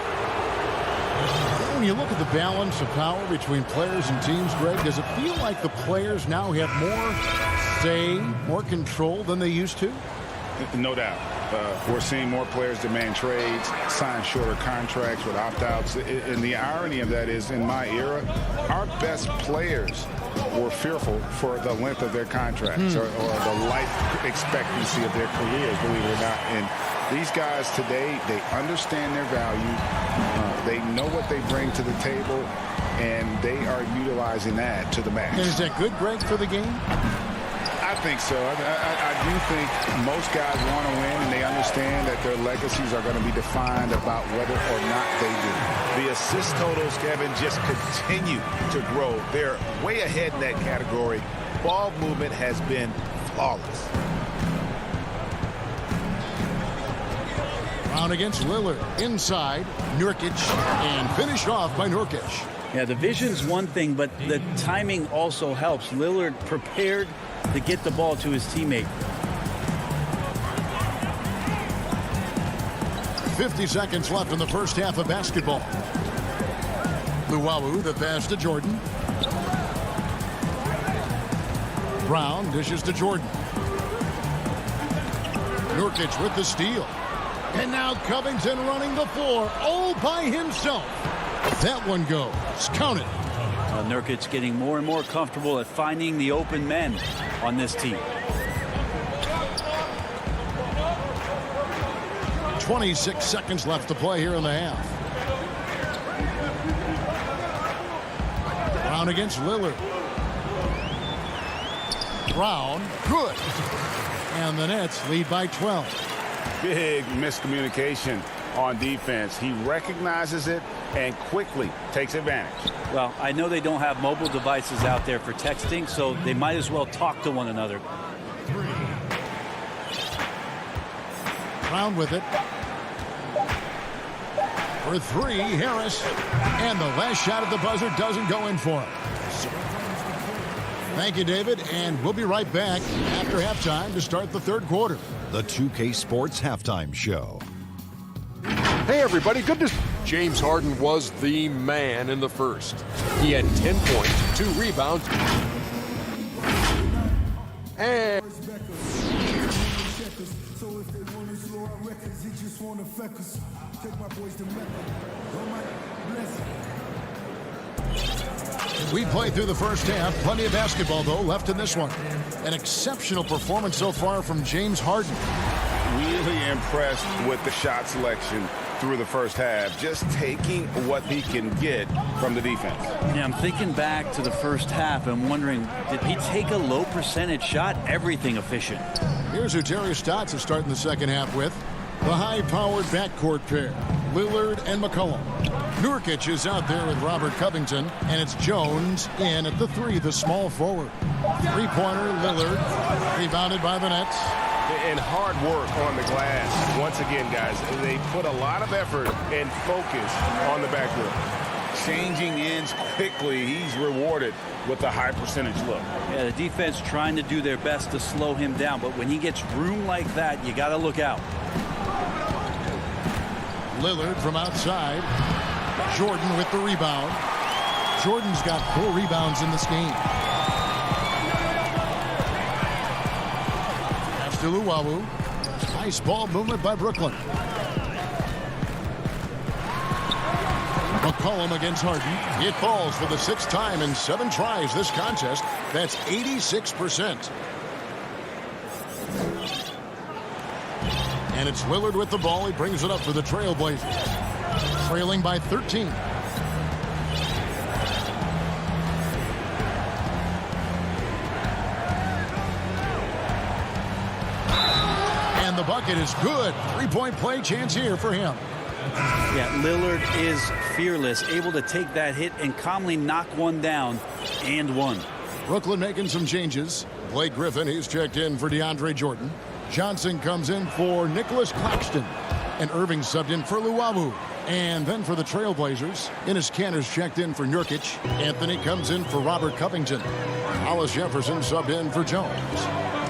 When you look at the balance of power between players and teams, Greg, does it feel like the players now have more say, more control than they used to? No doubt. We're seeing more players demand trades, sign shorter contracts with opt-outs. And the irony of that is, in my era, our best players were fearful for the length of their contracts or the life expectancy of their careers, believe it or not. And these guys today, they understand their value. They know what they bring to the table, and they are utilizing that to the max. And is that good, Greg, for the game? I think so. I do think most guys want to win, and they understand that their legacies are going to be defined about whether or not they do. The assist totals, Kevin, just continue to grow. They're way ahead in that category. Ball movement has been flawless. Brown against Lillard. Inside, Nurkic, and finished off by Nurkic. Yeah, the vision's one thing, but the timing also helps. Lillard prepared to get the ball to his teammate. 50 seconds left in the first half of basketball. Luwawu, the pass to Jordan. Brown dishes to Jordan. Nurkic with the steal. And now Covington running the floor all by himself. That one goes. Count it. Nurkic getting more and more comfortable at finding the open men on this team. 26 seconds left to play here in the half. Brown against Lillard. Brown, good. And the Nets lead by 12. Big miscommunication on defense. He recognizes it and quickly takes advantage. Well, I know they don't have mobile devices out there for texting, so they might as well talk to one another. Brown with it. For three, Harris. And the last shot at the buzzer doesn't go in for him. Thank you, David. And we'll be right back after halftime to start the third quarter. The 2K Sports Halftime Show. Hey, everybody. Good to see. James Harden was the man in the first. He had 10 points, 2 rebounds, and we played through the first half. Plenty of basketball, though, left in this one. An exceptional performance so far from James Harden. Really impressed with the shot selection through the first half, just taking what he can get from the defense. Yeah, I'm thinking back to the first half and wondering, did he take a low percentage shot? Everything efficient. Here's who Terry Stotts is starting the second half with. The high-powered backcourt pair, Lillard and McCollum. Nurkic is out there with Robert Covington, and it's Jones in at the 3, the small forward. Three-pointer, Lillard, rebounded by the Nets. And hard work on the glass. Once again, guys, they put a lot of effort and focus on the backcourt. Changing ends quickly. He's rewarded with a high percentage look. Yeah, the defense trying to do their best to slow him down, but when he gets room like that, you got to look out. Lillard from outside. Jordan with the rebound. Jordan's got 4 rebounds in this game. Pass to Luwawu. Nice ball movement by Brooklyn. McCollum against Harden. It falls for the 6th time in 7 tries this contest. That's 86%. And it's Lillard with the ball. He brings it up for the Trailblazers. Trailing by 13. And the bucket is good. 3-point play chance here for him. Yeah, Lillard is fearless, able to take that hit and calmly knock one down and one. Brooklyn making some changes. Blake Griffin, he's checked in for DeAndre Jordan. Johnson comes in for Nicholas Claxton. And Irving subbed in for Luwawu. And then for the Trailblazers, Enes Kanter's checked in for Nurkic. Anthony comes in for Robert Covington. Hollis Jefferson subbed in for Jones.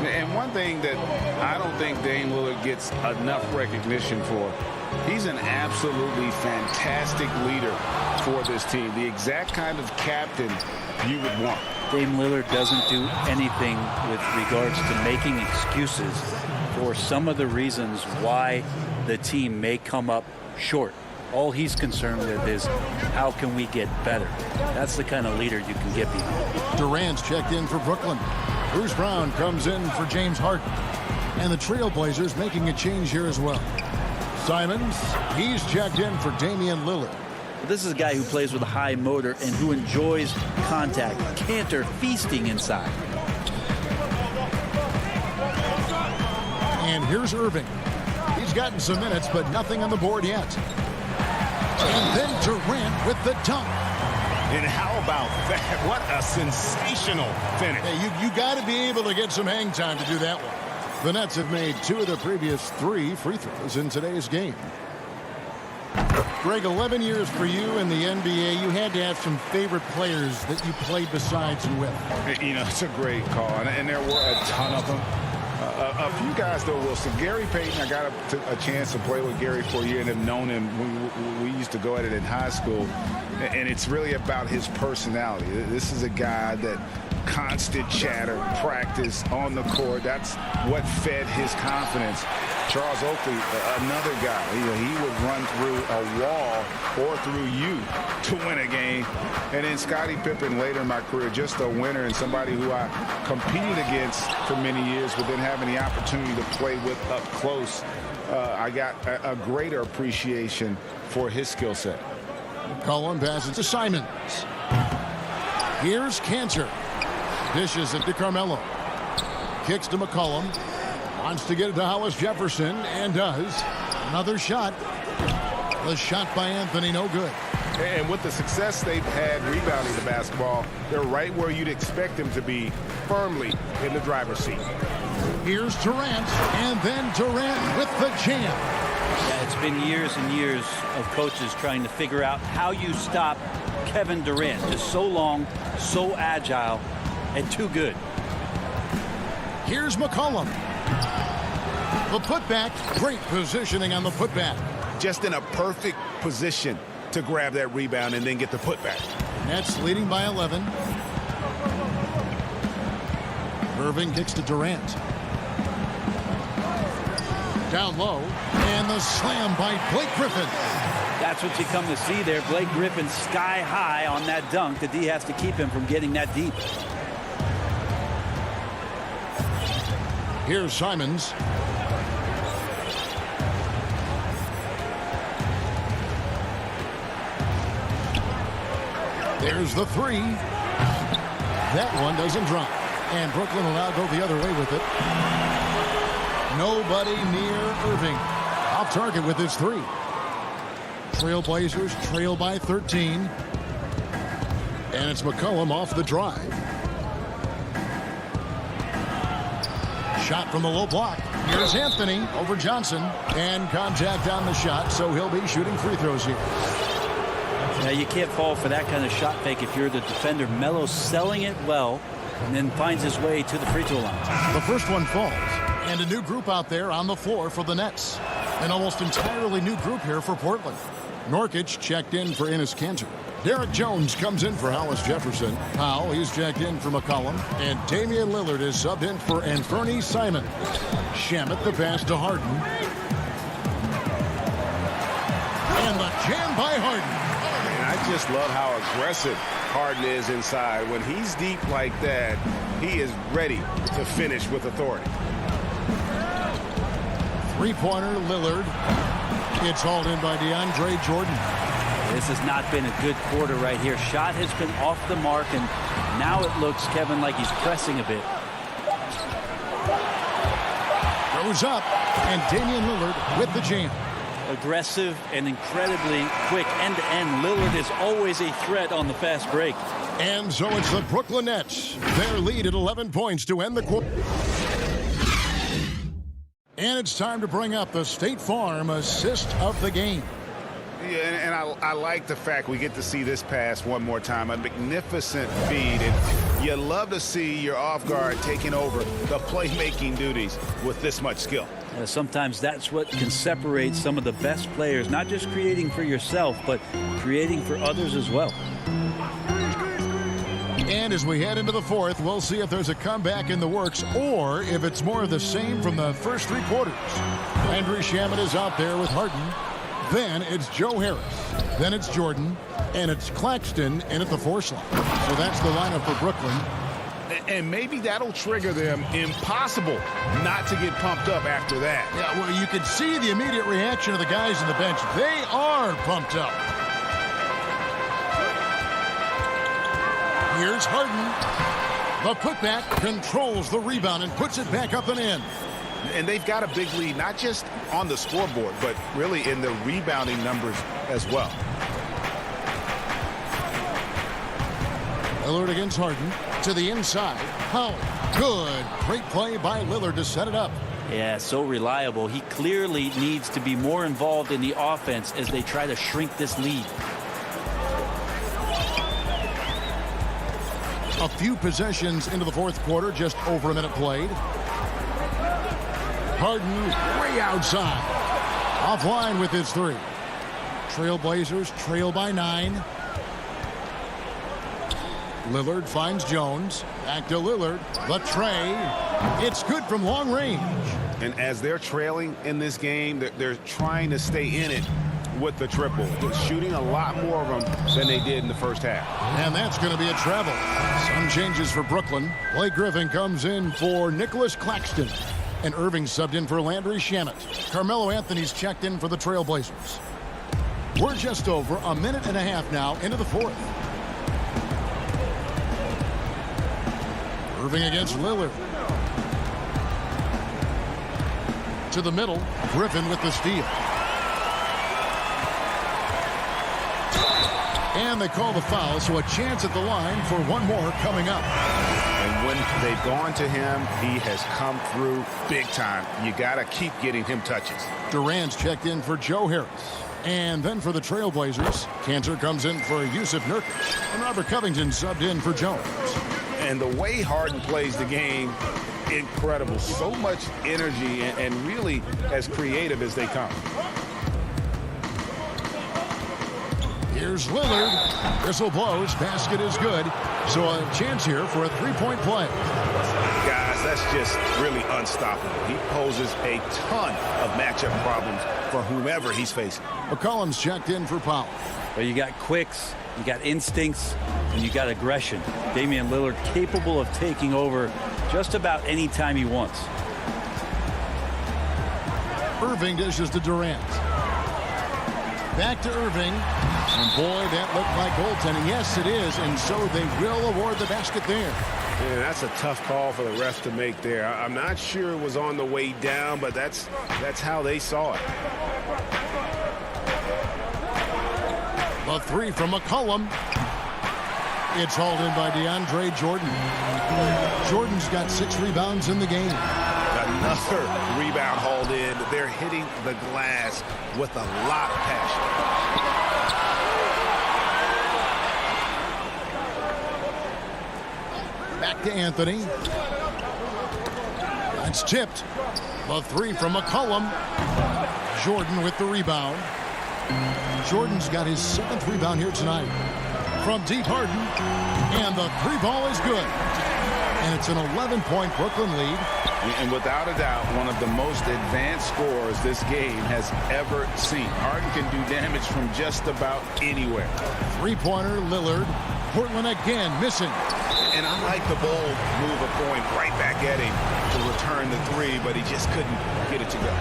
And one thing that I don't think Dame Lillard gets enough recognition for, he's an absolutely fantastic leader for this team. The exact kind of captain you would want. Dame Lillard doesn't do anything with regards to making excuses for some of the reasons why the team may come up short. All he's concerned with is how can we get better. That's the kind of leader you can get behind. Durant's checked in for Brooklyn. Bruce Brown comes in for James Harden. And the Trailblazers making a change here as well. Simons, he's checked in for Damian Lillard. This is a guy who plays with a high motor and who enjoys contact. Kanter feasting inside. And here's Irving. He's gotten some minutes, but nothing on the board yet. And then Durant with the dunk. And how about that? What a sensational finish. Hey, you got to be able to get some hang time to do that one. The Nets have made 2 of their previous 3 free throws in today's game. Greg, 11 years for you in the NBA. You had to have some favorite players that you played besides and with. You know, it's a great call, and there were a ton of them. A few guys, though, Wilson. Gary Payton, I got a chance to play with Gary for a year and have known him. We used to go at it in high school, and it's really about his personality. This is a guy that constant chatter, practice on the court. That's what fed his confidence. Charles Oakley, another guy, he would run through a wall or through you to win a game. And then Scottie Pippen later in my career, just a winner and somebody who I competed against for many years, but then having the opportunity to play with up close, I got a greater appreciation for his skill set. McCollum passes to Simons. Here's Cantor. Dishes it to Carmelo. Kicks to McCollum. Wants to get it to Hollis Jefferson, and does. Another shot. The shot by Anthony, no good. And with the success they've had rebounding the basketball, they're right where you'd expect them to be, firmly in the driver's seat. Here's Durant, and then Durant with the jam. Yeah, it's been years and years of coaches trying to figure out how you stop Kevin Durant. Just so long, so agile, and too good. Here's McCollum. The putback, great positioning on the putback. Just in a perfect position to grab that rebound and then get the putback. Nets leading by 11. Irving kicks to Durant. Down low, and the slam by Blake Griffin. That's what you come to see there. Blake Griffin sky high on that dunk. The D has to keep him from getting that deep. Here's Simons. There's the three. That one doesn't drop. And Brooklyn will now go the other way with it. Nobody near Irving. Off target with his three. Trailblazers trail by 13. And it's McCollum off the drive. Shot from the low block. Here's Anthony over Johnson. And contact on the shot, so he'll be shooting free throws here. Now, you can't fall for that kind of shot fake if you're the defender. Melo's selling it well and then finds his way to the free throw line. The first one falls. And a new group out there on the floor for the Nets. An almost entirely new group here for Portland. Nurkic checked in for Enes Kanter. Derek Jones comes in for Hollis Jefferson. Powell, he's checked in for McCollum. And Damian Lillard is subbed in for Anthony Simons. Shamet the pass to Harden. And the jam by Harden. I just love how aggressive Harden is inside. When he's deep like that, he is ready to finish with authority. Three-pointer, Lillard. It's hauled in by DeAndre Jordan. This has not been a good quarter right here. Shot has been off the mark, and now it looks, Kevin, like he's pressing a bit. Goes up, and Damian Lillard with the jam. Aggressive and incredibly quick end-to-end. Lillard is always a threat on the fast break. And so it's the Brooklyn Nets. Their lead at 11 points to end the quarter. And it's time to bring up the State Farm assist of the game. Yeah, and I like the fact we get to see this pass one more time. A magnificent feed. And you love to see your off guard taking over the playmaking duties with this much skill. Sometimes that's what can separate some of the best players, not just creating for yourself, but creating for others as well. And as we head into the fourth, we'll see if there's a comeback in the works or if it's more of the same from the first three quarters. Landry Shamet is out there with Harden. Then it's Joe Harris. Then it's Jordan. And it's Claxton in at the four slot. So that's the lineup for Brooklyn. And maybe that'll trigger them. Impossible not to get pumped up after that. Yeah, well, you could see the immediate reaction of the guys on the bench. They are pumped up. Here's Harden. The putback controls the rebound and puts it back up and in. And they've got a big lead, not just on the scoreboard, but really in the rebounding numbers as well. Lillard against Harden to the inside. Powell. Good. Great play by Lillard to set it up. Yeah, so reliable. He clearly needs to be more involved in the offense as they try to shrink this lead. A few possessions into the fourth quarter, just over a minute played. Harden way outside. Offline with his three. Trailblazers trail by 9. Lillard finds Jones. Back to Lillard. The tray. It's good from long range. And as they're trailing in this game, they're trying to stay in it with the triple. They're shooting a lot more of them than they did in the first half. And that's going to be a travel. Some changes for Brooklyn. Blake Griffin comes in for Nicholas Claxton. And Irving subbed in for Landry Shamet. Carmelo Anthony's checked in for the Trailblazers. We're just over a minute and a half now into the fourth. Irving against Lillard. To the middle. Griffin with the steal. And they call the foul, so a chance at the line for one more coming up. And when they've gone to him, he has come through big time. You got to keep getting him touches. Durant's checked in for Joe Harris. And then for the Trailblazers, Cantor comes in for Yusuf Nurkic. And Robert Covington subbed in for Jones. And the way Harden plays the game, incredible. So much energy and really as creative as they come. Here's Lillard. Whistle blows. Basket is good. So a chance here for a three-point play. Guys, that's just really unstoppable. He poses a ton of matchup problems for whomever he's facing. McCollum's checked in for Powell. But you got quicks, you got instincts, and you got aggression. Damian Lillard capable of taking over just about any time he wants. Irving dishes to Durant. Back to Irving. And boy, that looked like goaltending. Yes, it is. And so they will award the basket there. Yeah, that's a tough call for the ref to make there. I'm not sure it was on the way down, but that's how they saw it. The three from McCollum. It's hauled in by DeAndre Jordan. Jordan's got 6 rebounds in the game. Another rebound hauled in. They're hitting the glass with a lot of passion. Back to Anthony. That's tipped. The three from McCollum. Jordan with the rebound. Jordan's got his 7th rebound here tonight. From deep, Harden. And the 3 ball is good. And it's an 11-point Brooklyn lead. And without a doubt, one of the most advanced scorers this game has ever seen. Harden can do damage from just about anywhere. Three-pointer, Lillard. Portland again missing. And I like the bold move of going right back at him to return the 3, but he just couldn't get it to go.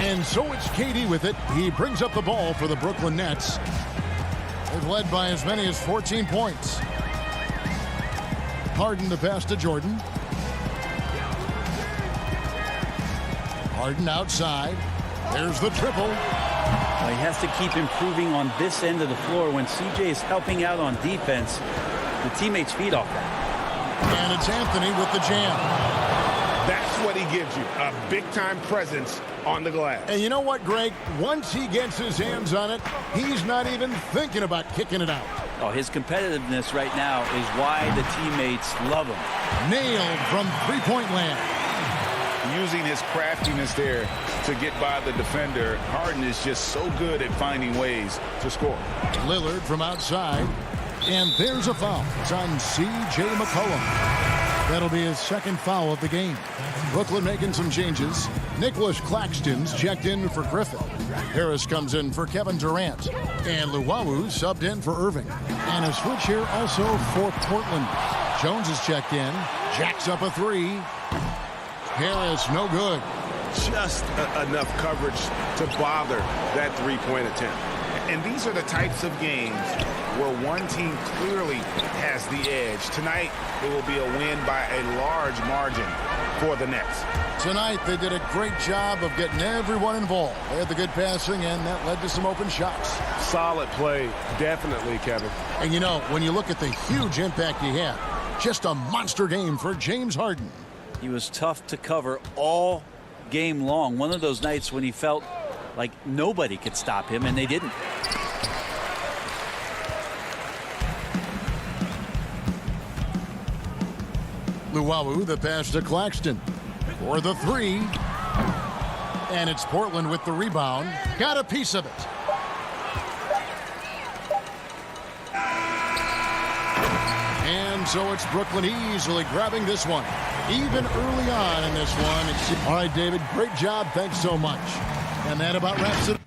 And so it's KD with it. He brings up the ball for the Brooklyn Nets. They've led by as many as 14 points. Harden the pass to Jordan. Harden outside. There's the triple. Well, he has to keep improving on this end of the floor. When CJ is helping out on defense, the teammates feed off that. And it's Anthony with the jam. That's what he gives you, a big-time presence on the glass. And you know what, Greg? Once he gets his hands on it, he's not even thinking about kicking it out. Oh, his competitiveness right now is why the teammates love him. Nailed from three-point land. Using his craftiness there to get by the defender, Harden is just so good at finding ways to score. Lillard from outside. And there's a foul. It's on C.J. McCollum. That'll be his 2nd foul of the game. Brooklyn making some changes. Nicholas Claxton's checked in for Griffin. Harris comes in for Kevin Durant. And Luwawu subbed in for Irving. And a switch here also for Portland. Jones is checked in. Jacks up a 3. Harris, no good. Just enough coverage to bother that 3-point attempt. And these are the types of games where one team clearly has the edge. Tonight, it will be a win by a large margin for the Nets. Tonight, they did a great job of getting everyone involved. They had the good passing, and that led to some open shots. Solid play, definitely, Kevin. And you know, when you look at the huge impact he had, just a monster game for James Harden. He was tough to cover all game long. One of those nights when he felt like nobody could stop him, and they didn't. Luwawu, the pass to Claxton for the three. And it's Portland with the rebound. Got a piece of it. And so it's Brooklyn easily grabbing this one. Even early on in this one. All right, David, great job. Thanks so much. And that about wraps it up.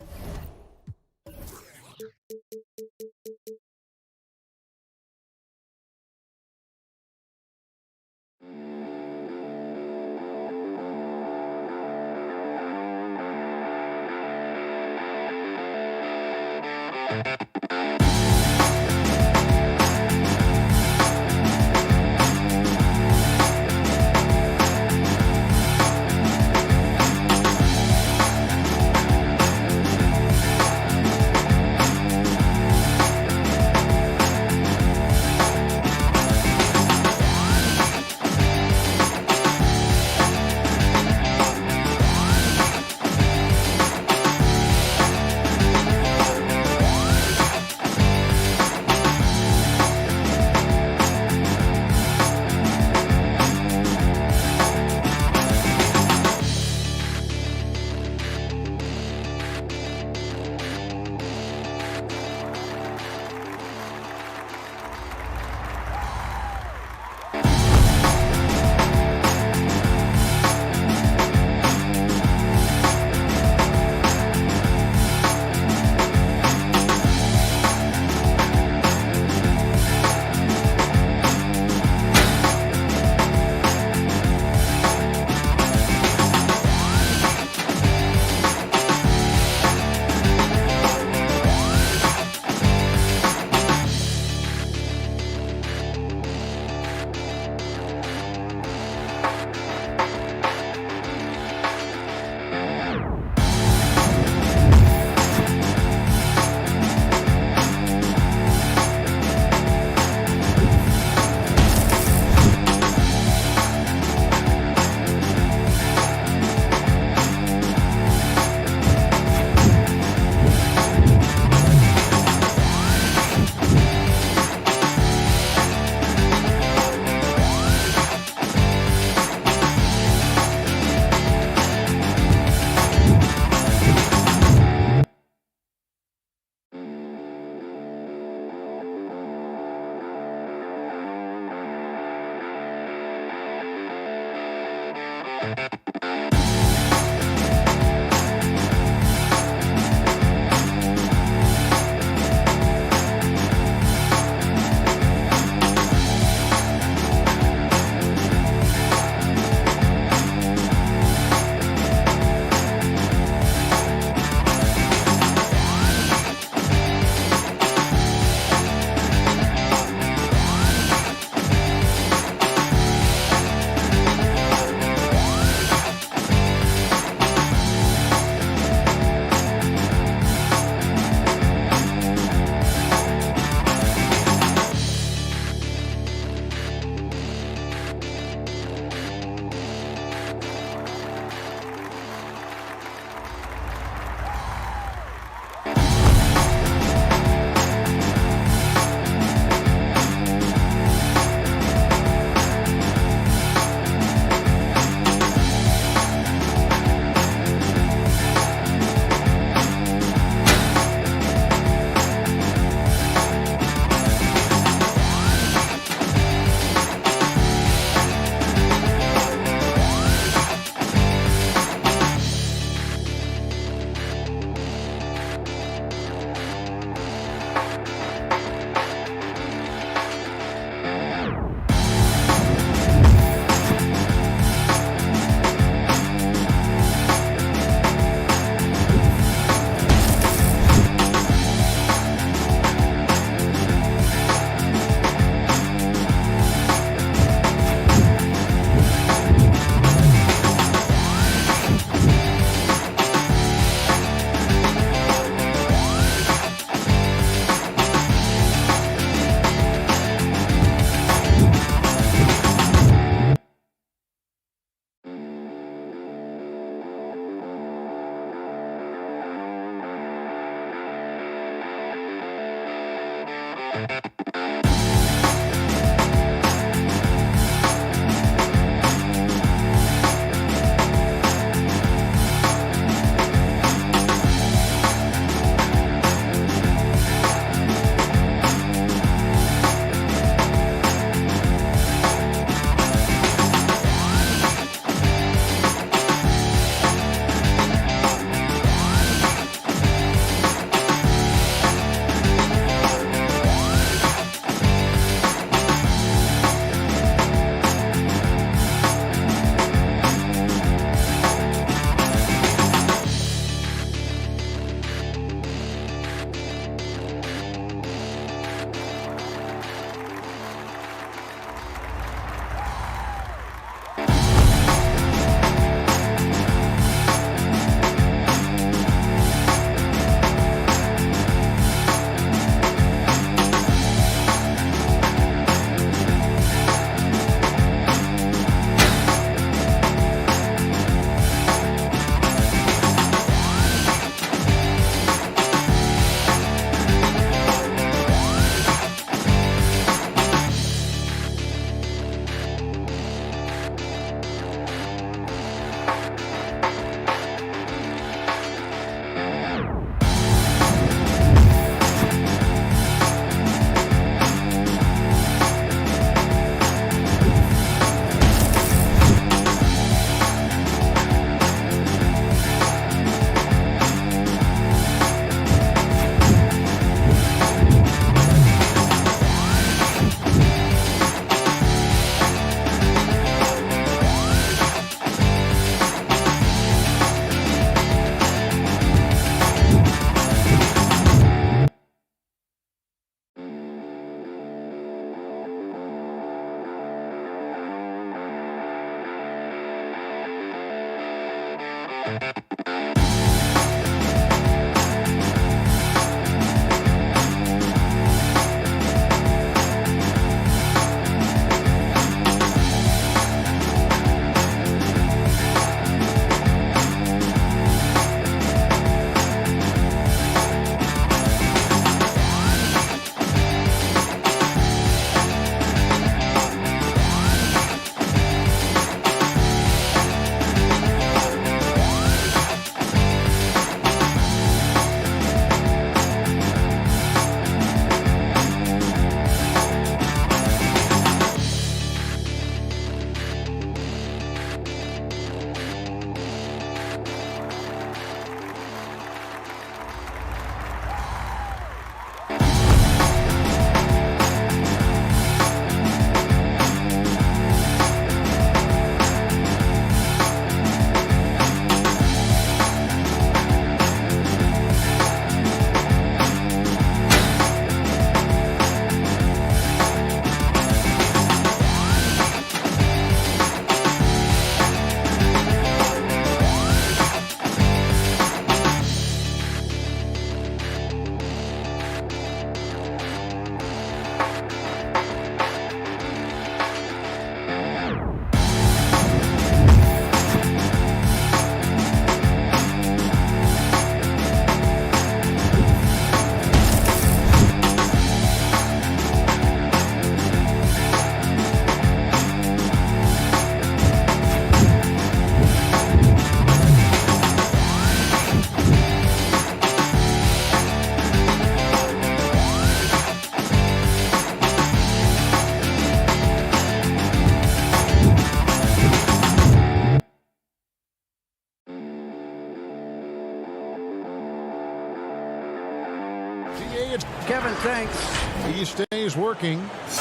Kevin, thanks. He stays working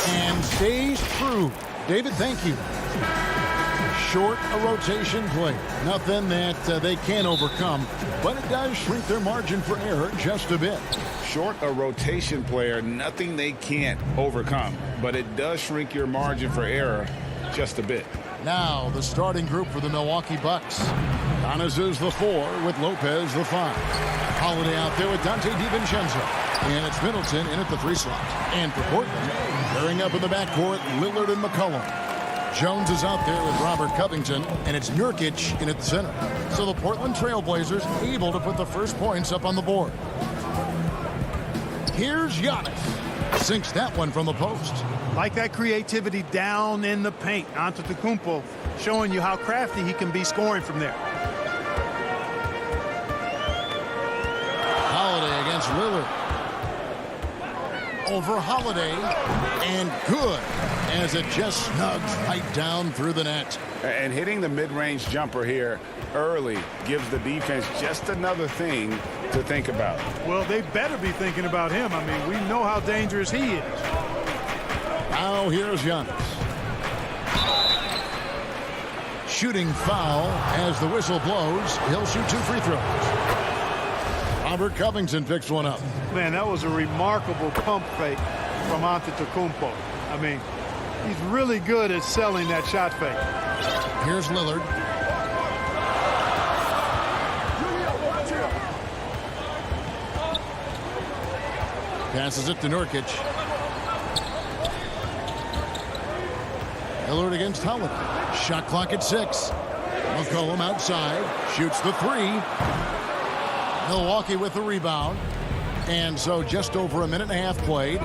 and stays true. David, thank you. Short a rotation play. Nothing that they can't overcome, but it does shrink their margin for error just a bit. Short a rotation player, nothing they can't overcome, but it does shrink your margin for error just a bit. Now the starting group for the Milwaukee Bucks. Donis the 4 with Lopez the 5. Holiday out there with Dante DiVincenzo. And it's Middleton in at the 3 slot. And for Portland, pairing up in the backcourt, Lillard and McCollum. Jones is out there with Robert Covington, and it's Nurkic in at the center. So the Portland Trailblazers able to put the first points up on the board. Here's Giannis. Sinks that one from the post. Like that creativity down in the paint. Antetokounmpo showing you how crafty he can be scoring from there. Holiday against Lillard. Over Holiday, and good as it just snugs right down through the net. And hitting the mid-range jumper here early gives the defense just another thing to think about. Well, they better be thinking about him. I mean, we know how dangerous he is. Now here's Giannis. Shooting foul as the whistle blows. He'll shoot 2 free throws. Robert Covington picks one up. Man, that was a remarkable pump fake from Antetokounmpo. I mean, he's really good at selling that shot fake. Here's Lillard. Passes it to Nurkic. Lillard against Holiday. Shot clock at 6. McCollum outside. Shoots the 3. Milwaukee with the rebound. And so just over a minute and a half played.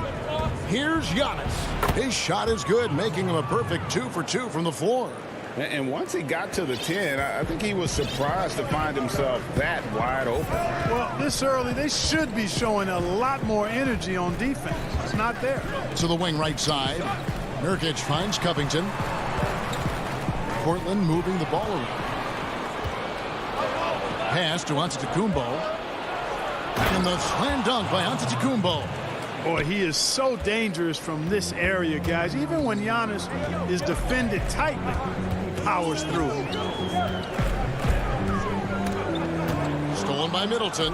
Here's Giannis. His shot is good, making him a perfect 2 for 2 from the floor. And once he got to the 10, I think he was surprised to find himself that wide open. Well, this early, they should be showing a lot more energy on defense. It's not there. To the wing right side. Nurkic finds Covington. Portland moving the ball around. Pass to Antetokounmpo. And the slam dunk by Antetokounmpo. Boy, he is so dangerous from this area, guys. Even when Giannis is defended tightly, he powers through. Stolen by Middleton.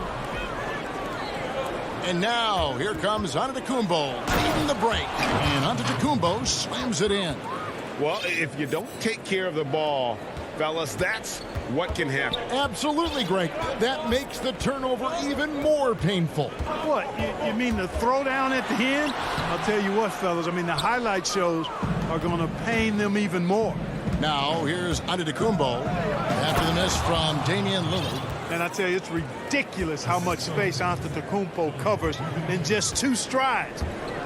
And now here comes Antetokounmpo leading the break. And Antetokounmpo slams it in. Well, if you don't take care of the ball, fellas, that's what can happen. Absolutely, Greg. That makes the turnover even more painful. What, you mean the throwdown at the end? I'll tell you what, fellas, I mean, the highlight shows are going to pain them even more. Now, here's Antetokounmpo after the miss from Damian Lillard. And I tell you, it's ridiculous how much space Antetokounmpo covers in just 2 strides.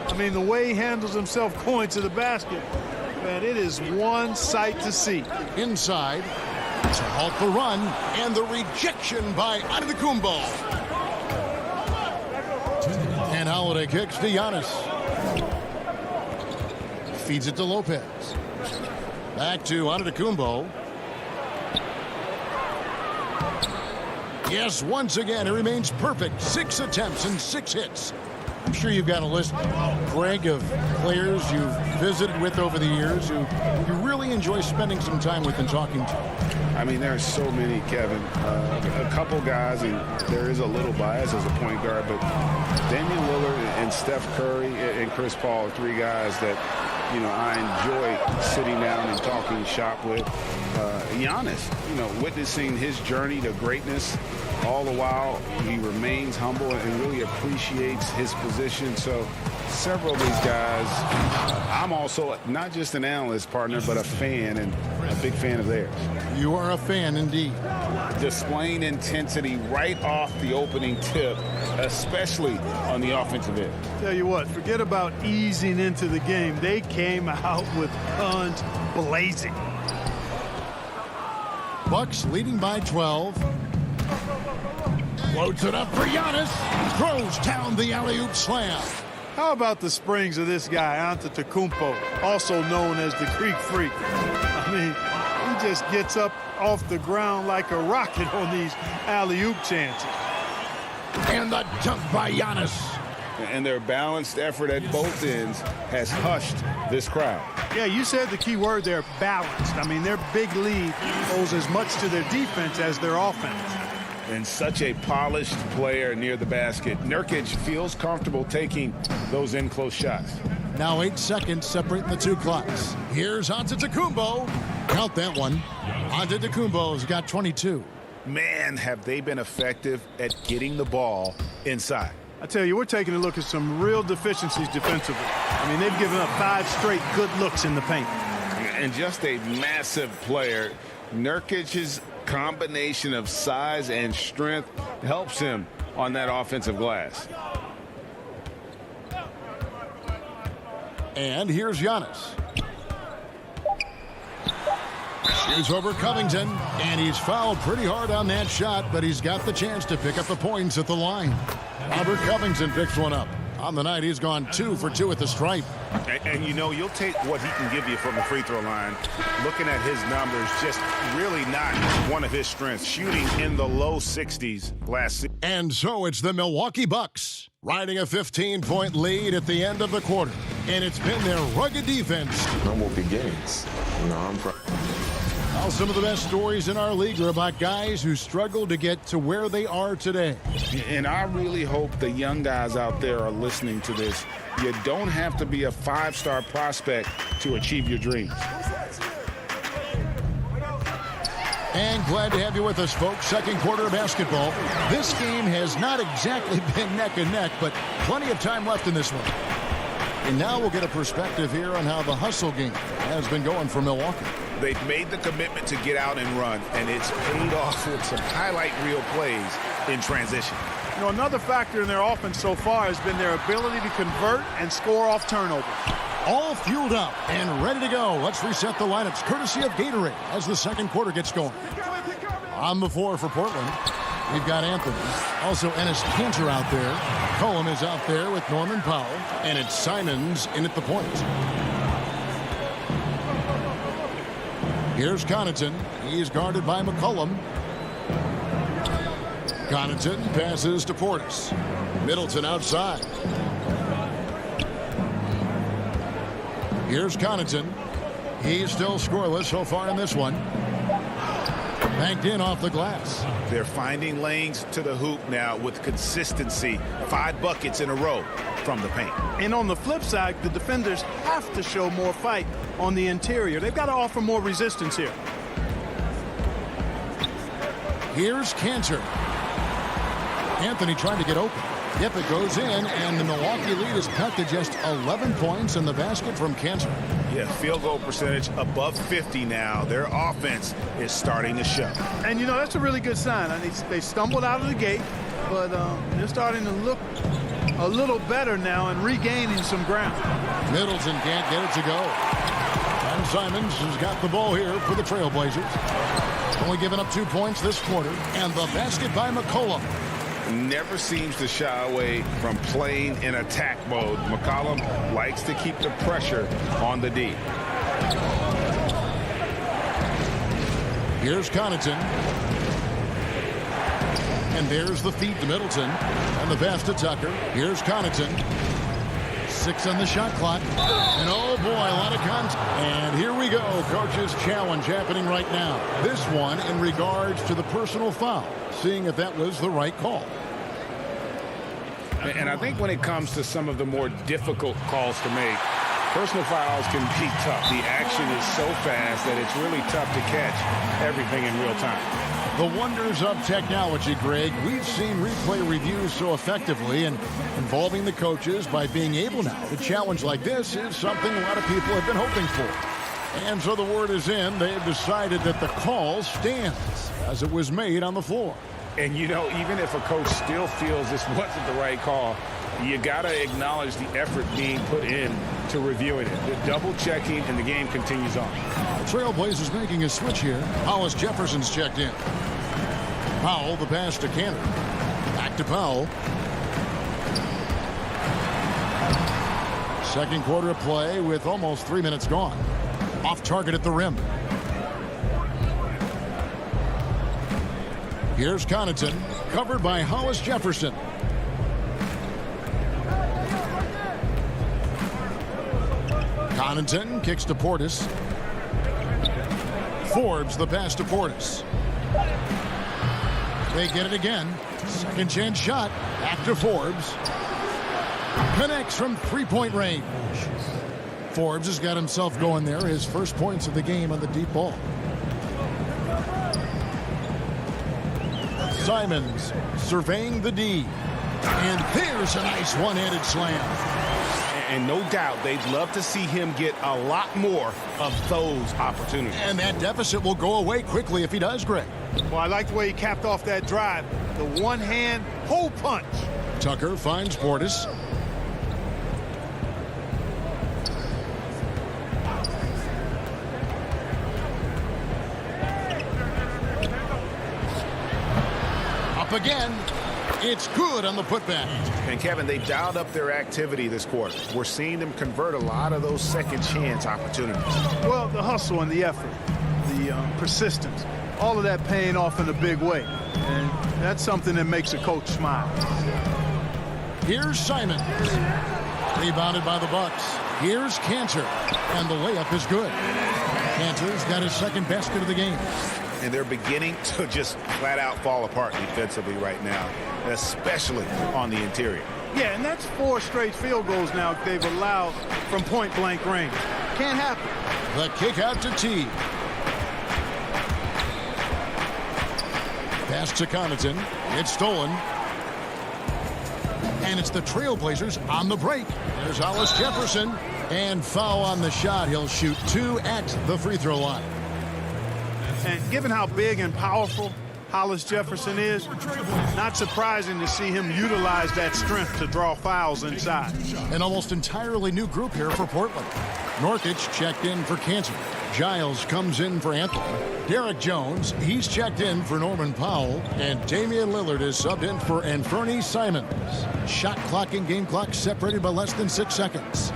I mean, the way he handles himself going to the basket, man, it is one sight to see. Inside. To halt the run, and the rejection by Antetokounmpo. And Holiday kicks to Giannis. Feeds it to Lopez. Back to Antetokounmpo. Yes, once again, it remains perfect. 6 attempts and 6 hits. I'm sure you've got a list, Greg, of players you've visited with over the years who you really enjoy spending some time with and talking to. I mean, there are so many, Kevin. A couple guys, and there is a little bias as a point guard, but Damian Lillard and Steph Curry and Chris Paul are 3 guys that, you know, I enjoy sitting down and talking shop with. Giannis, you know, witnessing his journey to greatness, all the while he remains humble and really appreciates his position. So several of these guys, I'm also not just an analyst, partner, but a fan and a big fan of theirs. You are a fan indeed. Displaying intensity right off the opening tip, especially on the offensive end. Tell you what, forget about easing into the game. They came out with guns blazing. Bucks leading by 12. Loads it up for Giannis. Throws down the alley-oop slam. How about the springs of this guy, Antetokounmpo, also known as the Greek Freak? I mean, he just gets up off the ground like a rocket on these alley-oop chances. And the dunk by Giannis. And their balanced effort at both ends has hushed this crowd. Yeah, you said the key word there, balanced. I mean, their big lead owes as much to their defense as their offense. And such a polished player near the basket. Nurkic feels comfortable taking those in-close shots. Now 8 seconds separating the 2 clocks. Here's Antetokounmpo. Count that one. Antetokounmpo's got 22. Man, have they been effective at getting the ball inside. I tell you, we're taking a look at some real deficiencies defensively. I mean, they've given up 5 straight good looks in the paint. And just a massive player. Nurkic's combination of size and strength helps him on that offensive glass. And here's Giannis. Shoots over Covington, and he's fouled pretty hard on that shot, but he's got the chance to pick up the points at the line. Robert Covington picks one up. On the night, he's gone 2 for 2 at the stripe. And you know, you'll take what he can give you from the free throw line. Looking at his numbers, just really not one of his strengths. Shooting in the low 60s last season. And so it's the Milwaukee Bucks riding a 15-point lead at the end of the quarter. And it's been their rugged defense. Humble beginnings. I'm proud. Well, some of the best stories in our league are about guys who struggled to get to where they are today. And I really hope the young guys out there are listening to this. You don't have to be a 5-star prospect to achieve your dreams. And glad to have you with us, folks. Second quarter of basketball. This game has not exactly been neck and neck, but plenty of time left in this one. And now we'll get a perspective here on how the hustle game has been going for Milwaukee. They've made the commitment to get out and run, and it's paid off with some highlight reel plays in transition. You know, another factor in their offense so far has been their ability to convert and score off turnovers. All fueled up and ready to go. Let's reset the lineups courtesy of Gatorade as the second quarter gets going. On the floor for Portland, we've got Anthony. Also Enes Kanter out there. Cullum is out there with Norman Powell. And it's Simons in at the point. Here's Connaughton. He's guarded by McCollum. Connaughton passes to Portis. Middleton outside. Here's Connaughton. He's still scoreless so far in this one. Banked in off the glass. They're finding lanes to the hoop now with consistency. 5 buckets in a row from the paint. And on the flip side, the defenders have to show more fight on the interior. They've got to offer more resistance here. Here's Kanter. Anthony trying to get open. Yep, it goes in, and the Milwaukee lead is cut to just 11 points in the basket from Kanter. Yeah, field goal percentage above 50 now. Their offense is starting to show. And, you know, that's a really good sign. They stumbled out of the gate, but they're starting to look a little better now and regaining some ground. Middleton can't get it to go. And Simons has got the ball here for the Trailblazers. Only giving up 2 points this quarter, and the basket by McCollum. Never seems to shy away from playing in attack mode. McCollum likes to keep the pressure on the D. Here's Connaughton. And there's the feed to Middleton. And the pass to Tucker. Here's Connaughton. 6 on the shot clock. And oh boy, a lot of contact. And here we go. Coach's challenge happening right now. This one in regards to the personal foul. Seeing if that was the right call. And I think when it comes to some of the more difficult calls to make, personal fouls can be tough. The action is so fast that it's really tough to catch everything in real time. The wonders of technology, Greg. We've seen replay reviews so effectively, and involving the coaches by being able now to challenge like this is something a lot of people have been hoping for. And so the word is in. They have decided that the call stands as it was made on the floor. And, you know, even if a coach still feels this wasn't the right call, you got to acknowledge the effort being put in to reviewing it. The double checking, and the game continues on. The Trailblazers making a switch here. Hollis Jefferson's checked in. Powell, the pass to Kanter. Back to Powell. Second quarter of play with almost 3 minutes gone. Off target at the rim. Here's Connaughton, covered by Hollis Jefferson. Connaughton kicks to Portis. Forbes the pass to Portis. They get it again. Second chance shot. Back to Forbes. Connects from three-point range. Forbes has got himself going there. His first points of the game on the deep ball. Simons surveying the D. And there's a nice one-handed slam. And no doubt they'd love to see him get a lot more of those opportunities. And that deficit will go away quickly if he does, Greg. Well, I like the way he capped off that drive. The one-hand hole punch. Tucker finds Portis. Up again. It's good on the putback. And Kevin, they dialed up their activity this quarter. We're seeing them convert a lot of those second chance opportunities. Well, the hustle and the effort, the persistence, all of that paying off in a big way. And that's something that makes a coach smile. Here's Simons. Rebounded by the Bucks. Here's Cantor. And the layup is good. Cantor's got his second basket of the game. And they're beginning to just flat out fall apart defensively right now, especially on the interior. Yeah, and that's 4 straight field goals now they've allowed from point-blank range. Can't happen. The kick out to T. Pass to Connaughton. It's stolen. And it's the Trailblazers on the break. There's Hollis Jefferson. And foul on the shot. He'll shoot 2 at the free throw line. And given how big and powerful Hollis Jefferson is, not surprising to see him utilize that strength to draw fouls inside. An almost entirely new group here for Portland. Norkic checked in for Cantor. Giles comes in for Anthony. Derek Jones, he's checked in for Norman Powell. And Damian Lillard is subbed in for Anthony Simons. Shot clock and game clock separated by less than 6 seconds.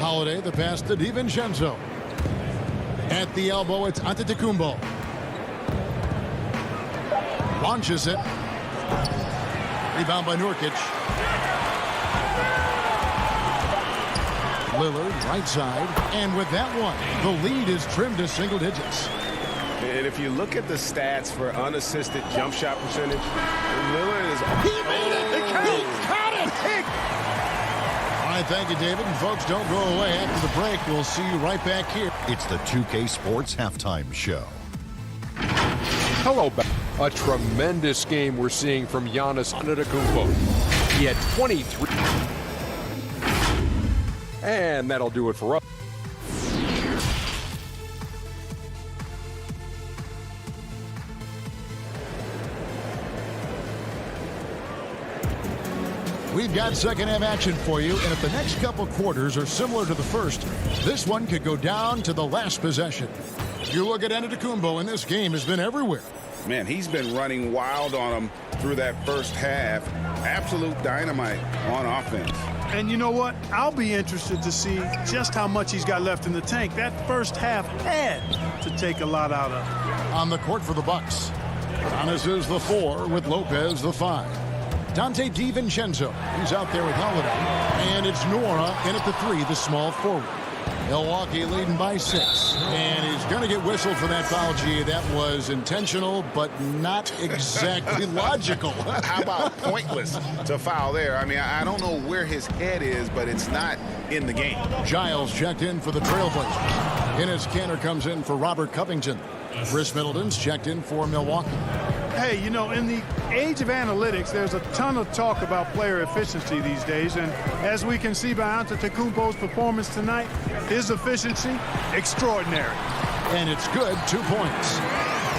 Holiday, the pass to DiVincenzo. At the elbow, it's Antetokounmpo. Launches it. Rebound by Nurkic. Lillard, right side. And with that one, the lead is trimmed to single digits. And if you look at the stats for unassisted jump shot percentage, Lillard is... He made it! He caught it! All right, thank you, David. And folks, don't go away. After the break, we'll see you right back here. It's the 2K Sports Halftime Show. Hello, back. A tremendous game we're seeing from Giannis Antetokounmpo. He had 23. And that'll do it for us. We've got second half action for you, and if the next couple quarters are similar to the first, this one could go down to the last possession. You look at Antetokounmpo, and this game has been everywhere. Man, he's been running wild on him through that first half. Absolute dynamite on offense. And you know what? I'll be interested to see just how much he's got left in the tank. That first half had to take a lot out of him. On the court for the Bucks, Giannis is the 4 with Lopez the 5. Dante DiVincenzo, he's out there with Holiday. And it's Nora in at the 3, the small forward. Milwaukee leading by 6. And he's going to get whistled for that foul, G. That was intentional, but not exactly logical. How about pointless to foul there? I mean, I don't know where his head is, but it's not in the game. Giles checked in for the Trailblazers. Enes Kanter comes in for Robert Covington. Chris Middleton's checked in for Milwaukee. Hey, you know, in the age of analytics, there's a ton of talk about player efficiency these days. And as we can see by Antetokounmpo's performance tonight, his efficiency, extraordinary. And it's good, 2 points.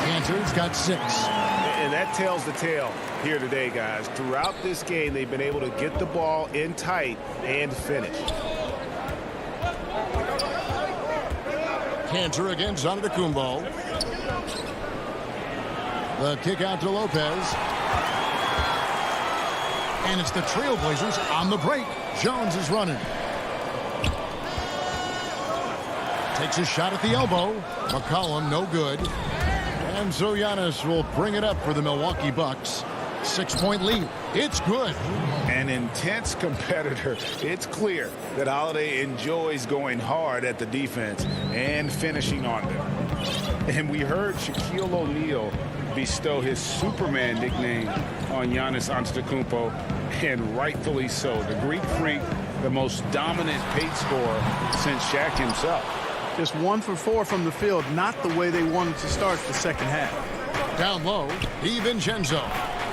Kanter's got 6. And that tells the tale here today, guys. Throughout this game, they've been able to get the ball in tight and finish. Kanter against Antetokounmpo. The kick out to Lopez. And it's the Trailblazers on the break. Jones is running. Takes a shot at the elbow. McCollum, no good. And so Giannis will bring it up for the Milwaukee Bucks. 6-point lead. It's good. An intense competitor. It's clear that Holiday enjoys going hard at the defense and finishing on them. And we heard Shaquille O'Neal bestow his Superman nickname on Giannis Antetokounmpo, and rightfully so. The Greek freak, the most dominant paint scorer since Shaq himself. Just 1 for 4 from the field, not the way they wanted to start the second half. Down low, DiVincenzo.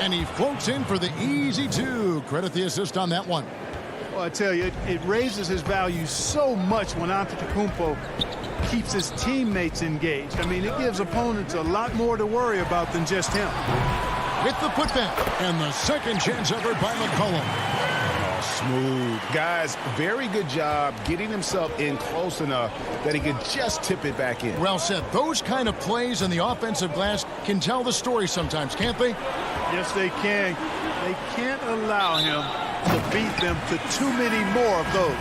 And he floats in for the easy 2. Credit the assist on that one. Well, I tell you, it raises his value so much when Antetokounmpo keeps his teammates engaged. I mean, it gives opponents a lot more to worry about than just him. Hit the putback, and the second chance effort by McCollum. smooth. Guys, very good job getting himself in close enough that he could just tip it back in. Well said. Those kind of plays in the offensive glass can tell the story sometimes, can't they? Yes, they can. They can't allow him to beat them to too many more of those.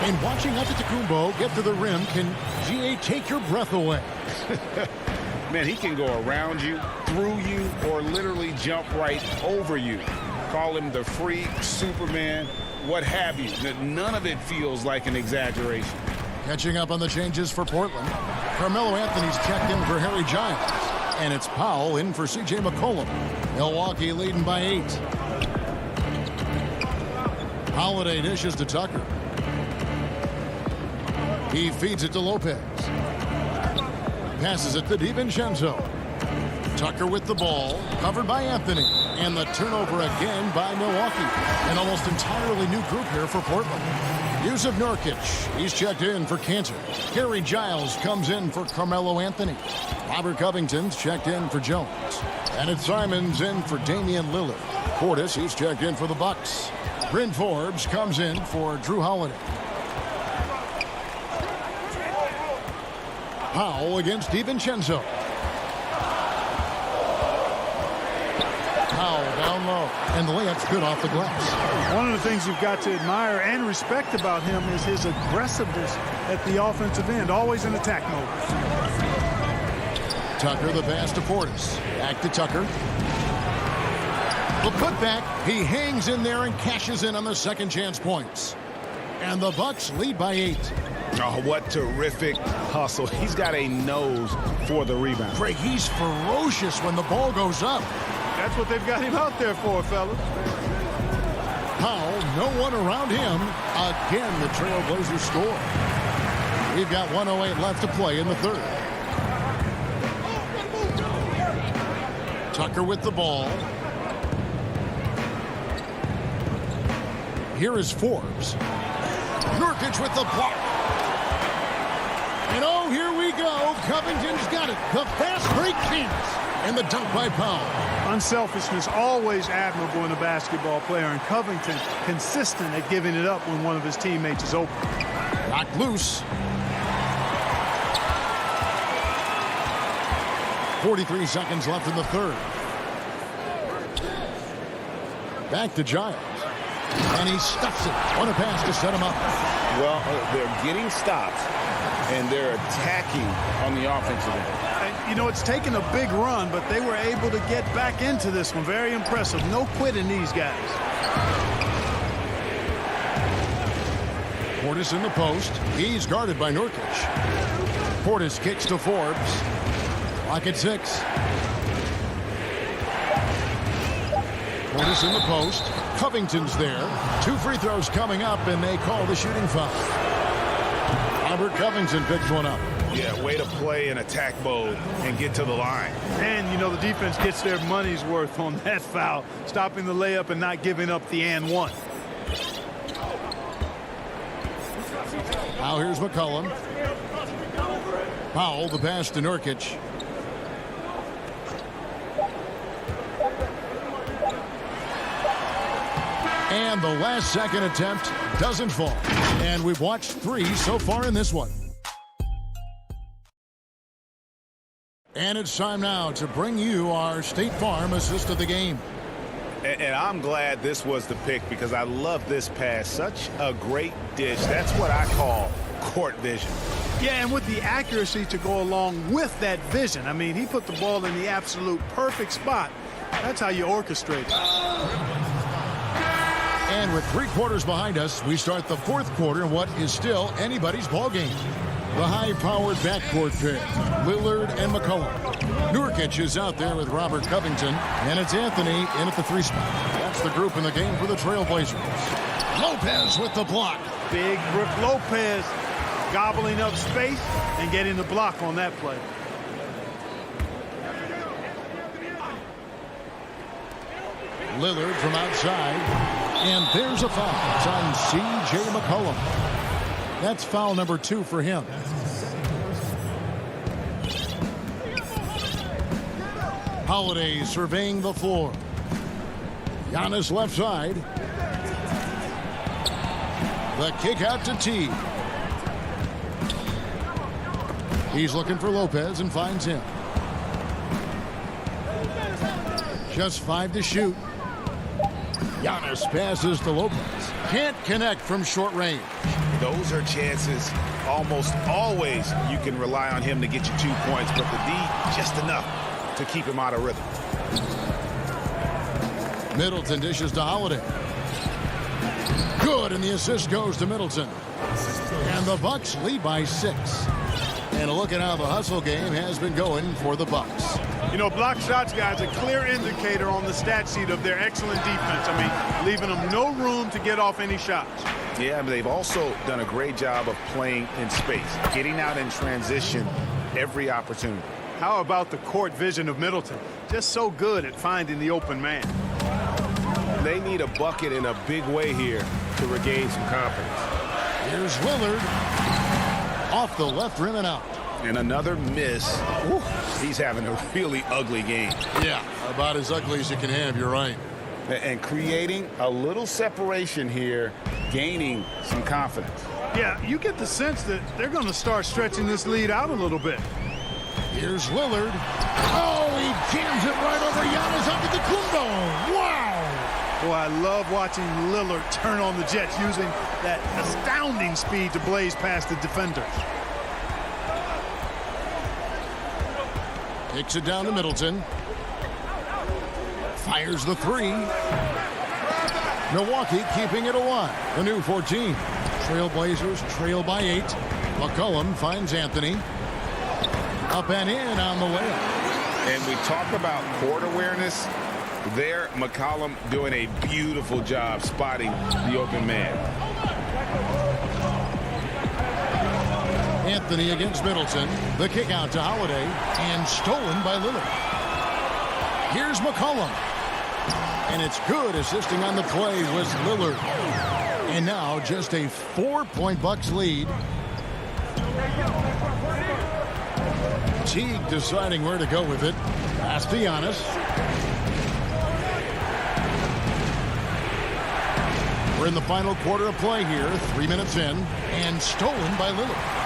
And watching Antetokounmpo get to the rim can, GA, take your breath away. Man, he can go around you, through you, or literally jump right over you. Call him the freak, Superman, what have you. None of it feels like an exaggeration. Catching up on the changes for Portland. Carmelo Anthony's checked in for Harry Giles. And it's Powell in for C.J. McCollum. Milwaukee leading by 8. Holiday dishes to Tucker. He feeds it to Lopez. Passes it to DiVincenzo. Tucker with the ball, covered by Anthony. And the turnover again by Milwaukee. An almost entirely new group here for Portland. Yusuf Nurkic, he's checked in for Cantor. Harry Giles comes in for Carmelo Anthony. Robert Covington's checked in for Jones. And it's Simons in for Damian Lillard. Portis, he's checked in for the Bucks. Bryn Forbes comes in for Drew Holiday. Powell against DiVincenzo. Powell down low, and the layup's good off the glass. One of the things you've got to admire and respect about him is his aggressiveness at the offensive end, always in attack mode. Tucker, the pass to Portis. Back to Tucker. The putback, he hangs in there and cashes in on the second chance points. And the Bucks lead by 8. Oh, what terrific hustle. He's got a nose for the rebound. Craig, he's ferocious when the ball goes up. That's what they've got him out there for, fellas. Powell, no one around him. Again, the Trailblazers score. We've got 1:08 left to play in the third. Tucker with the ball. Here is Forbes. Nurkic with the block. And oh, here we go. Covington's got it. The fast break chance. And the dunk by Powell. Unselfishness, always admirable in a basketball player. And Covington, consistent at giving it up when one of his teammates is open. Knocked loose. 43 seconds left in the third. Back to Giles. And he stuffs it. What a pass to set him up. Well, they're getting stops, and they're attacking on the offensive end. And, you know, it's taken a big run, but they were able to get back into this one. Very impressive. No quitting these guys. Portis in the post. He's guarded by Nurkic. Portis kicks to Forbes. Clock at 6. Portis in the post. Covington's there. 2 free throws coming up, and they call the shooting foul. Robert Covington picks one up. Yeah, way to play in attack mode and get to the line. And, you know, the defense gets their money's worth on that foul, stopping the layup and not giving up the and one. Now here's McCollum. Powell, the pass to Nurkic. And the last second attempt doesn't fall. And we've watched 3 so far in this one. And it's time now to bring you our State Farm assist of the game. And I'm glad this was the pick because I love this pass. Such a great dish. That's what I call court vision. Yeah, and with the accuracy to go along with that vision. I mean, he put the ball in the absolute perfect spot. That's how you orchestrate it. And with 3 quarters behind us, we start the 4th quarter in what is still anybody's ball game. The high-powered backcourt pair, Lillard and McCollum. Nurkic is out there with Robert Covington, and it's Anthony in at the 3 spot. That's the group in the game for the Trailblazers. Lopez with the block. Big Brook Lopez gobbling up space and getting the block on that play. Lillard from outside, and there's a foul. It's on C.J. McCollum. That's foul number 2 for him. Holiday surveying the floor. Giannis left side. The kick out to T. He's looking for Lopez and finds him. Just 5 to shoot. Giannis passes to Lopez. Can't connect from short range. Those are chances almost always you can rely on him to get you 2 points, but the D just enough to keep him out of rhythm. Middleton dishes to Holiday. Good, and the assist goes to Middleton. And the Bucks lead by 6. And a look at how the hustle game has been going for the Bucks. You know, block shots, guys, a clear indicator on the stat sheet of their excellent defense. I mean, leaving them no room to get off any shots. Yeah, but they've also done a great job of playing in space, getting out in transition every opportunity. How about the court vision of Middleton? Just so good at finding the open man. They need a bucket in a big way here to regain some confidence. Here's Lillard. Off the left rim and out. And another miss. Woo, he's having a really ugly game. Yeah, about as ugly as you can have, you're right. And creating a little separation here, gaining some confidence. Yeah, you get the sense that they're going to start stretching this lead out a little bit. Here's Lillard. Oh, he jams it right over Giannis Antetokounmpo. Wow! Boy, I love watching Lillard turn on the Jets using that astounding speed to blaze past the defenders. Kicks it down to Middleton. Fires the 3. Milwaukee keeping it alive. The new 14. Trailblazers trail by 8. McCollum finds Anthony. Up and in on the layup. And we talk about court awareness. There, McCollum doing a beautiful job spotting the open man. Anthony against Middleton. The kick out to Holiday. And stolen by Lillard. Here's McCollum. And it's good. Assisting on the play was Lillard. And now just a 4-point Bucks lead. Teague deciding where to go with it. Pass to Giannis. We're in the final quarter of play here. 3 minutes in. And stolen by Lillard.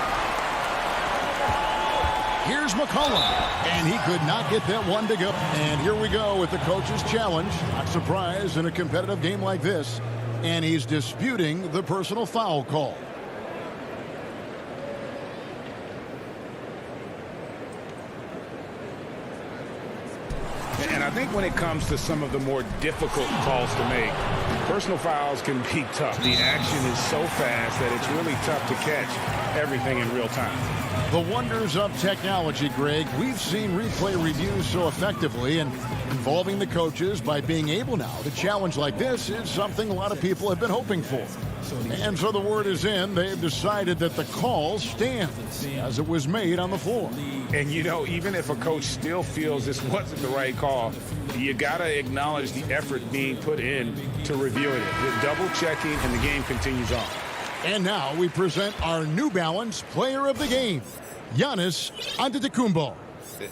Here's McCollum. And he could not get that one to go. And here we go with the coach's challenge. Not surprised in a competitive game like this. And he's disputing the personal foul call. And I think when it comes to some of the more difficult calls to make, personal fouls can be tough. The action is so fast that it's really tough to catch everything in real time. The wonders of technology, Greg. We've seen replay reviews so effectively, and involving the coaches by being able now to challenge like this is something a lot of people have been hoping for. And so the word is in. They've decided that the call stands as it was made on the floor. And, you know, even if a coach still feels this wasn't the right call, you got to acknowledge the effort being put in to reviewing it. The double checking, and the game continues on. And now we present our New Balance player of the game, Giannis Antetokounmpo.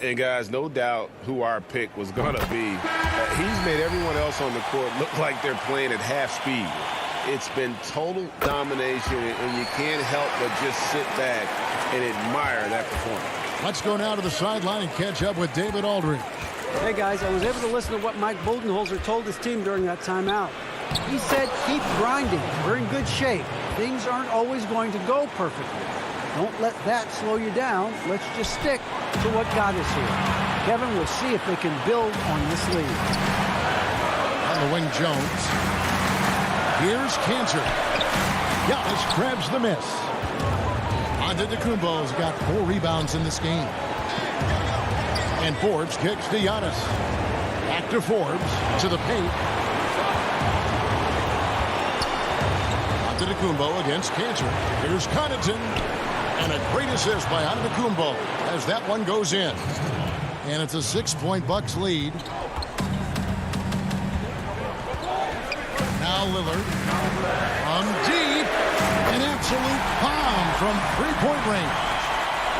And, guys, no doubt who our pick was going to be. He's made everyone else on the court look like they're playing at half speed. It's been total domination, and you can't help but just sit back and admire that performance. Let's go now to the sideline and catch up with David Aldridge. Hey, guys, I was able to listen to what Mike Budenholzer told his team during that timeout. He said, keep grinding. We're in good shape. Things aren't always going to go perfectly. Don't let that slow you down. Let's just stick to what got us here. Kevin, we'll see if they can build on this lead. On the wing, Jones. Here's Cantor. Giannis grabs the miss. Antetokounmpo's got 4 rebounds in this game. And Forbes kicks to Giannis. Back to Forbes, to the paint. Antetokounmpo against Cantor. Here's Connaughton. And a great assist by Antetokounmpo as that one goes in. And it's a 6-point Bucks lead. Now Lillard from deep. An absolute bomb from 3-point range.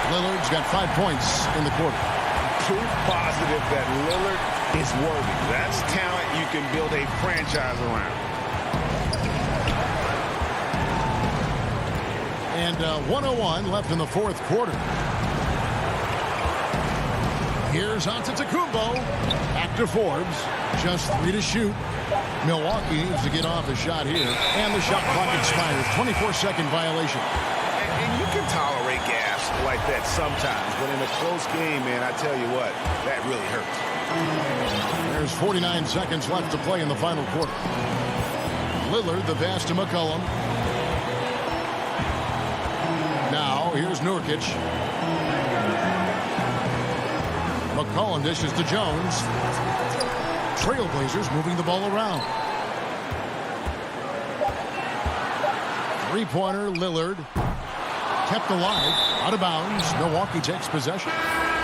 Lillard's got 5 points in the quarter. Proof positive that Lillard is worthy. That's talent you can build a franchise around. And 1:01 left in the fourth quarter. Here's Antetokounmpo. Back to Forbes. Just 3 to shoot. Milwaukee needs to get off a shot here. And the shot clock expires. 24-second violation. And you can tolerate gas like that sometimes. But in a close game, man, I tell you what, that really hurts. There's 49 seconds left to play in the final quarter. Lillard, the pass to McCollum. Now, here's Nurkic. McCollum dishes to Jones. Trailblazers moving the ball around. Three-pointer, Lillard. Kept alive. Out of bounds. Milwaukee takes possession.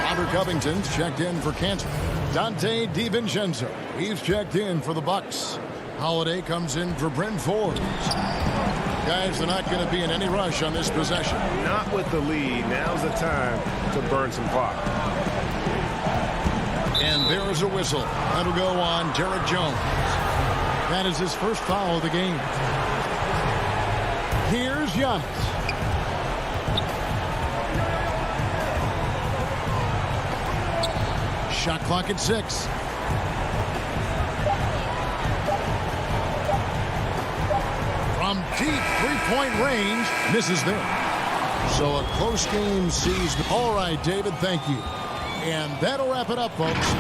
Robert Covington's checked in for Kansas. Dante DiVincenzo. He's checked in for the Bucks. Holiday comes in for Bryn Forbes. Guys, they're not going to be in any rush on this possession. Not with the lead. Now's the time to burn some clock. And there is a whistle. That'll go on Derek Jones. That is his first foul of the game. Here's Giannis. Shot clock at 6. From deep three-point range, misses there. So a close game sees. All right, David, thank you. And that'll wrap it up, folks.